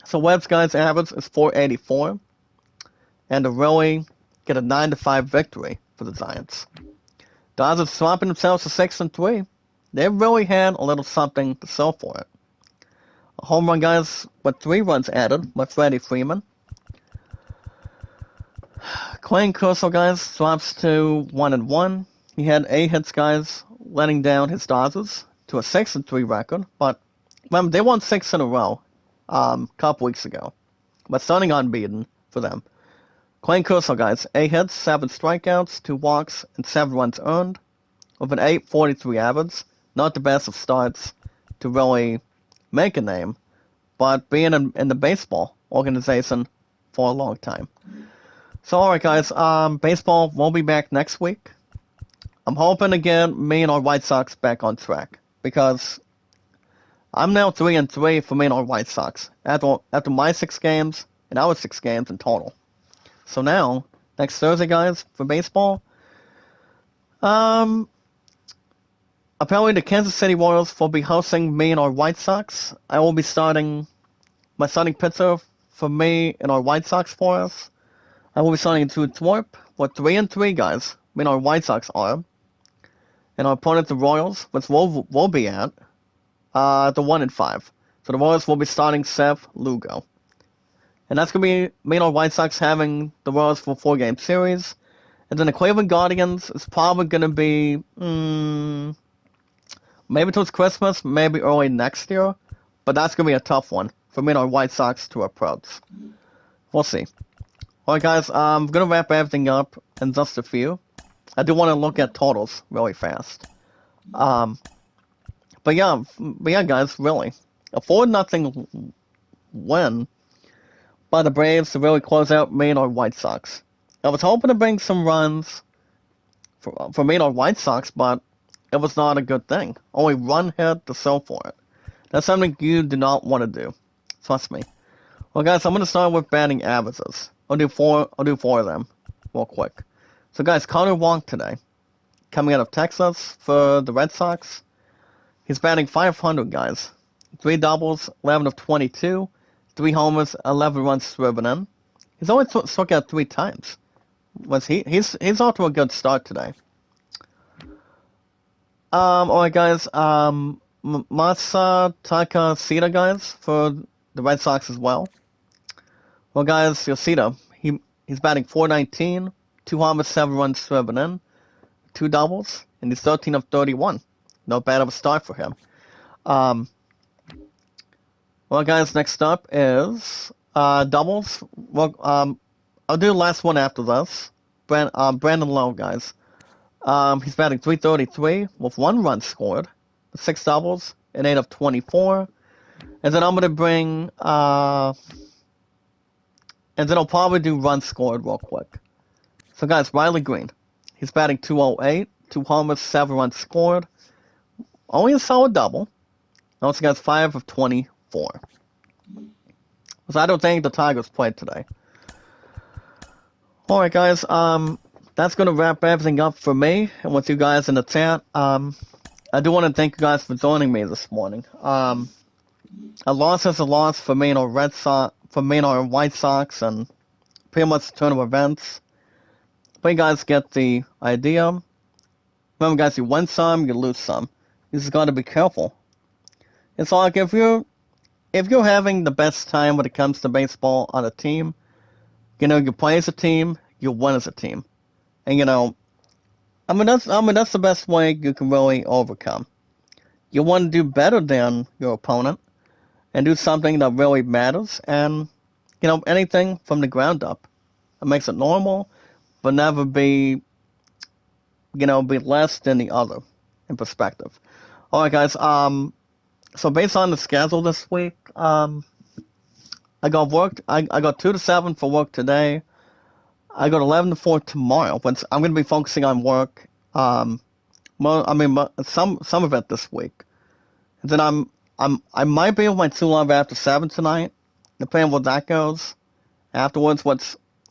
So Webb's guys average is 484, and to really get a 9-5 victory for the Giants. Dodgers swapping themselves to 6-3. They really had a little something to show for it. Home run guys with 3 runs added by Freddie Freeman. Clayton Kershaw guys swaps to 1-1. He had 8 hits guys, letting down his Dodgers to a 6-3 record. But remember, they won 6 in a row a couple weeks ago, but starting unbeaten for them. Clayton Kershaw guys, 8 hits, 7 strikeouts, 2 walks, and 7 runs earned, with an 8.43 average. Not the best of starts to really make a name, but being in the baseball organization for a long time. So, alright guys, baseball will be back next week. I'm hoping to get me and our White Sox back on track, because I'm now 3-3 for me and our White Sox, after my 6 games and our 6 games in total. So now, next Thursday guys, for baseball, apparently the Kansas City Royals will be hosting me and our White Sox. I will be starting my starting pitcher for me and our White Sox for us. I will be starting Drew Thorpe. We're 3-3 guys. Me and our White Sox are. And our opponent, the Royals, which we'll be at, the 1-5. So the Royals will be starting Seth Lugo. And that's going to be me and our White Sox having the Royals for a 4-game series. And then the Cleveland Guardians is probably going to be maybe towards Christmas, maybe early next year. But that's going to be a tough one for me and our White Sox to approach. We'll see. Alright guys, I'm going to wrap everything up in just a few. I do want to look at totals really fast. But yeah guys, really. A 4-0 win by the Braves to really close out me and our White Sox. I was hoping to bring some runs for me and our White Sox, but it was not a good thing. Only run hit to show for it. That's something you do not want to do. Trust me. Well guys, I'm going to start with batting averages. I'll do four of them real quick. So guys, Connor Wong today, coming out of Texas for the Red Sox. He's batting .500 guys. 3 doubles, 11 of 22, 3 homers, 11 runs driven in. He's only struck out 3 times. He's off to a good start today. Alright guys, Masa Takashita guys for the Red Sox as well. Well guys, Yoshida, he's batting .419, 2 homers, 7 runs driven in, 2 doubles, and he's 13 of 31. Not bad of a start for him. Well guys, next up is doubles. Well, I'll do the last one after this. Brandon Lowe, guys. He's batting .333 with 1 run scored, 6 doubles, and 8 of 24. And then I'm going to bring, and then I'll probably do runs scored real quick. So guys, Riley Green. He's batting .208, 2 homers, 7 runs scored. Only a solid double. Also got 5 of 24. So I don't think the Tigers played today. Alright guys, that's going to wrap everything up for me and with you guys in the chat. I do want to thank you guys for joining me this morning. A loss is a loss for me and our White Sox, and pretty much the turn of events. But you guys get the idea. Remember guys, you win some, you lose some. You just got to be careful. It's like if you're having the best time when it comes to baseball on a team, you play as a team, you win as a team. And that's the best way you can really overcome. You want to do better than your opponent and do something that really matters, and anything from the ground up. It makes it normal, but never be less than the other in perspective. Alright guys, So based on the schedule this week, I got work. I got 2 to 7 for work today. I got 11 to 4 tomorrow. But I'm going to be focusing on work. Some of it this week. And then I might be with my 2 love after 7 tonight, depending on what that goes. Afterwards,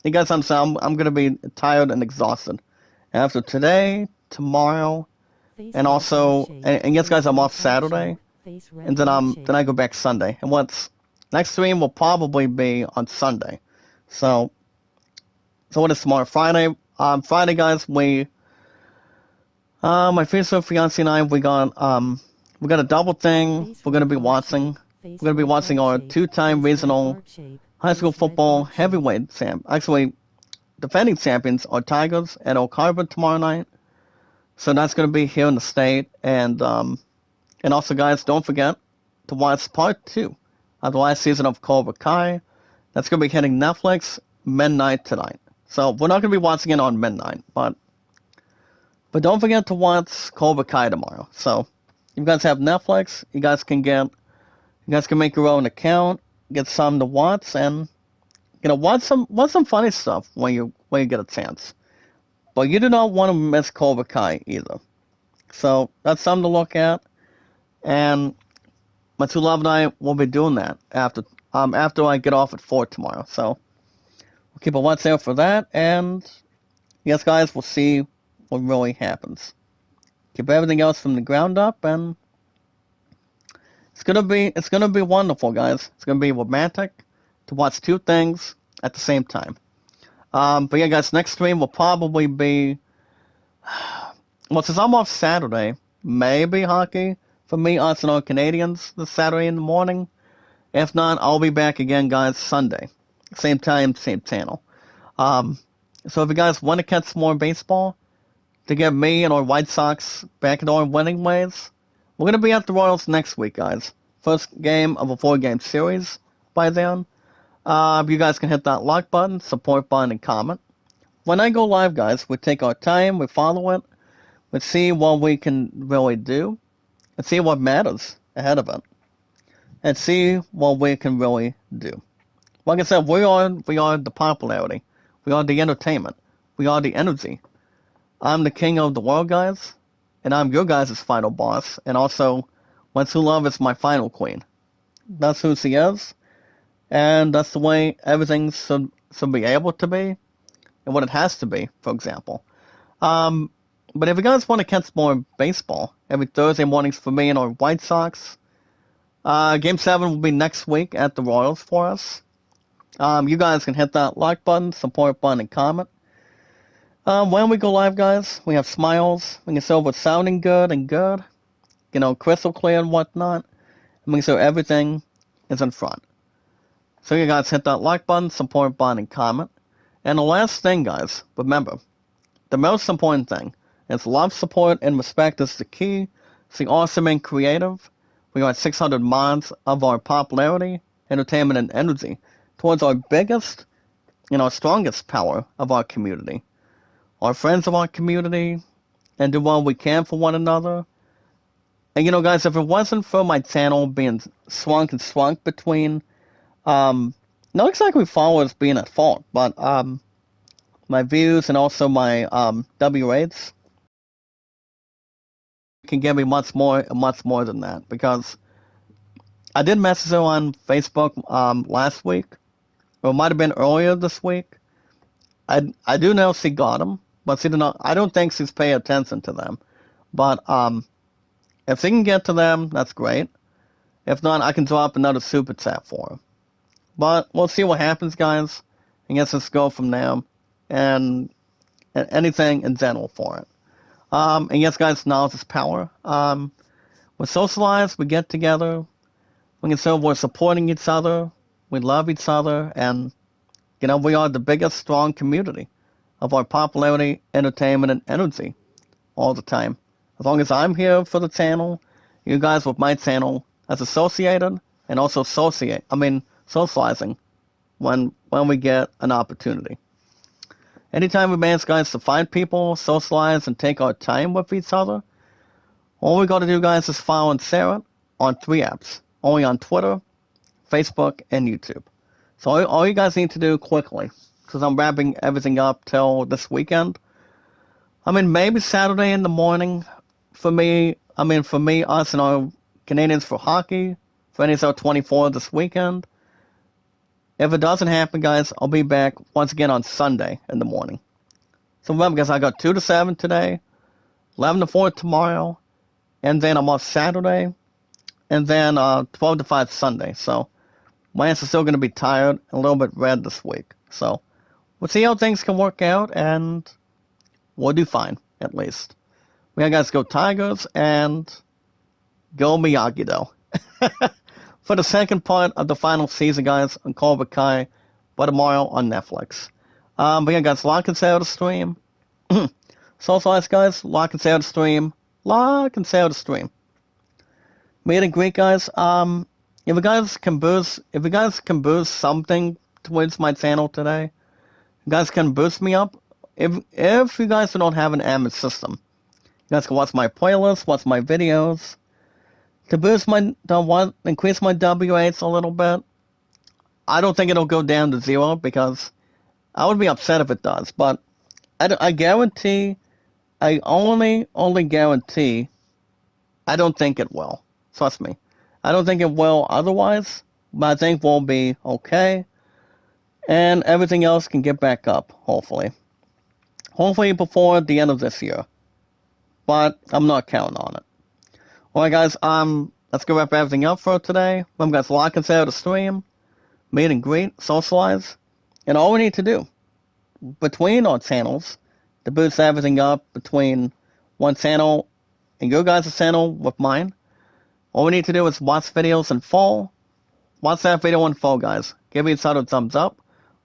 you guys understand? I'm going to be tired and exhausted after today, tomorrow, and also, and yes, guys, I'm off Saturday, and then I go back Sunday. And next stream will probably be on Sunday. So what is tomorrow? Friday. Friday, guys, my future fiance and I, we got a double thing. We're gonna be watching. We're gonna be watching our 2-time regional high school football heavyweight actually defending champions are Tigers at Oak Harbor tomorrow night. So that's gonna be here in the state, and also, guys, don't forget to watch part 2 of the last season of Cobra Kai. That's gonna be hitting Netflix midnight tonight. So we're not gonna be watching it on midnight, but don't forget to watch Cobra Kai tomorrow. So if you guys have Netflix, you guys can make your own account, get some to watch, and watch some funny stuff when you get a chance. But you do not want to miss Cobra Kai either. So that's something to look at, and my 2 love and I will be doing that after I get off at 4 tomorrow. So we'll keep a watch out for that, and yes, guys, we'll see what really happens. Keep everything else from the ground up, and it's gonna be wonderful, guys. It's gonna be romantic to watch 2 things at the same time. But yeah, guys, next stream will probably be, well, since I'm off Saturday, maybe hockey for me, Arsenal Canadians this Saturday in the morning. If not, I'll be back again, guys, Sunday, same time, same channel. So if you guys want to catch more baseball, to get me and our White Sox back in our winning ways, we're going to be at the Royals next week, guys. First game of a 4-game series by then. You guys can hit that like button, support button, and comment. When I go live, guys, we take our time, we follow it, we see what we can really do, and see what matters ahead of it, and see what we can really do. Like I said, we are the popularity, we are the entertainment, we are the energy. I'm the king of the world, guys, and I'm your guys' final boss, and also, my 2 love is my final queen. That's who she is, and that's the way everything should be able to be, and what it has to be, for example. But if you guys want to catch more baseball, every Thursday mornings for me and our White Sox, Game 7 will be next week at the Royals for us. You guys can hit that like button, support button, and comment. When we go live, guys, we have smiles. We can show what's sounding good and good, crystal clear and whatnot. And we can show everything is in front. So you guys hit that like button, support button, and comment. And the last thing, guys, remember, the most important thing is love, support, and respect is the key. Stay awesome and creative. We are at 600 mods of our popularity, entertainment, and energy towards our biggest, strongest power of our community. Our friends of our community, and do what we can for one another. And guys, if it wasn't for my channel being swunk between, not exactly followers being at fault, but my views and also my W rates can give me much more than that, because I did message her on Facebook last week, or it might have been earlier this week. I do know she got them, but she did not. I don't think she's paying attention to them. But if she can get to them, that's great. If not, I can drop another super chat for her. But we'll see what happens, guys. I guess let's go from there, and anything in general for it. And yes, guys, knowledge is power. We socialize, we get together, we can say we're supporting each other, we love each other, and we are the biggest, strong community of our popularity, entertainment, and energy all the time. As long as I'm here for the channel, you guys with my channel as associated, and also socializing when we get an opportunity. Anytime we manage, guys, to find people, socialize, and take our time with each other, all we got to do, guys, is follow and share it. on 3 apps, only on Twitter, Facebook, and YouTube. So all you guys need to do quickly, because I'm wrapping everything up till this weekend. I mean, maybe Saturday in the morning for me. I mean, for me, us and our Canadians for hockey, for NHL 24 this weekend. If it doesn't happen, guys, I'll be back once again on Sunday in the morning. So remember, guys, I got 2 to 7 today, 11 to 4 tomorrow, and then I'm off Saturday, and then 12 to 5 Sunday. So my ass is still going to be tired and a little bit red this week. So we'll see how things can work out, and we'll do fine, at least. We got guys go Tigers and go Miyagi, though. For the second part of the final season, guys, on Cobra Kai, by tomorrow on Netflix. But yeah, guys, lock and sail the stream. So, guys, lock and sail the stream. Lock and sail the stream. Meet and greet, guys. If you guys can boost something towards my channel today, you guys can boost me up. If you guys don't have an admin system, you guys can watch my playlist, watch my videos. To increase my W8s a little bit. I don't think it'll go down to 0 because I would be upset if it does. But I guarantee, I only guarantee, I don't think it will. Trust me. I don't think it will otherwise, but I think we'll be okay. And everything else can get back up, hopefully. Hopefully before the end of this year. But I'm not counting on it. Alright, guys, let's go wrap everything up for today. Remember, guys, lock and sail the stream, meet and greet, socialize, and all we need to do between our channels to boost everything up between one channel and your guys' channel with mine. All we need to do is watch videos in full. Watch that video in full, guys. Give each other a thumbs up,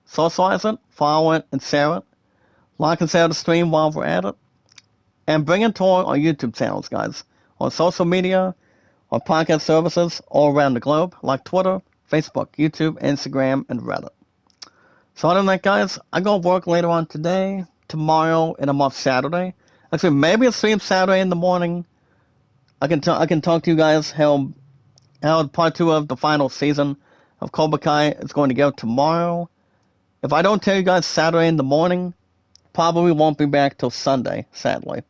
socialize it, follow it, and share it. Lock and sail the stream while we're at it. And bring it to our YouTube channels, guys. On social media, on podcast services all around the globe, like Twitter, Facebook, YouTube, Instagram, and Reddit. So other than that, guys, I go work later on today, tomorrow, and I'm off Saturday. Actually, maybe I'll stream Saturday in the morning. I can talk to you guys how part 2 of the final season of Cobra Kai is going to go tomorrow. If I don't tell you guys Saturday in the morning, probably won't be back till Sunday, sadly.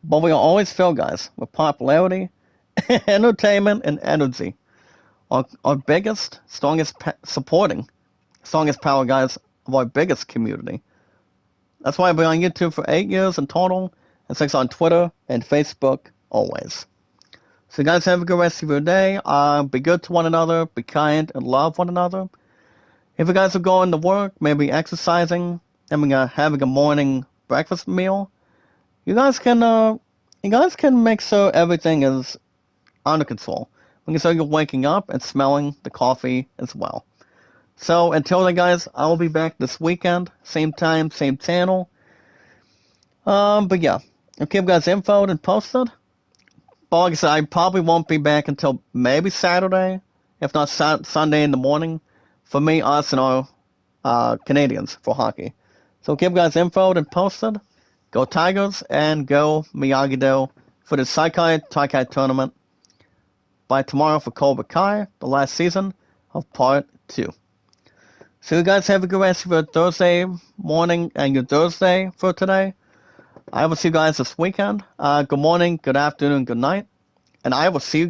But we always fill, guys, with popularity, entertainment, and energy. Our biggest, strongest power, guys, of our biggest community. That's why I've been on YouTube for 8 years in total, and 6 on Twitter and Facebook, always. So, guys, have a good rest of your day. Be good to one another, be kind, and love one another. If you guys are going to work, maybe exercising, and having a morning breakfast meal, you guys can make sure everything is under control. Make sure you're waking up and smelling the coffee as well. So until then, guys, I will be back this weekend, same time, same channel. But yeah, I'll keep you guys info and posted. But like I said, I probably won't be back until maybe Saturday, if not Sunday in the morning, for me, us, and our Canadians for hockey. So keep you guys info and posted. Go Tigers and go Miyagi-Do for the Saikai Taikai tournament by tomorrow for Cobra Kai, the last season of part 2. So you guys have a good rest of your Thursday morning and your Thursday for today. I will see you guys this weekend. Good morning, good afternoon, good night. And I will see you guys